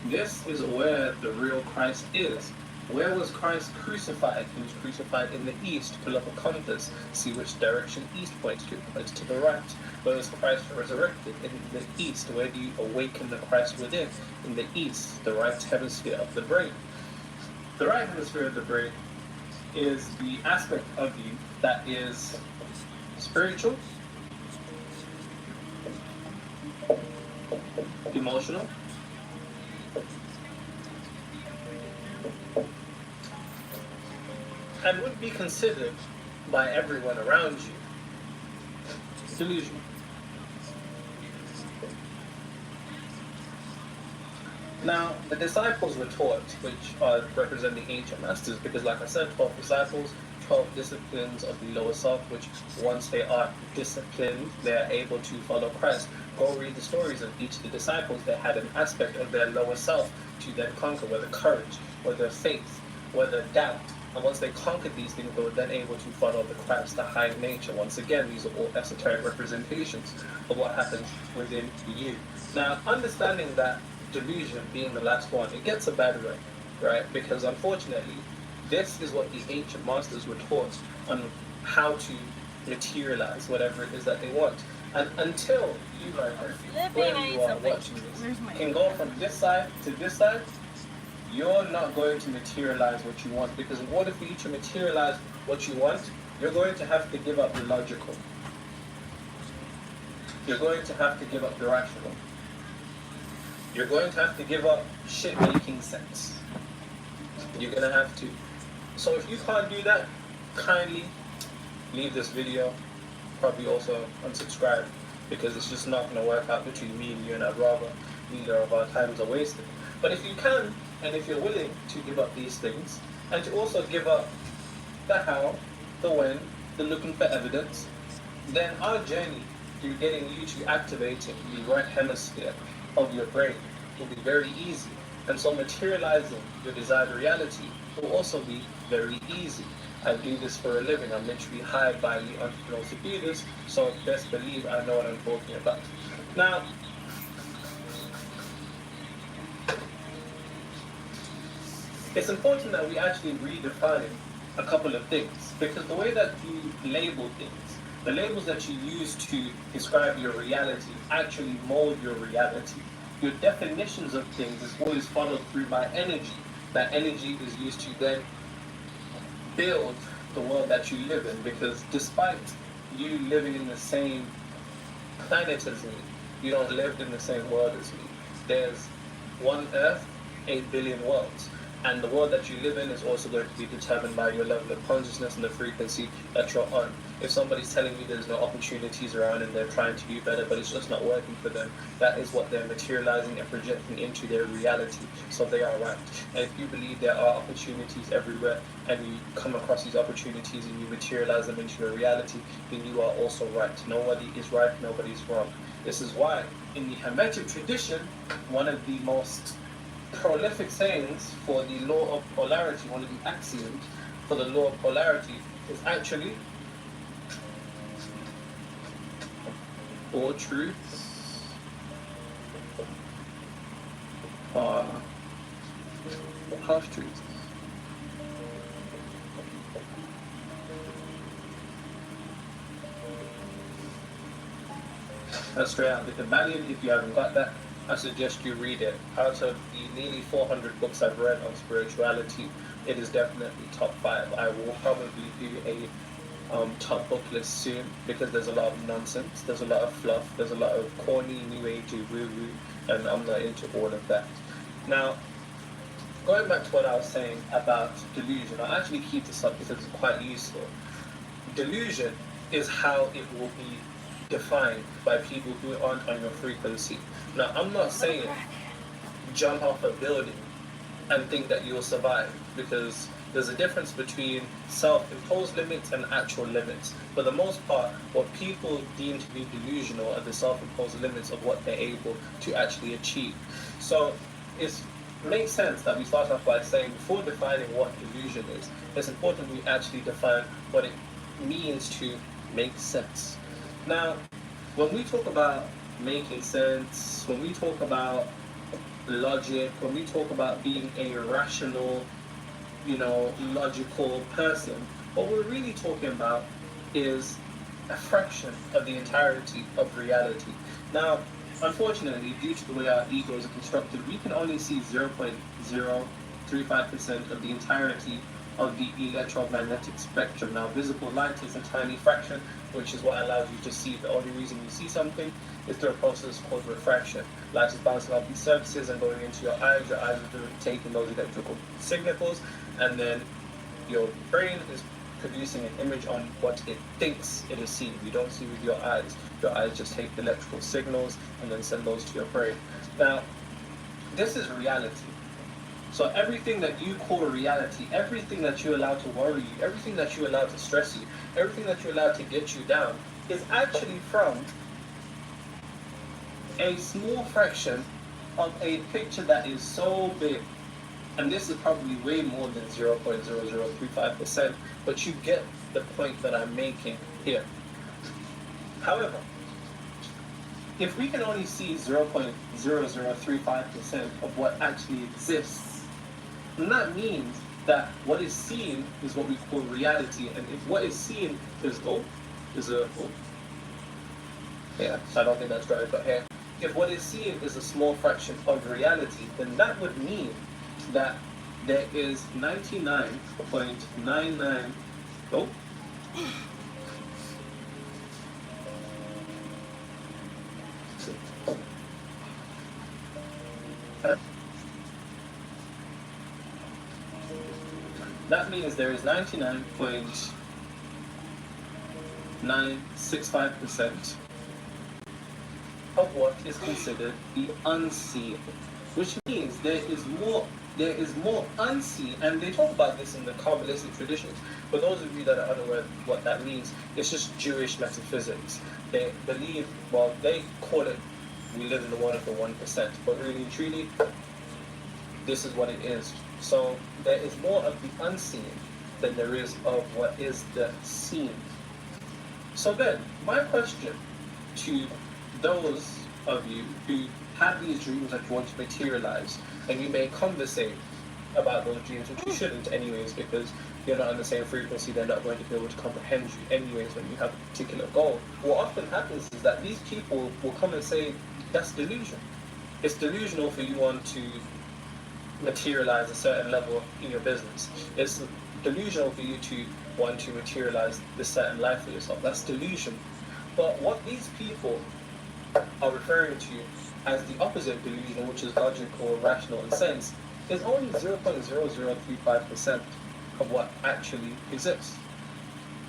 This is where the real Christ is. Where was Christ crucified? He was crucified in the east. Pull up a compass, see which direction east points to. It points to the right. Where was Christ resurrected? In the east. Where do you awaken the Christ within? In the east, the right hemisphere of the brain. The right hemisphere of the brain is the aspect of you that is spiritual, emotional, and would be considered by everyone around you delusional. Now, the disciples were taught, which represent the ancient masters, because like I said, 12 disciples, 12 disciplines of the lower self, which once they are disciplined, they are able to follow Christ. Go read the stories of each of the disciples. They had an aspect of their lower self to then conquer, whether courage, whether faith, whether doubt. And once they conquered these things, they were then able to follow the Christ, the higher nature. Once again, these are all esoteric representations of what happens within you. Now, understanding that delusion being the last one, it gets a bad rep, right? Because unfortunately, this is what the ancient masters were taught on how to materialize whatever it is that they want. And until you, like, where you are watching this, can go from this side to this side, you're not going to materialize what you want. Because in order for you to materialize what you want, you're going to have to give up the logical. You're going to have to give up the rational. You're going to have to give up shit making sense. You're going to have to. So if you can't do that, kindly leave this video. Probably also unsubscribe, because it's just not going to work out between me and you, and I'd rather neither of our times are wasted. But if you can, and if you're willing to give up these things, and to also give up the how, the when, the looking for evidence, then our journey through getting you to activating the right hemisphere of your brain will be very easy. And so materializing your desired reality will also be very easy. I do this for a living. I'm literally hired by the entrepreneurs to do this, so best believe I know what I'm talking about. Now, it's important that we actually redefine a couple of things, because the way that you label things, the labels that you use to describe your reality actually mold your reality. Your definitions of things is always followed through by energy. That energy is used to then build the world that you live in, because despite you living in the same planet as me, you don't live in the same world as me. There's one Earth, 8 billion worlds. And the world that you live in is also going to be determined by your level of consciousness and the frequency that you're on. If somebody's telling you there's no opportunities around and they're trying to do better, but it's just not working for them, that is what they're materializing and projecting into their reality. So they are right. And if you believe there are opportunities everywhere, and you come across these opportunities and you materialize them into your reality, then you are also right. Nobody is right, nobody's wrong. This is why in the Hermetic tradition, one of the most prolific sayings for the law of polarity, one of the axioms for the law of polarity, is actually all truths are half truths. straight out the Medallion. If you haven't got that, I suggest you read it. Out of the nearly 400 books I've read on spirituality, it is definitely top 5. I will probably do a top book list soon, because there's a lot of nonsense, there's a lot of fluff, there's a lot of corny, new agey woo-woo, and I'm not into all of that. Now, going back to what I was saying about delusion, I actually keep this up because it's quite useful. Delusion is how it will be defined by people who aren't on your frequency. Now, I'm not saying jump off a building and think that you'll survive, because there's a difference between self-imposed limits and actual limits. For the most part, what people deem to be delusional are the self-imposed limits of what they're able to actually achieve. So it makes sense that we start off by saying, before defining what delusion is, it's important we actually define what it means to make sense. Now, when we talk about making sense, when we talk about logic, when we talk about being a rational, logical person, what we're really talking about is a fraction of the entirety of reality. Now, unfortunately, due to the way our egos are constructed, we can only see 0.035% of the entirety of the electromagnetic spectrum. Now, visible light is a tiny fraction, which is what allows you to see. The only reason you see something is through a process called refraction. Light is bouncing off these surfaces and going into your eyes. Your eyes are taking those electrical signals, and then your brain is producing an image on what it thinks it is seeing. You don't see with your eyes. Your eyes just take the electrical signals and then send those to your brain. Now, this is reality. So everything that you call reality, everything that you allow to worry you, everything that you allow to stress you, everything that you allow to get you down, is actually from a small fraction of a picture that is so big. And this is probably way more than 0.0035%, but you get the point that I'm making here. However, if we can only see 0.0035% of what actually exists, then that means that what is seen is what we call reality. And if what is seen is yeah, I don't think that's right, but here. If what is seen is a small fraction of reality, then that would mean that there is 99.99 that means there is 99.965% of what is considered the unseen, which means there is more unseen, and they talk about this in the Kabbalistic traditions. For those of you that are unaware of what that means, it's just Jewish metaphysics. They believe, well, they call it, we live in the one of the 1%, but really and truly, this is what it is. So there is more of the unseen than there is of what is the seen. So then, my question to those of you who have these dreams that you want to materialize, and you may conversate about those dreams, which you shouldn't anyways, because you're not on the same frequency, they're not going to be able to comprehend you anyways when you have a particular goal. What often happens is that these people will come and say, that's delusion. It's delusional for you want to materialize a certain level in your business. It's delusional for you to want to materialize this certain life for yourself. That's delusion. But what these people are referring to as the opposite delusion, which is logical, rational, and sense, is only 0.0035% of what actually exists.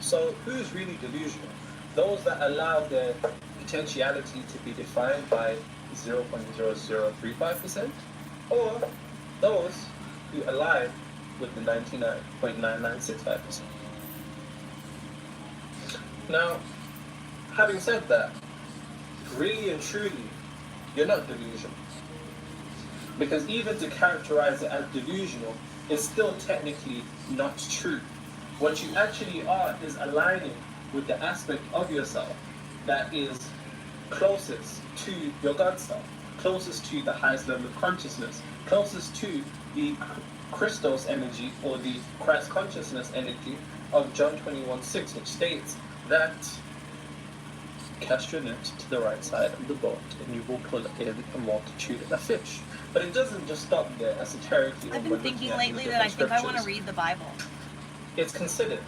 So who's really delusional? Those that allow their potentiality to be defined by 0.0035%, or those who align with the 99.9965%. Now, having said that, really and truly, you're not delusional. Because even to characterize it as delusional is still technically not true. What you actually are is aligning with the aspect of yourself that is closest to your God self, closest to the highest level of consciousness, closest to the Christos energy, or the Christ consciousness energy of John 21:6, which states that cast your net to the right side of the boat, and you will pull in a multitude of fish. But it doesn't just stop there esoterically. I've been thinking lately that I think I want to read the Bible. It's considered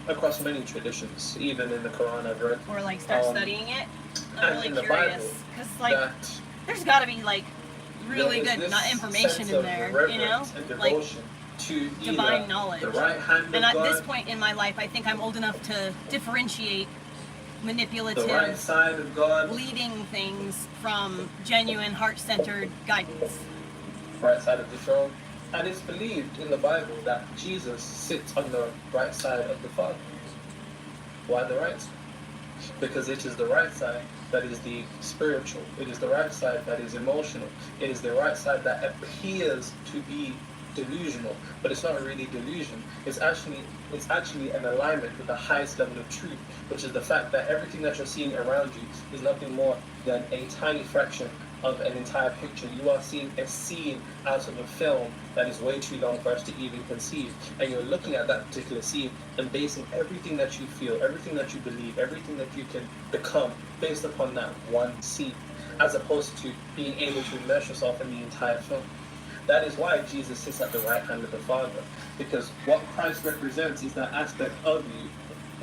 across many traditions, even in the Quran I've read. Or like start studying it. I'm really in the curious. Because like, there's got to be like really good information in there, you know? Like to divine knowledge. The right hand and of at God, this point in my life, I think I'm old enough to differentiate manipulative, the right side of God, leading things from genuine heart-centered guidance. Right side of the throne. And it's believed in the Bible that Jesus sits on the right side of the Father. Why the right side? Because it is the right side that is the spiritual. It is the right side that is emotional. It is the right side that appears to be delusional, but it's not really delusion. It's actually an alignment with the highest level of truth, which is the fact that everything that you're seeing around you is nothing more than a tiny fraction of an entire picture. You are seeing a scene out of a film that is way too long for us to even conceive, and you're looking at that particular scene and basing everything that you feel, everything that you believe, everything that you can become based upon that one scene, as opposed to being able to immerse yourself in the entire film. That is why Jesus sits at the right hand of the Father, because what Christ represents is that aspect of you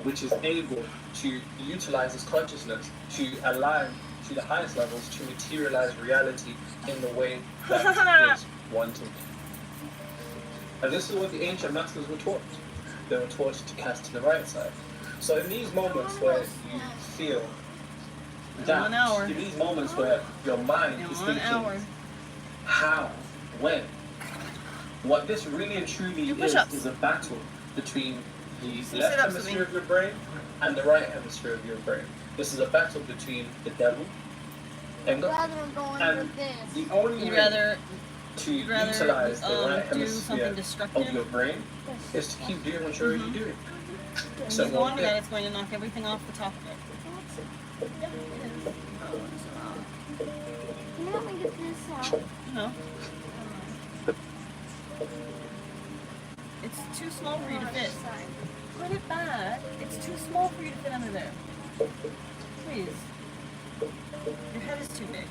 which is able to utilize his consciousness to align to the highest levels to materialize reality in the way that it is wanted. And this is what the ancient masters were taught. They were taught to cast to the right side. So in these moments where you feel doubt, in these moments where your mind is thinking, how, when, what this really and truly is a battle between the left hemisphere of your brain and the right hemisphere of your brain. This is a battle between the devil and God. And the only way to utilize the right hemisphere of your brain is to keep doing what you're already doing. So you wonder that it's going to knock everything off the top of it. Can you help me get this out? No. It's too small for you to fit. Put it back. It's too small for you to fit under there. Please. Your head is too big.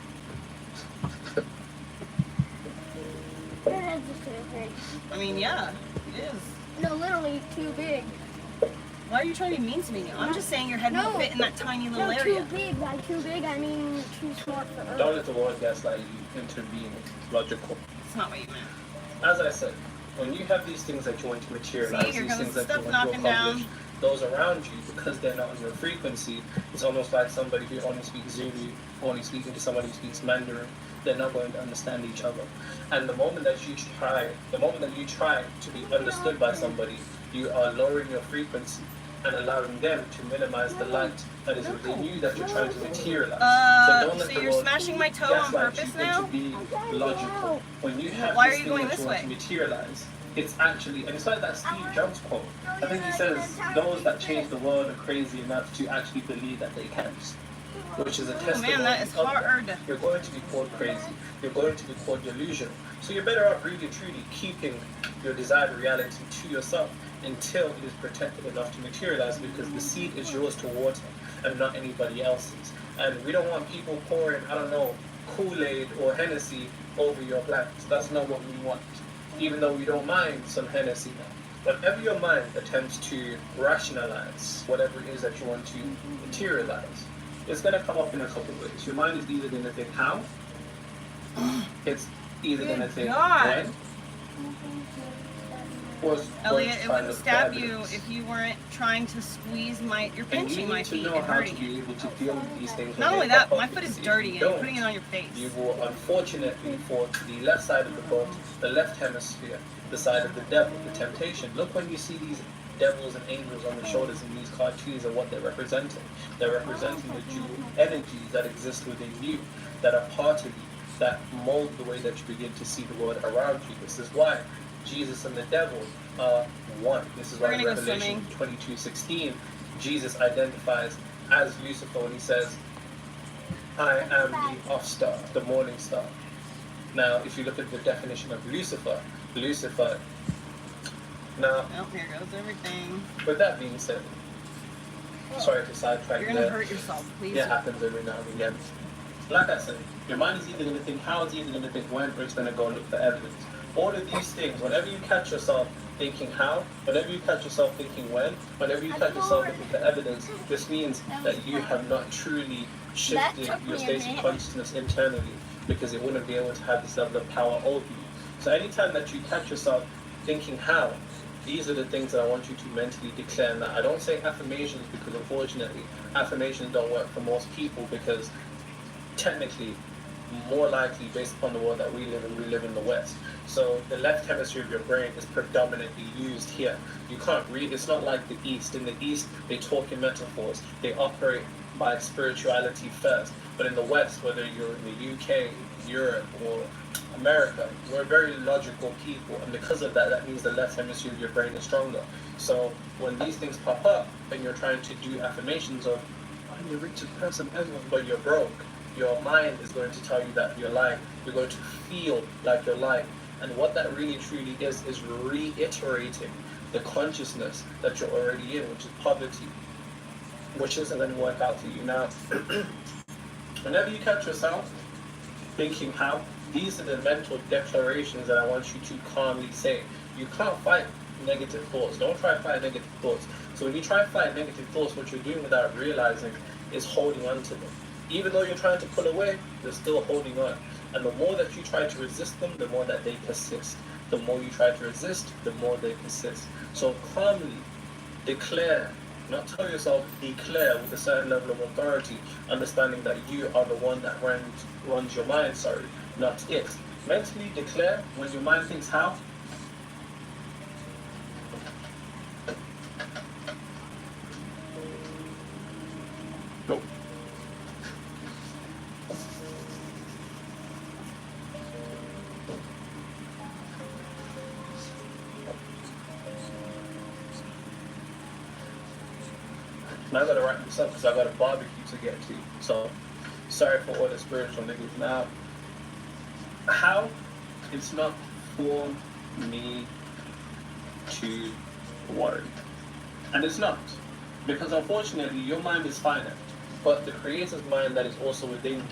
Your head's just too big. I mean, yeah, it is. No, literally too big. Why are you trying to be mean to me? I'm just saying your head won't fit in that tiny little area. Too big. By too big, I mean too smart for Earth. Don't let the world gaslight you into being logical. It's not what you meant. As I said, when you have these things that you want to materialize, these things that you want to accomplish, those around you, because they're not on your frequency, it's almost like somebody who only speaks Zulu, only speaking to somebody who speaks Mandarin. They're not going to understand each other. And the moment that you try to be understood by somebody, you are lowering your frequency and allowing them to minimize the light that is within you that you're trying to materialize. So don't let the you're world smashing my toe on purpose now? To be logical. When you have Why this are you thing going that this you want way? to materialize, it's actually, and it's like that Steve Jobs quote. I think he says, those that change the world are crazy enough to actually believe that they can. Which is a testimony. Man, that is hard. You're going to be called crazy. You're going to be called delusional. So you're better off really truly keeping your desired reality to yourself until it is protected enough to materialize, because the seed is yours to water and not anybody else's. And we don't want people pouring, I don't know, Kool-Aid or Hennessy over your plants. That's not what we want. Even though we don't mind some Hennessy now. Whenever your mind attempts to rationalize whatever it is that you want to materialize, it's going to come up in a couple of ways. Your mind is either going to think how, it's either going to think when, or Elliot, it wouldn't stab you if you weren't trying to squeeze you're pinching my feet and hurting you. Not only that, my foot is dirty and you're putting it on your face. You will unfortunately fall to the left side of the boat, the left hemisphere, the side of the devil, the temptation. Look when you see these devils and angels on the shoulders in these cartoons and what they're representing. They're representing the dual energies that exist within you, that are part of you, that mold the way that you begin to see the world around you. This is why Jesus and the devil are one. This is why in Renovation 22:16, Jesus identifies as Lucifer when he says, I am the off star, the morning star. Now, if you look at the definition of Lucifer, now, oh, here goes everything. with that being said, Sorry to sidetrack You're there. gonna hurt yourself, please. It happens every now and again. Like I said, your mind is either going to think how, it's either going to think when, or it's going to go look for evidence. All of these things, whenever you catch yourself thinking how, whenever you catch yourself thinking when, whenever you catch yourself looking for evidence, this means that you have not truly shifted your state of consciousness internally, because it wouldn't be able to have this level of power over you. So anytime that you catch yourself thinking how, these are the things that I want you to mentally declare. Now, I don't say affirmations because unfortunately, affirmations don't work for most people, because technically, more likely based upon the world that we live in the West. So the left hemisphere of your brain is predominantly used here. You can't read, it's not like the East. In the East, they talk in metaphors. They operate by spirituality first. But in the West, whether you're in the UK, Europe, or America, we're very logical people. And because of that, that means the left hemisphere of your brain is stronger. So when these things pop up and you're trying to do affirmations of, I'm the richest person ever, but you're broke, your mind is going to tell you that you're lying. You're going to feel like you're lying. And what that really truly is reiterating the consciousness that you're already in, which is poverty, which isn't going to work out for you. Now, whenever you catch yourself thinking how, these are the mental declarations that I want you to calmly say. You can't fight negative thoughts. Don't try to fight negative thoughts. So when you try to fight negative thoughts, what you're doing without realizing is holding on to them. Even though you're trying to pull away, you're still holding on. And the more that you try to resist them, the more that they persist. The more you try to resist, the more they persist. So calmly declare, not tell yourself, declare with a certain level of authority, understanding that you are the one that runs your mind, not it. Mentally declare when your mind thinks how. Go. Now I gotta wrap this up because I got a barbecue to get to. So sorry for all the spiritual niggas. Now, how? It's not for me to worry. And it's not. Because unfortunately, your mind is finite. But the creator's mind that is also within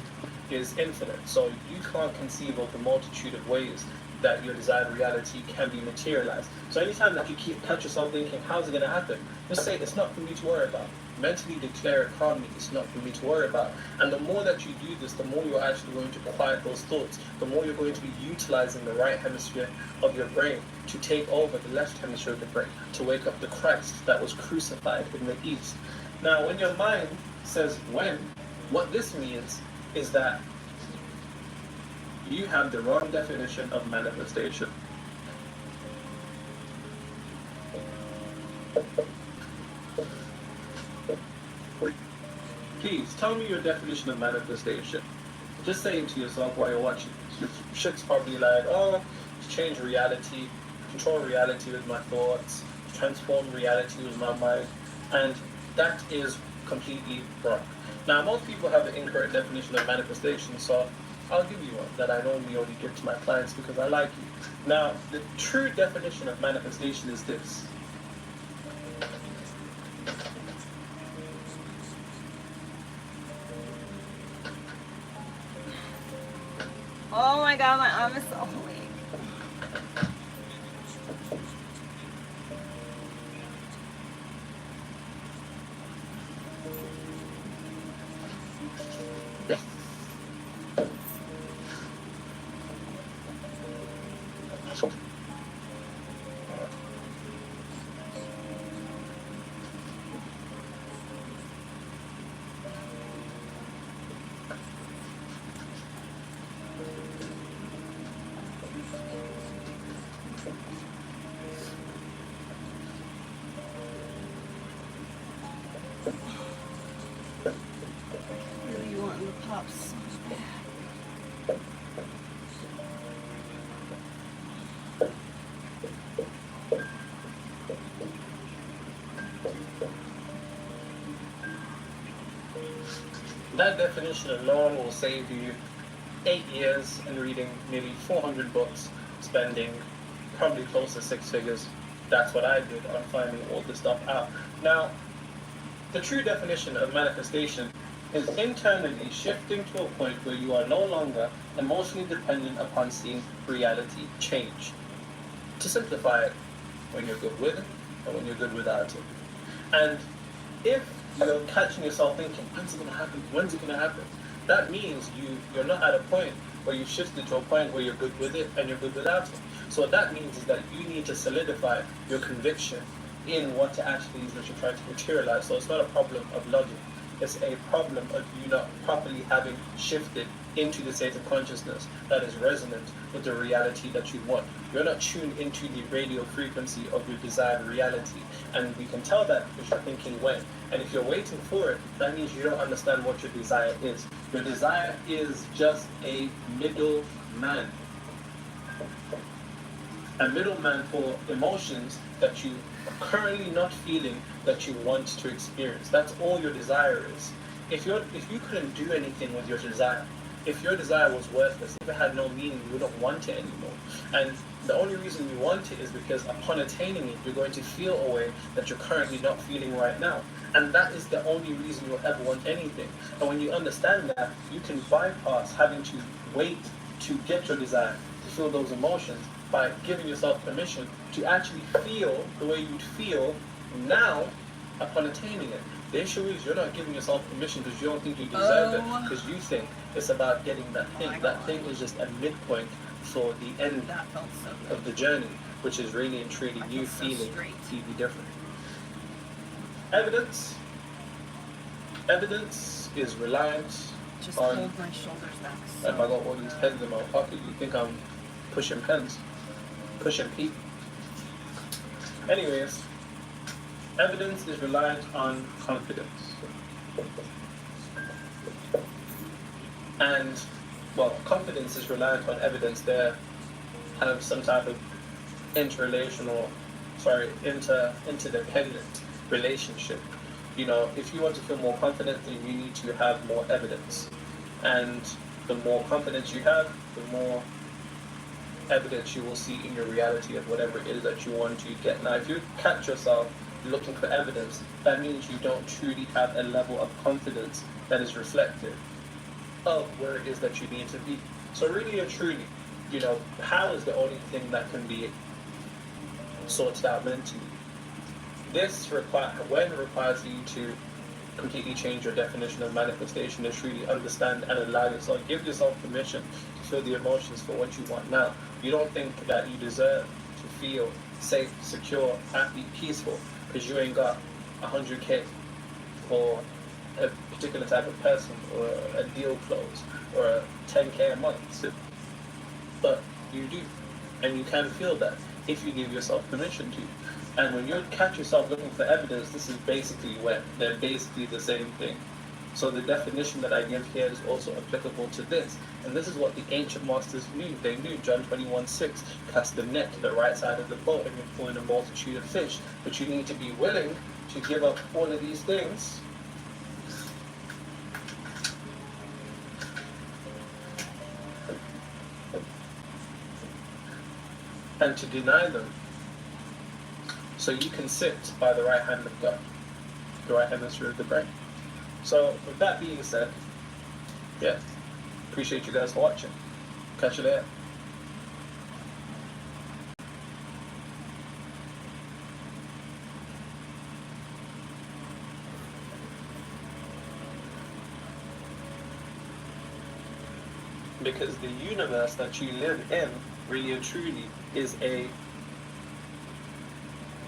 you is infinite. So you can't conceive of the multitude of ways that your desired reality can be materialized. So anytime that you catch yourself thinking, how's it going to happen? Just say, it's not for me to worry about. Mentally declare it calmly, it's not for me to worry about. And the more that you do this, the more you're actually going to quiet those thoughts. The more you're going to be utilizing the right hemisphere of your brain to take over the left hemisphere of the brain, to wake up the Christ that was crucified in the East. Now, when your mind says when, what this means is that you have the wrong definition of manifestation. Please, tell me your definition of manifestation. Just say it to yourself while you're watching. Your shit's probably like, oh, change reality, control reality with my thoughts, transform reality with my mind. And that is completely wrong. Now, most people have the incorrect definition of manifestation, so I'll give you one that I normally only give to my clients because I like you. Now, the true definition of manifestation is this. Oh my god, my arm is so weak. Really wanting the pops so bad. That definition alone will save you 8 years and reading nearly 400 books, spending probably close to 6 figures. That's what I did on finding all this stuff out. Now, The true definition of manifestation is internally shifting to a point where you are no longer emotionally dependent upon seeing reality change. To simplify it, when you're good with it and when you're good without it. And if you're catching yourself thinking, when's it going to happen? When's it going to happen? That means you're not at a point where you've shifted to a point where you're good with it and you're good without it. So what that means is that you need to solidify your conviction in what it actually is that you're trying to materialize. So it's not a problem of logic. It's a problem of you not properly having shifted into the state of consciousness that is resonant with the reality that you want. You're not tuned into the radio frequency of your desired reality. And we can tell that because you're thinking when. And if you're waiting for it, that means you don't understand what your desire is. Your desire is just a middleman. A middleman for emotions that you are currently not feeling that you want to experience. That's all your desire is. If you couldn't do anything with your desire, if your desire was worthless, if it had no meaning, you wouldn't want it anymore. And the only reason you want it is because upon attaining it, you're going to feel a way that you're currently not feeling right now. And that is the only reason you'll ever want anything. And when you understand that, you can bypass having to wait to get your desire, to feel those emotions, by giving yourself permission to actually feel the way you'd feel now upon attaining it. The issue is you're not giving yourself permission because you don't think you deserve it, because you think it's about getting that thing. That thing is just a midpoint for the end of the journey, which is really and truly you feeling completely different. Evidence is reliant Just on... hold my shoulders back. If I got all these pens in my pocket, you think I'm pushing pens? Pushing people. Anyways, evidence is reliant on confidence. And, well, confidence is reliant on evidence. They're kind of some type of interdependent relationship. You know, if you want to feel more confident, then you need to have more evidence. And the more confidence you have, the more evidence you will see in your reality of whatever it is that you want to get. Now, if you catch yourself looking for evidence, that means you don't truly have a level of confidence that is reflective of where it is that you need to be. So really and truly, you know, how is the only thing that can be sorted out mentally. This requires you to completely change your definition of manifestation and truly understand and allow yourself, give yourself permission to feel the emotions for what you want now. You don't think that you deserve to feel safe, secure, happy, peaceful because you ain't got 100K or a particular type of person or a deal close or a 10K a month. But you do, and you can feel that if you give yourself permission to. And when you catch yourself looking for evidence, this is basically when they're basically the same thing. So the definition that I give here is also applicable to this. And this is what the ancient masters knew. They knew John 21:6, cast the net to the right side of the boat and you're pulling a multitude of fish. But you need to be willing to give up all of these things and to deny them, so you can sit by the right hand of God, the right hemisphere of the brain. So with that being said, yeah, appreciate you guys for watching. Catch you there. Because the universe that you live in, really and truly, is a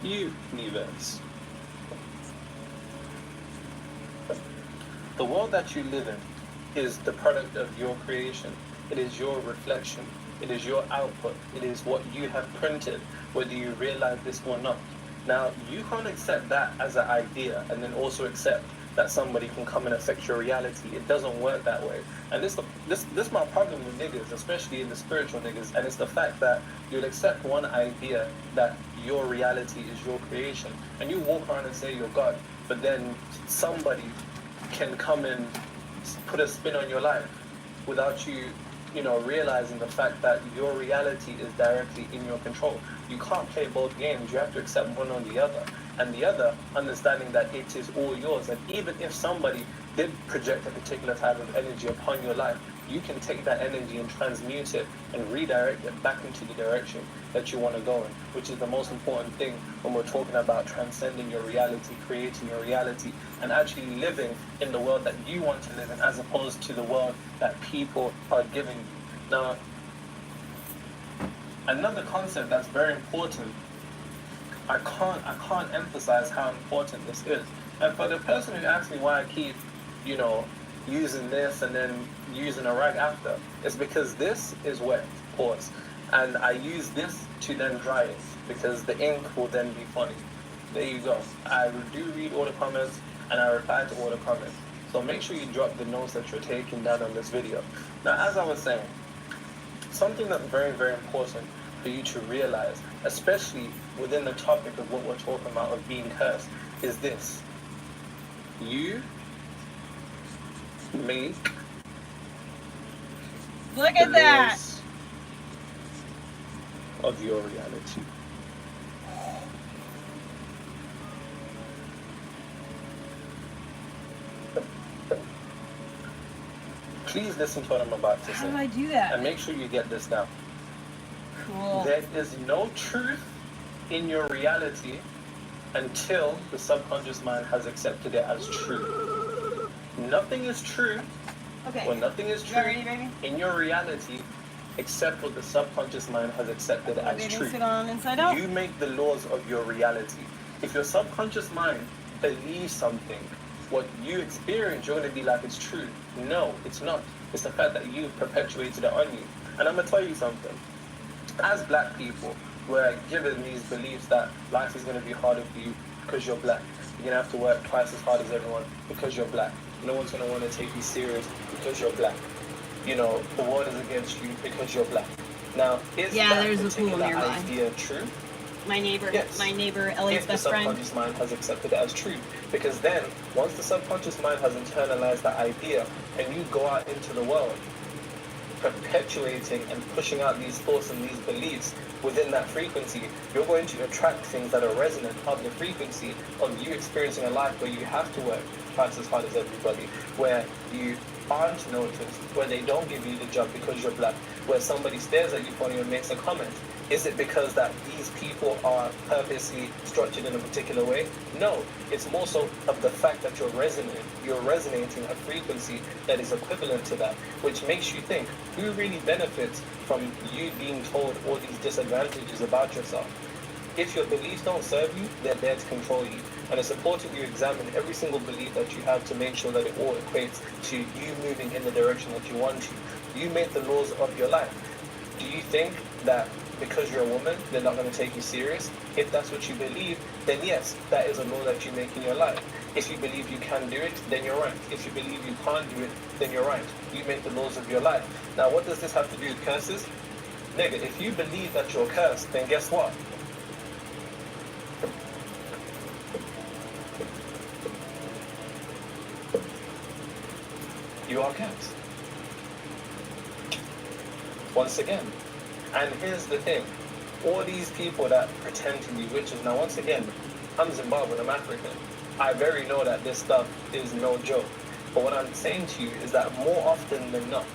universe. The world that you live in is the product of your creation. It is your reflection. It is your output. It is what you have printed, whether you realize this or not. Now, you can't accept that as an idea and then also accept that somebody can come and affect your reality. It doesn't work that way. And this my problem with niggas, especially in the spiritual niggas, and it's the fact that you'll accept one idea that your reality is your creation, and you walk around and say you're God, but then somebody can come and put a spin on your life without you realizing the fact that your reality is directly in your control. You can't play both games. You have to accept one or the other. And the other, understanding that it is all yours. And even if somebody did project a particular type of energy upon your life, you can take that energy and transmute it and redirect it back into the direction that you want to go in, which is the most important thing when we're talking about transcending your reality, creating your reality, and actually living in the world that you want to live in, as opposed to the world that people are giving you. Now, another concept that's very important, I can't emphasize how important this is. And for the person who asks me why I keep, using this and then using a rag after, it's because this is wet, pause. And I use this to then dry it, because the ink will then be funny. There you go. I do read all the comments and I reply to all the comments. So make sure you drop the notes that you're taking down on this video. Now, as I was saying, something that's very, very important for you to realize, especially within the topic of what we're talking about of being cursed, is this. You make Look at that. laws of your reality. Please listen to what I'm about to How do say. I do that? And make sure you get this down. Cool. There is no truth in your reality until the subconscious mind has accepted it as true. Nothing is true, Okay. or nothing is You true ready, baby? in your reality except what the subconscious mind has accepted Let as baby true. sit on inside out. You make the laws of your reality. If your subconscious mind believes something, what you experience, you're going to be like, it's true. No, it's not. It's the fact that you've perpetuated it on you. And I'm going to tell you something. As black people, we're given these beliefs that life is going to be harder for you because you're black. You're going to have to work twice as hard as everyone because you're black. No one's going to want to take you serious because you're black. The world is against you because you're black. Now, is that there's a pool particular nearby. idea true? My neighbor, Yes. Ellie's If the best friend. subconscious mind has accepted it as true. Because then, once the subconscious mind has internalized that idea, and you go out into the world, perpetuating and pushing out these thoughts and these beliefs within that frequency, you're going to attract things that are resonant of the frequency of you experiencing a life where you have to work twice as hard as everybody, where you aren't noticed, where they don't give you the job because you're black, where somebody stares at you funny and makes a comment. Is it because that these people are purposely structured in a particular way? No, it's more so of the fact that you're resonating a frequency that is equivalent to that, which makes you think, who really benefits from you being told all these disadvantages about yourself? If your beliefs don't serve you, they're there to control you. And it's important you examine every single belief that you have to make sure that it all equates to you moving in the direction that you want to. You make the laws of your life. Do you think that because you're a woman, they're not going to take you serious? If that's what you believe, then yes, that is a law that you make in your life. If you believe you can do it, then you're right. If you believe you can't do it, then you're right. You make the laws of your life. Now, what does this have to do with curses? Nigga, if you believe that you're cursed, then guess what? You are cursed. Once again. And here's the thing. All these people that pretend to be witches, now once again, I'm Zimbabwean, I'm African. I very know that this stuff is no joke. But what I'm saying to you is that more often than not,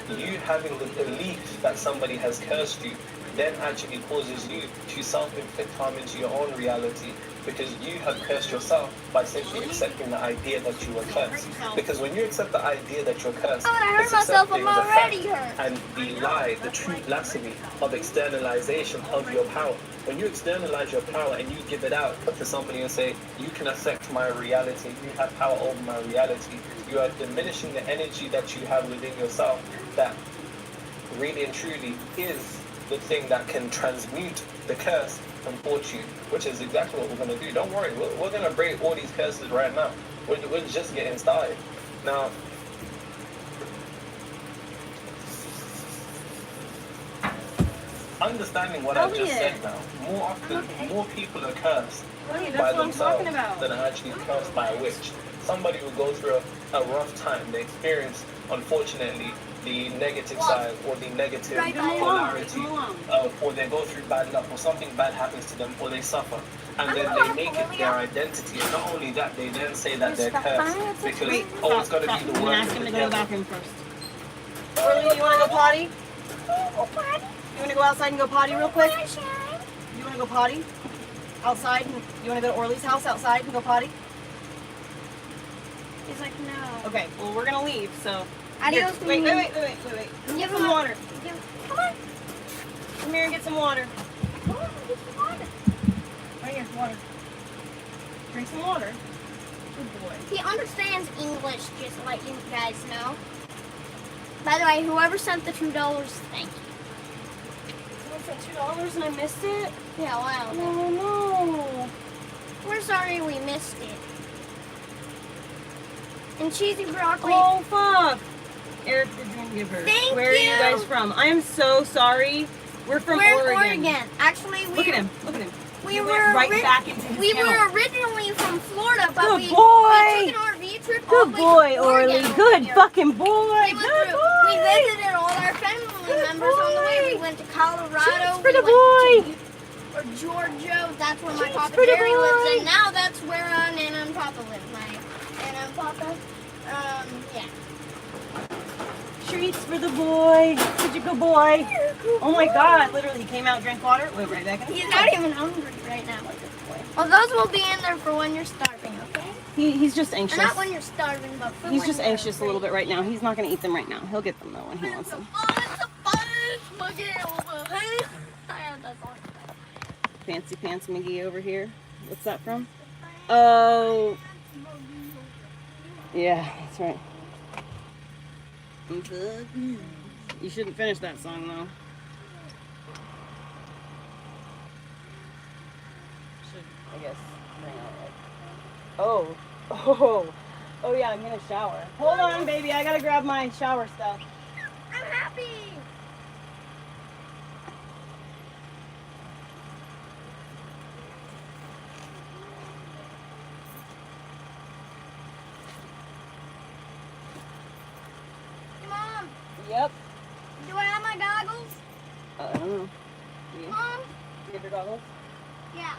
you having the belief that somebody has cursed you then actually causes you to self-inflict harm into your own reality, because you have cursed yourself by simply accepting the idea that you were cursed. Because when you accept the idea that you're cursed, Oh, I hurt it's myself, accepting I'm the fact already hurt. and the lie, the true blasphemy of externalization of your power. When you externalize your power and you give it out to somebody and say, you can affect my reality, you have power over my reality, you are diminishing the energy that you have within yourself that really and truly is the thing that can transmute the curse and fortune, which is exactly what we're going to do. Don't worry, we're going to break all these curses right now. We're just getting started. Now, understanding what I've just said now, more often, more people are cursed Right, that's by what I'm themselves talking about. than are actually cursed by a witch. Somebody will go through a rough time, they experience unfortunately, the negative side or the negative Right, bye. polarity or they go through bad luck or something bad happens to them or they suffer. And then they make it their identity. And not only that, they then say that they're cursed because, Wait, oh, it's going to stop. be the I'm gonna work ask of him the to go to the devil. bathroom first. Orly, you wanna go potty? You wanna go outside and go potty real quick? You wanna go potty? Outside? You wanna go to Orly's house outside and go potty? He's like, no. Okay, well we're gonna leave, so. Adios. Here, wait. Give Get him some water. Come on. Come here and get some water. Come on, get some water. Right here, water. Drink some water. Good boy. He understands English, just to let you guys know. By the way, whoever sent the $2, thank you. Someone sent $2 and I missed it? Yeah, wow. Oh no. We're sorry we missed it. And cheesy broccoli. Oh fuck. Eric the Dream Giver. Thank Where are you you. guys from? I am so sorry. We're from We're Oregon. Actually, Look at him. We He were went right back into his We kennel. were originally from Florida, but Good we boy. took an RV trip all Good the boy, way to Oregon Orly. over Good here. fucking boy. We went Good through. boy. We visited all our family Good members on the way. boy. We went to Colorado. Cheers for we the went boy. to Georgia. That's where my Cheers Papa for the Jerry lives, boy. and now that's where Nana and Papa live. My Nana and Papa. Yeah. Treats for the boy. Such a good boy. Oh my god. Literally, he came out, drank water, went right back in. He's not even hungry right now. Well, those will be in there for when you're starving, okay? He's just Or anxious. not when you're starving, but for He's when just you're anxious a little hungry. bit right now. He's not going to eat them right now. He'll get them though when he wants them. Fancy Pants McGee over here. What's that from? Oh. Yeah, that's right. You shouldn't finish that song though. Should, I guess, bring out like. Oh yeah, I'm gonna shower. Hold on, baby. I gotta grab my shower stuff. I'm happy. Hey, Mom, Yep. do I have my goggles? I don't know. You Mom? have your goggles? Yeah.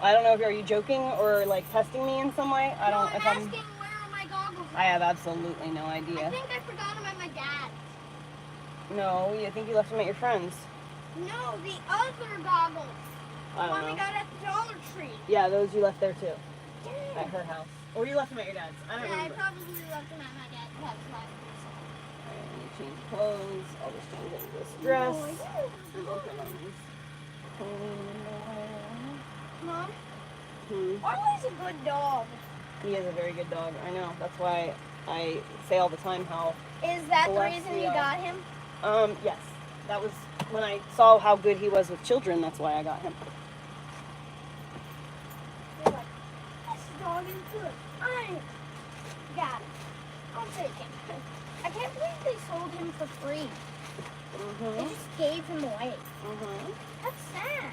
I don't know if are you joking or like testing me in some way. I don't. No, If I'm I'm. asking where are my goggles? I have absolutely no I idea. think I forgot them at my dad's. No, I think you left them at your friend's. No, the other goggles. The I one don't we know. got at the Dollar Tree. Yeah, those you left there too. At her house. Or you left them at your dad's. I don't Yeah, I remember. probably left them at my dad's house last week. Alright, I need to change clothes. I'll just change into this dress. And I'll put on these clean underwear. Mom, Hmm. Arlo's a good dog. He is a very good dog. I know. That's why I say all the time how. Is that the Bless reason you. you got him? Yes. That was when I saw how good he was with children. That's why I got him. You're like, this dog is good. I got it. I'll take him. I can't believe they sold him for free. They Mhm. just gave him away. Mhm. That's sad.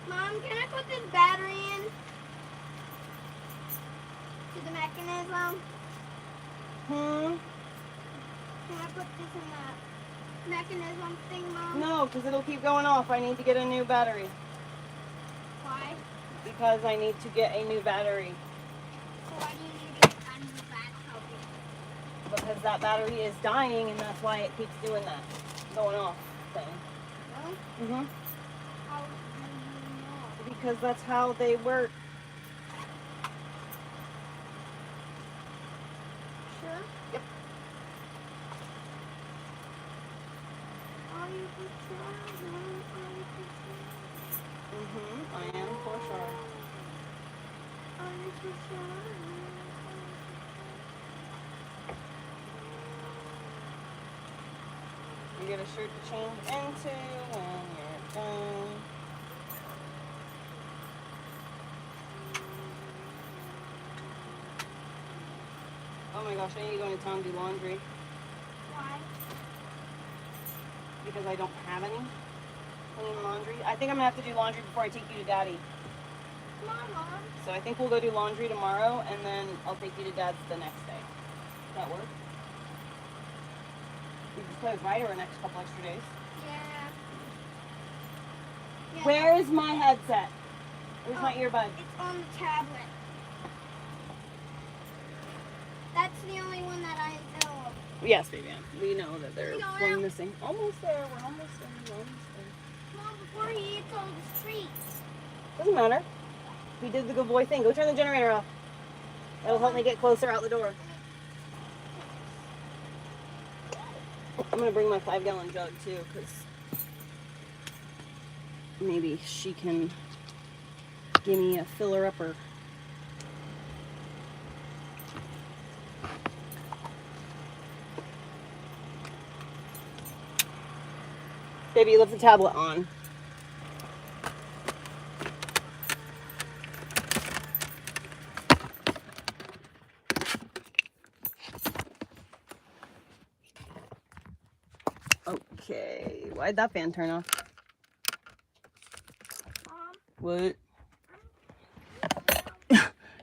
Mom, can I put this battery in? To the mechanism? Hmm. Can I put this in that mechanism thing, Mom? No, because it'll keep going off. I need to get a new battery. Why? Because I need to get a new battery. So why do you need to get a new battery? Because that battery is dying, and that's why it keeps doing that, going off thing. Really? Mhm. How do you know? because that's how they work. Sure? Yep. Are you for sure? Are you for sure? I am for sure. Are you for sure? You get a shirt to change into when you're done. Oh my gosh, I need to go into town and do laundry Why? because I don't have any clean laundry. I think I'm gonna have to do laundry before I take you to Daddy. Come on, Mom. So I think we'll go do laundry tomorrow and then I'll take you to Dad's the next day. Does that work? We can play with Ryder the next couple extra days. Yeah. Yeah. Where is my headset? Where's my earbud? It's on the tablet. That's the only one that I know of. Yes, baby. We know that there's We go one out. missing. Almost there. We're almost there. We're almost there. Mom, before he eats all the treats. Doesn't matter. He did the good boy thing. Go turn the generator off. That'll help me get closer out the door. I'm gonna bring my 5-gallon jug too, because maybe she can give me a filler upper. Baby, you left the tablet on. Okay, why'd that fan turn off? Mom, What?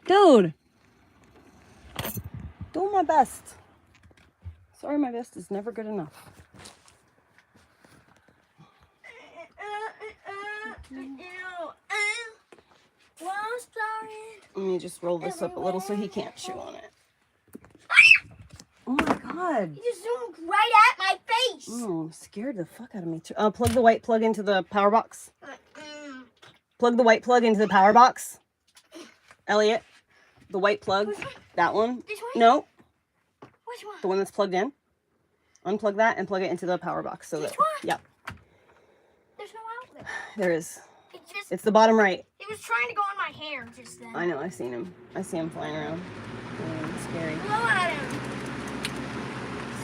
Dude! Doing my best. Sorry, my best is never good enough. Let me just roll this up a little so he can't chew on it. Oh my god. You just zoomed right at my face. Oh, scared the fuck out of me too. Plug the white plug into the power box. Plug the white plug into the power box. Elliot, the white plug. That one. This one? No, Which one? the one that's plugged in. Unplug that and plug it into the power box. So This that, one? yep, There's no outlet. there is. It just, It's the bottom right. it was trying to go in my hair just then. I know, I've seen him. I see him flying around. Scary. Blow at him.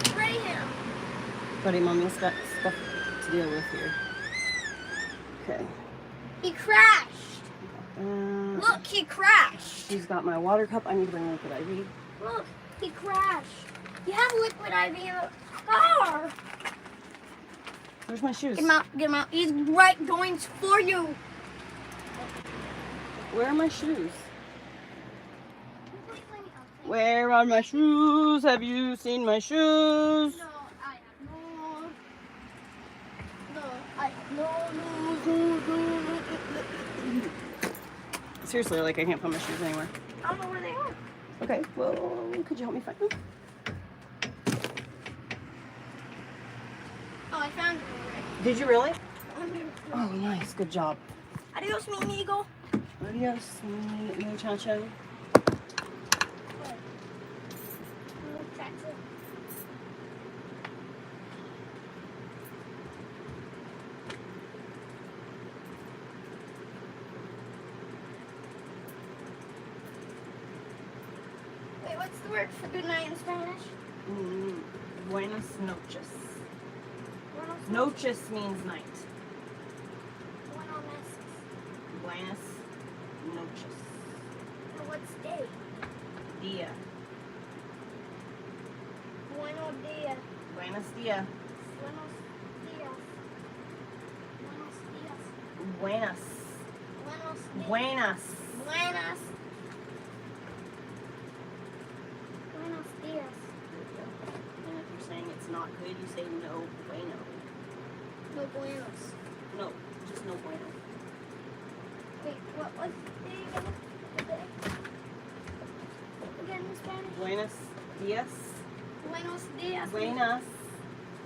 Spray him. Buddy, mommy's got stuff to deal with here. Okay. He crashed. Uh, Look, he crashed. She's got my water cup. I need to bring liquid IV. Look, he crashed. You have liquid IV in the car. Where's my shoes? Get him out, get him out. He's right going for you. Where are my shoes? Where are my shoes? Have you seen my shoes? No, I have no. No, I have no. Seriously, like I can't find my shoes anywhere. I don't know where they are. Okay, well, could you help me find them? Oh, I found it Did you really? already. Oh, nice. Good job. Adios, mi amigo. Adios, mi muchacho. Wait, what's the word for good night in Spanish? Buenas noches. Buenos Noches means night. Buenos meses. Buenas noches. And what's day? Dia. Buenos dias. Buenos dia. Buenos dias. Buenos dias. Buenas. Buenos dias. Buenas. Buenas. Buenos dias. And if you're saying it's not good, you say no bueno. No buenos. No, just no bueno. Wait, what was the day again? The day? Again in Spanish? Buenos dias. Buenos dias. Buenas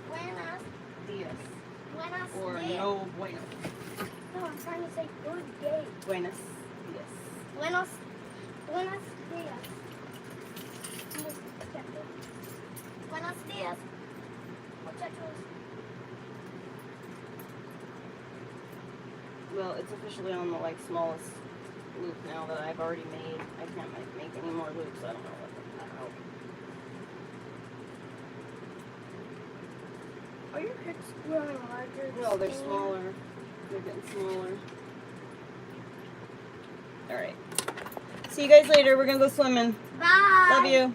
Buenas. dias. Buenas Or dias. no bueno. No, I'm trying to say good day. Buenos dias. Buenos dias. Buenos dias. Muchachos. Well, it's officially on the like smallest loop now that I've already made. I can't make any more loops. I don't know what the hell. Are your hips growing larger? No, they're skinnier? smaller. They're getting smaller. All right. See you guys later. We're gonna go swimming. Bye. Love you.